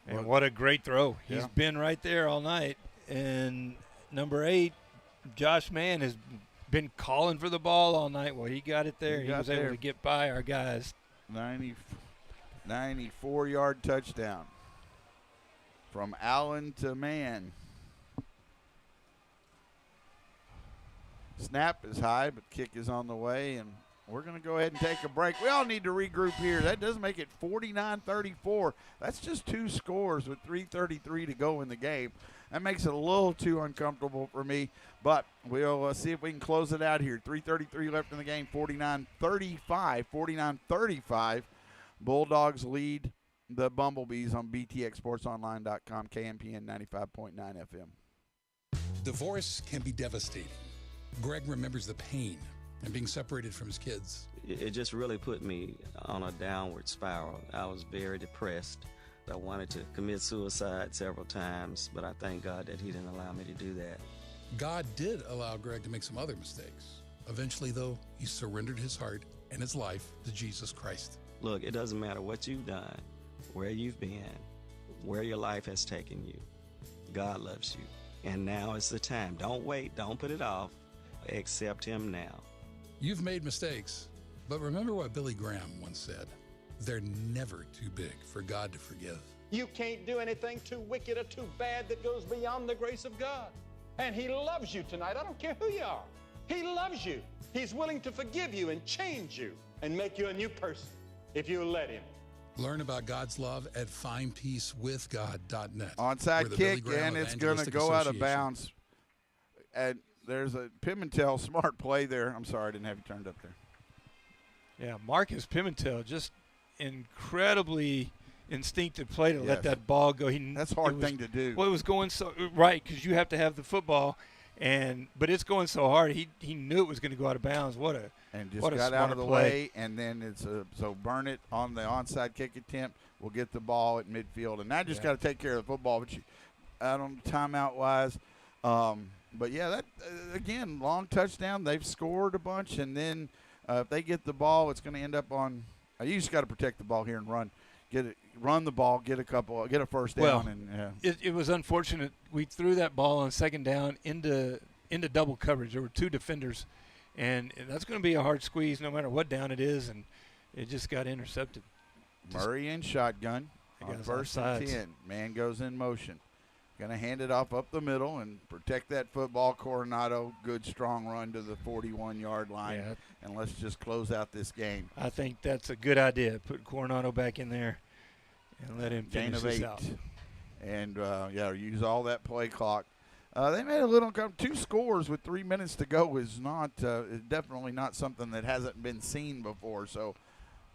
And what a great throw. He's been right there all night. And number 8, Josh Mann, has been calling for the ball all night. Well, he got it there. He was able to get by our guys. 94-yard touchdown from Allen to Mann. Snap is high, but kick is on the way, and we're going to go ahead and take a break. We all need to regroup here. That does make it 49-34. That's just 2 scores with 3:33 to go in the game. That makes it a little too uncomfortable for me, but we'll see if we can close it out here. 3:33 left in the game, 49-35. Bulldogs lead the Bumblebees on BTXSportsOnline.com, KMPN 95.9 FM. Divorce can be devastating. Greg remembers the pain and being separated from his kids. It just really put me on a downward spiral. I was very depressed. I wanted to commit suicide several times, but I thank God that he didn't allow me to do that. God did allow Greg to make some other mistakes. Eventually, though, he surrendered his heart and his life to Jesus Christ. Look, it doesn't matter what you've done, where you've been, where your life has taken you. God loves you. And now is the time. Don't wait. Don't put it off. Accept him now. You've made mistakes, but remember what Billy Graham once said. They're never too big for God to forgive. You can't do anything too wicked or too bad that goes beyond the grace of God. And he loves you tonight. I don't care who you are. He loves you. He's willing to forgive you and change you and make you a new person if you'll let him. Learn about God's love at findpeacewithgod.net. Onside kick, and it's going to go out of bounds. And there's a Pimentel smart play there. I'm sorry, I didn't have you turned up there. Yeah, Marcus Pimentel, just incredibly instinctive play to let that ball go. That's a hard thing to do. Well, it was going so right because you have to have the football, but it's going so hard. He knew it was going to go out of bounds. What a got out of the way, and then it's so burn it on the onside kick attempt. We'll get the ball at midfield, and now just got to take care of the football. But I don't timeout wise. But yeah, that again, long touchdown. They've scored a bunch, and then if they get the ball, it's going to end up on. You just got to protect the ball here and run the ball, get a first down. Well, and it was unfortunate. We threw that ball on second down into double coverage. There were 2 defenders, and that's going to be a hard squeeze no matter what down it is, and it just got intercepted. Murray in shotgun on first and 10. Man goes in motion. Going to hand it off up the middle and protect that football. Coronado, good strong run to the 41-yard line. Yeah. And let's just close out this game. I think that's a good idea. Put Coronado back in there and let him finish this out. And, use all that play clock. They made a little 2 scores with 3 minutes to go is definitely not something that hasn't been seen before. So,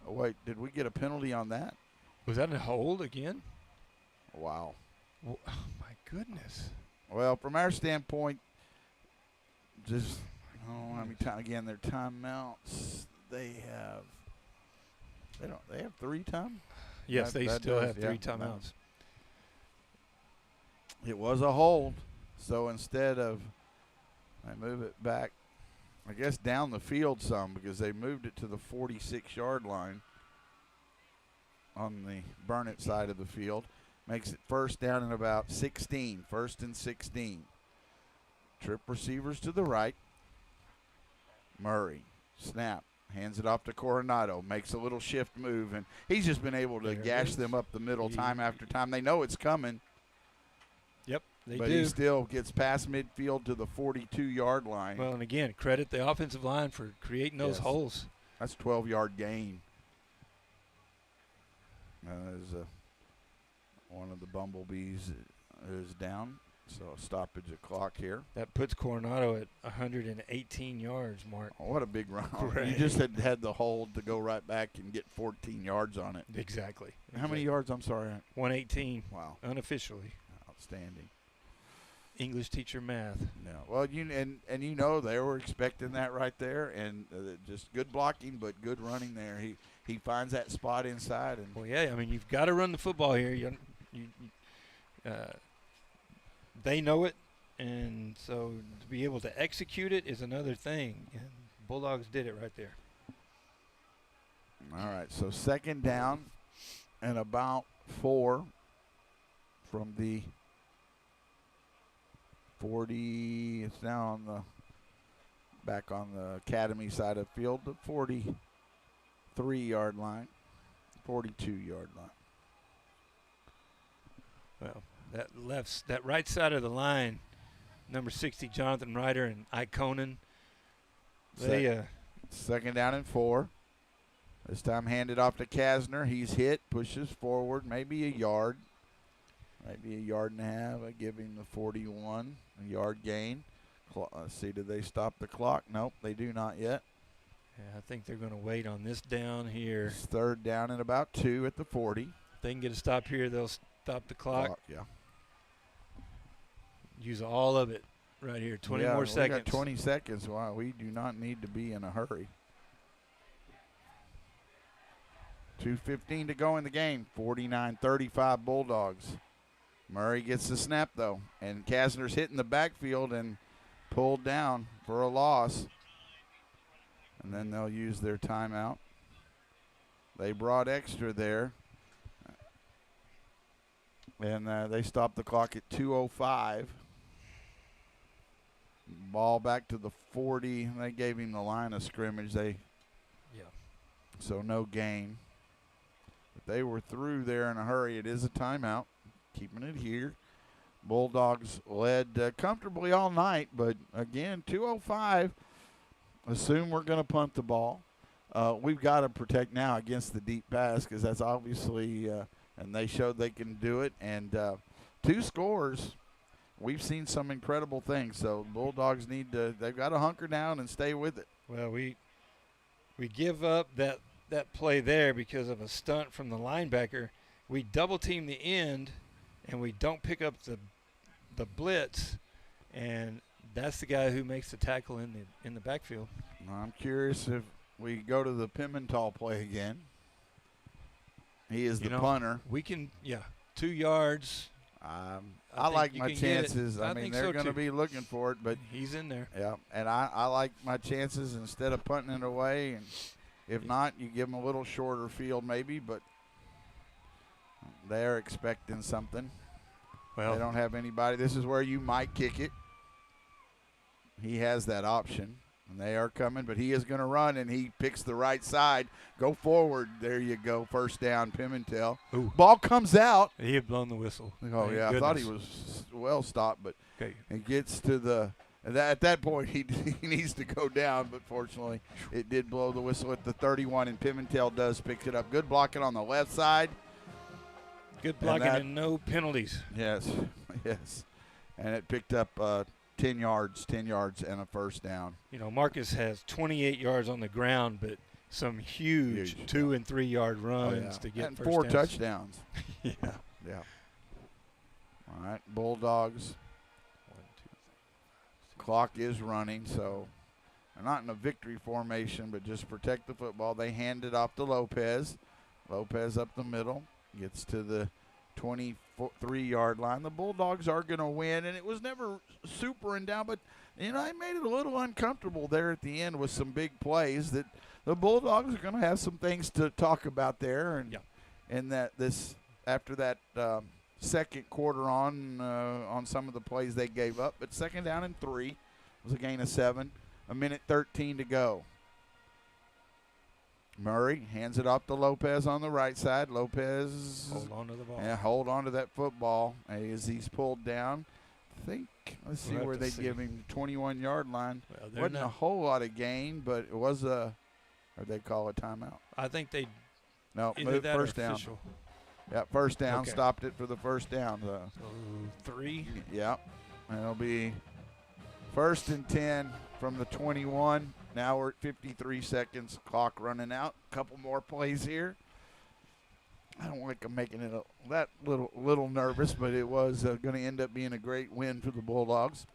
wait, did we get a penalty on that? Was that a hold again? Wow. Well, oh, my goodness. Well, from our standpoint, just how many times again their timeouts they have 3 times? Yes, they still have 3 timeouts. It was a hold, so instead of I move it back, I guess down the field some because they moved it to the 46-yard line on the Burnett side of the field. Makes it first down and about 16, 1st and 16. Trip receivers to the right. Murray, snap, hands it off to Coronado, makes a little shift move, and he's just been able to gash them up the middle time after time. They know it's coming. Yep, they but do. He still gets past midfield to the 42-yard line. Well, and again, credit the offensive line for creating those holes. That's 12-yard gain. There's one of the Bumblebees is down, so stoppage of clock here. That puts Coronado at 118 yards, Mark. Oh, what a big run. Right. You just had the hold to go right back and get 14 yards on it. Exactly. How many yards, I'm sorry? 118. Wow. Unofficially. Outstanding. English teacher math. No. Well, they were expecting that right there, and just good blocking, but good running there. He finds that spot inside. And well, yeah, I mean, you've got to run the football here. They know it, and so to be able to execute it is another thing. And Bulldogs did it right there. All right, so second down and about 4 from the 40. It's now back on the Academy side of the field, the 43-yard line, 42-yard line. Well, that right side of the line, number 60, Jonathan Ryder and Ike Conan, Second down and 4. This time handed off to Kasner. He's hit, pushes forward, maybe a yard. Maybe a yard and a half. I give him the 41, a yard gain. Let's see, did they stop the clock? Nope, they do not yet. Yeah, I think they're going to wait on this down here. It's third down and about 2 at the 40. If they can get a stop here, they'll stop the clock. Yeah. Use all of it right here. 20 more seconds. We got 20 seconds. Wow, we do not need to be in a hurry. 2:15 to go in the game. 49-35 Bulldogs. Murray gets the snap, though, and Kasner's hitting the backfield and pulled down for a loss. And then they'll use their timeout. They brought extra there. And they stopped the clock at 2:05. Ball back to the 40. They gave him the line of scrimmage. So no gain. But they were through there in a hurry. It is a timeout. Keeping it here. Bulldogs led comfortably all night, but again, 2:05. Assume we're going to punt the ball. We've got to protect now against the deep pass because that's obviously, and they showed they can do it. And 2 scores, we've seen some incredible things. So Bulldogs they've got to hunker down and stay with it. Well, we give up that play there because of a stunt from the linebacker. We double team the end, and we don't pick up the blitz, and that's the guy who makes the tackle in the backfield. I'm curious if we go to the Pimentel play again. He is the punter. We can, 2 yards. I like my chances. I mean, they're going to be looking for it, but he's in there. Yeah, and I like my chances instead of punting it away. And if not, you give them a little shorter field maybe, but they're expecting something. Well, they don't have anybody. This is where you might kick it. He has that option, and they are coming, but he is going to run, and he picks the right side. Go forward. There you go. First down, Pimentel. Ooh. Ball comes out. He had blown the whistle. Oh, yeah. I thought he was well stopped, but he gets to at that point, he needs to go down, but fortunately, it did blow the whistle at the 31, and Pimentel does pick it up. Good blocking on the left side. Good blocking and no penalties. Yes. And it picked up 10 yards and a first down. Marcus has 28 yards on the ground, but some huge 2- and 3-yard runs to get and first 4 downs. touchdowns. Yeah. All right, Bulldogs. 1, 2, 3, 4, 5, 6. Clock is running, so they're not in a victory formation, but just protect the football. They hand it off to Lopez. Lopez up the middle. Gets to the 23-yard line. The Bulldogs are going to win, and it was never super in down, but, I made it a little uncomfortable there at the end with some big plays that the Bulldogs are going to have some things to talk about there. And after that second quarter on some of the plays they gave up. But second down and 3 was a gain of 7, 1:13 to go. Murray hands it off to Lopez on the right side. Lopez hold on to the ball. Yeah, hold on to that football as he's pulled down. Let's see where they give him the 21-yard line. Well, wasn't a whole lot of gain, but it was or they call a timeout. I think they move first down. Official. Yeah, first down. Okay. Stopped it for the first down. 3. Yeah, and it'll be 1st and 10 from the 21. Now we're at 53 seconds. Clock running out. A couple more plays here. I don't like making it that little nervous, but it was going to end up being a great win for the Bulldogs.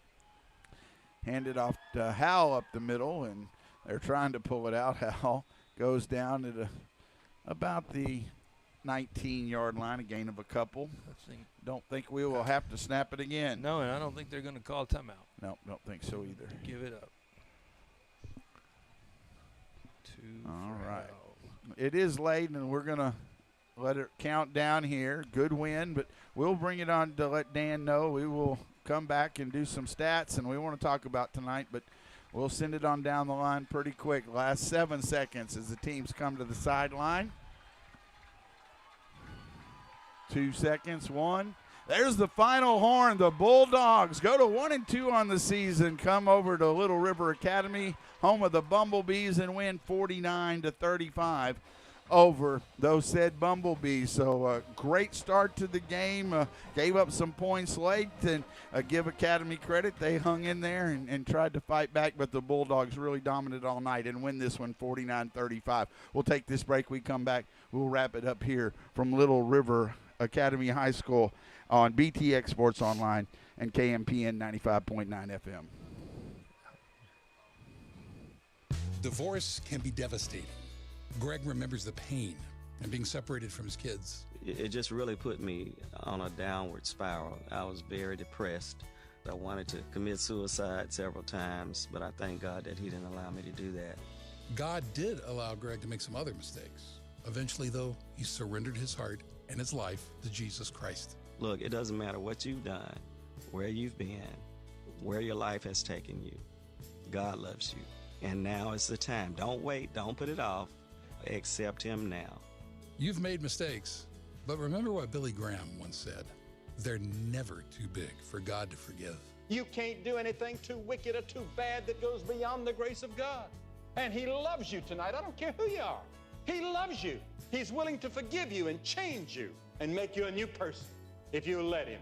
Handed off to Howell up the middle, and they're trying to pull it out. Howell goes down at about the 19-yard line, a gain of a couple. Don't think we will have to snap it again. No, and I don't think they're going to call timeout. No, don't think so either. Give it up. All right. It is late, and we're going to let it count down here. Good win, but we'll bring it on to let Dan know. We will come back and do some stats, and we want to talk about tonight, but we'll send it on down the line pretty quick. Last 7 seconds as the teams come to the sideline. 2 seconds. 1. There's the final horn. The Bulldogs go to 1-2 on the season, come over to Little River Academy, home of the Bumblebees, and win 49-35 over those said Bumblebees. So great start to the game. Gave up some points late, and give Academy credit. They hung in there and tried to fight back, but the Bulldogs really dominated all night and win this one 49-35. We'll take this break. We come back. We'll wrap it up here from Little River Academy High School on BTX Sports Online and KMPN 95.9 FM. Divorce can be devastating. Greg remembers the pain and being separated from his kids. It just really put me on a downward spiral. I was very depressed. I wanted to commit suicide several times, but I thank God that he didn't allow me to do that. God did allow Greg to make some other mistakes. Eventually, though, he surrendered his heart and his life to Jesus Christ. Look, it doesn't matter what you've done, where you've been, where your life has taken you. God loves you. And now is the time. Don't wait. Don't put it off. Accept him now. You've made mistakes, but remember what Billy Graham once said. They're never too big for God to forgive. You can't do anything too wicked or too bad that goes beyond the grace of God. And he loves you tonight. I don't care who you are. He loves you. He's willing to forgive you and change you and make you a new person if you let him.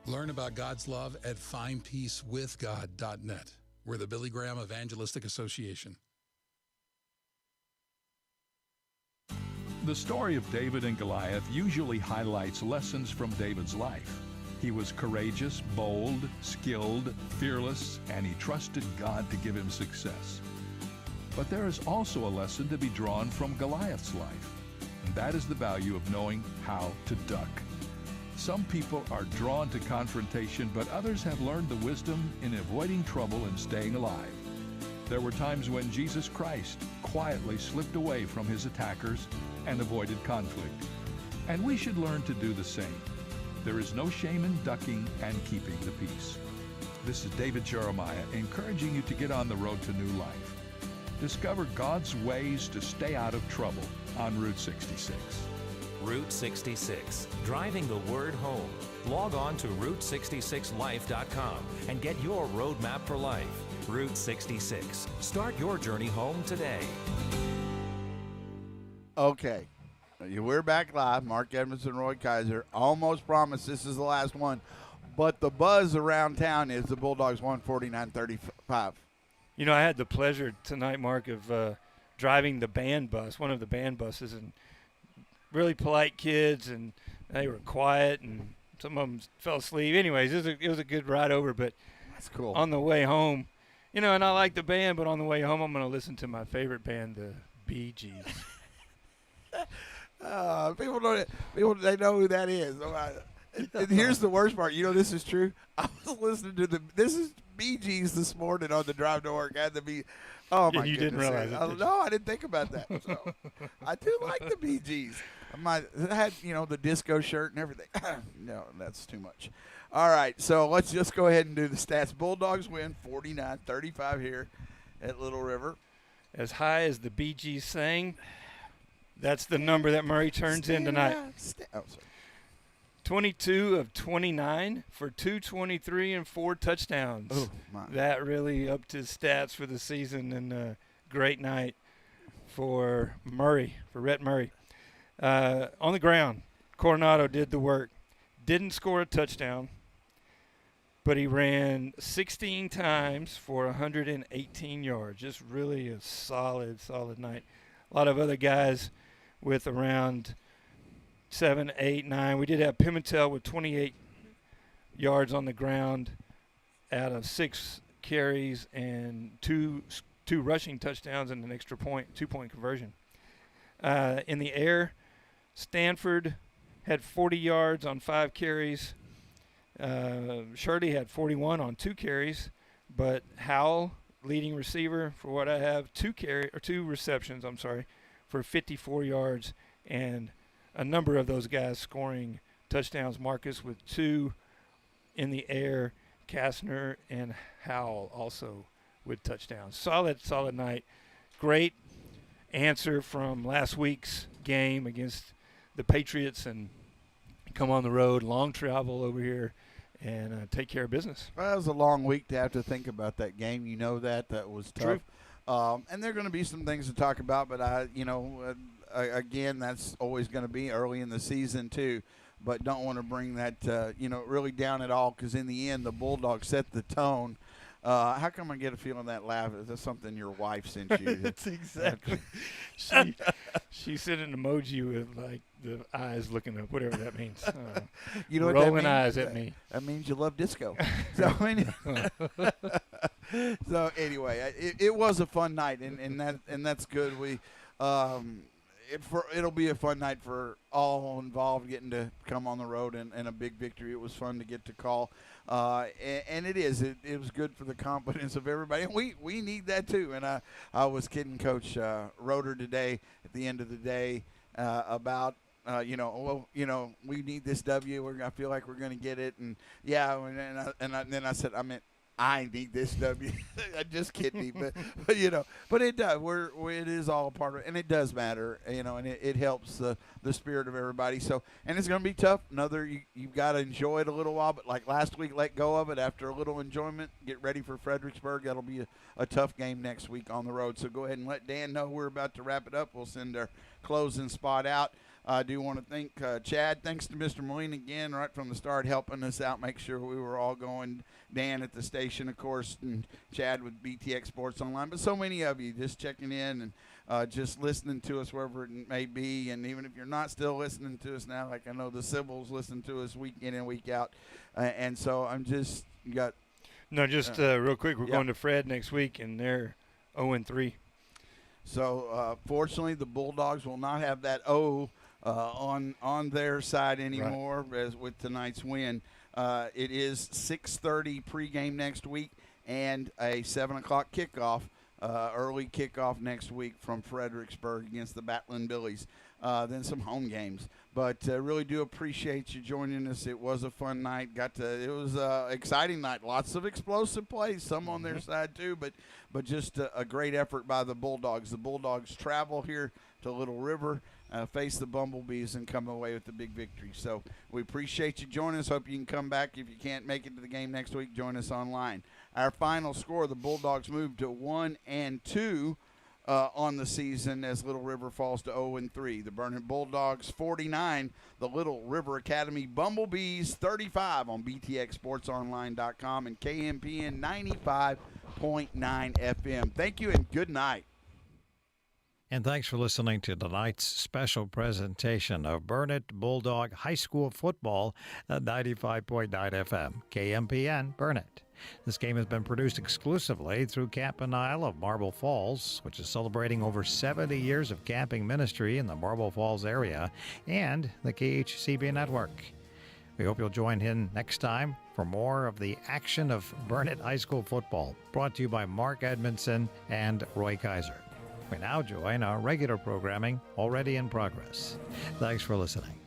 Learn about God's love at findpeacewithgod.net. We're the Billy Graham Evangelistic Association. The story of David and Goliath usually highlights lessons from David's life. He was courageous, bold, skilled, fearless, and he trusted God to give him success. But there is also a lesson to be drawn from Goliath's life, and that is the value of knowing how to duck. Some people are drawn to confrontation, but others have learned the wisdom in avoiding trouble and staying alive. There were times when Jesus Christ quietly slipped away from his attackers and avoided conflict. And we should learn to do the same. There is no shame in ducking and keeping the peace. This is David Jeremiah encouraging you to get on the road to new life. Discover God's ways to stay out of trouble on Route 66. Route 66, driving the word home. Log on to Route66Life.com and get your roadmap for life. Route 66. Start your journey home today. Okay. We're back live. Mark Edmondson, Roy Kaiser. Almost promised this is the last one. But the buzz around town is the Bulldogs won 49-35. You know, I had the pleasure tonight, Mark, of driving the band bus, one of the band buses, and really polite kids, and they were quiet, and some of them fell asleep. Anyways, it was a good ride over, but that's cool. On the way home, you know, and I like the band, but on the way home, I'm going to listen to my favorite band, the Bee Gees. People they know who that is. And here's the worst part. You know, this is true. I was listening to this is Bee Gees this morning on the drive to work. I had to be. Oh my you goodness! Didn't realize it, No, I didn't think about that. So, I do like the Bee Gees. I had the disco shirt and everything. No, that's too much. All right, so let's just go ahead and do the stats. Bulldogs win 49-35 here at Little River. As high as the Bee Gees sang, that's the number that Murray turns in tonight. 22 of 29 for 223 and 4 touchdowns. Oh, my. That really upped his stats for the season, and a great night for Rhett Murray. On the ground, Coronado did the work. Didn't score a touchdown, but he ran 16 times for 118 yards. Just really a solid night. A lot of other guys with around 7, 8, 9. We did have Pimentel with 28 yards on the ground out of 6 carries and two rushing touchdowns and an extra point, 2-point conversion. In the air, Stanford had 40 yards on 5 carries. Shirley had 41 on 2 carries, but Howell, leading receiver for what I have, 2 receptions, for 54 yards, and a number of those guys scoring touchdowns. Marcus with 2 in the air, Kastner and Howell also with touchdowns. Solid night. Great answer from last week's game against the Patriots, and come on the road, long travel over here, and take care of business. Well, it was a long week to have to think about that game. You know that was tough. And there are going to be some things to talk about, but again, that's always going to be early in the season too. But don't want to bring that really down at all, because in the end, the Bulldogs set the tone. How come I get a feeling that laugh? Is that something your wife sent you? That's exactly. She sent an emoji with like the eyes looking up, whatever that means. You know what rolling that means? eyes at me. That means you love disco. So anyway, it was a fun night, and that's good. It'll be a fun night for all involved, getting to come on the road and a big victory. It was fun to get to call, and it is. It was good for the confidence of everybody, and we need that too. And I was kidding Coach Roeder today at the end of the day about we need this W. I feel like we're going to get it, and then I said I need this W. I'm just kidding, but it does. It is all a part of it, and it does matter, and it helps the spirit of everybody. So, and it's going to be tough. You've got to enjoy it a little while, but like last week, let go of it after a little enjoyment. Get ready for Fredericksburg. That'll be a tough game next week on the road. So go ahead and let Dan know we're about to wrap it up. We'll send our closing spot out. I do want to thank Chad. Thanks to Mr. Moline again right from the start, helping us out, make sure we were all going. Dan at the station, of course, and Chad with BTX Sports Online. But so many of you just checking in and just listening to us wherever it may be. And even if you're not still listening to us now, like I know the Sybil's listen to us week in and week out. And so I'm just got. No, just real quick, we're going to Fred next week, and they're 0-3. So fortunately, the Bulldogs will not have that O on their side anymore, as with tonight's win. It is 6:30 pregame next week and a 7 o'clock kickoff, early kickoff next week from Fredericksburg against the Battling Billies. Then some home games. But really do appreciate you joining us. It was a fun night. It was an exciting night. Lots of explosive plays, some on their side too, but just a great effort by the Bulldogs. The Bulldogs travel here to Little River, face the Bumblebees, and come away with the big victory. So we appreciate you joining us. Hope you can come back. If you can't make it to the game next week, join us online. Our final score, the Bulldogs moved to 1-2 on the season as Little River falls to 0-3. The Burning Bulldogs 49, the Little River Academy Bumblebees 35 on BTXSportsOnline.com and KMPN 95.9 FM. Thank you and good night. And thanks for listening to tonight's special presentation of Burnett Bulldog High School Football at 95.9 FM, KMPN Burnett. This game has been produced exclusively through Camp and Isle of Marble Falls, which is celebrating over 70 years of camping ministry in the Marble Falls area, and the KHCB Network. We hope you'll join in next time for more of the action of Burnett High School football, brought to you by Mark Edmondson and Roy Kaiser. We now join our regular programming already in progress. Thanks for listening.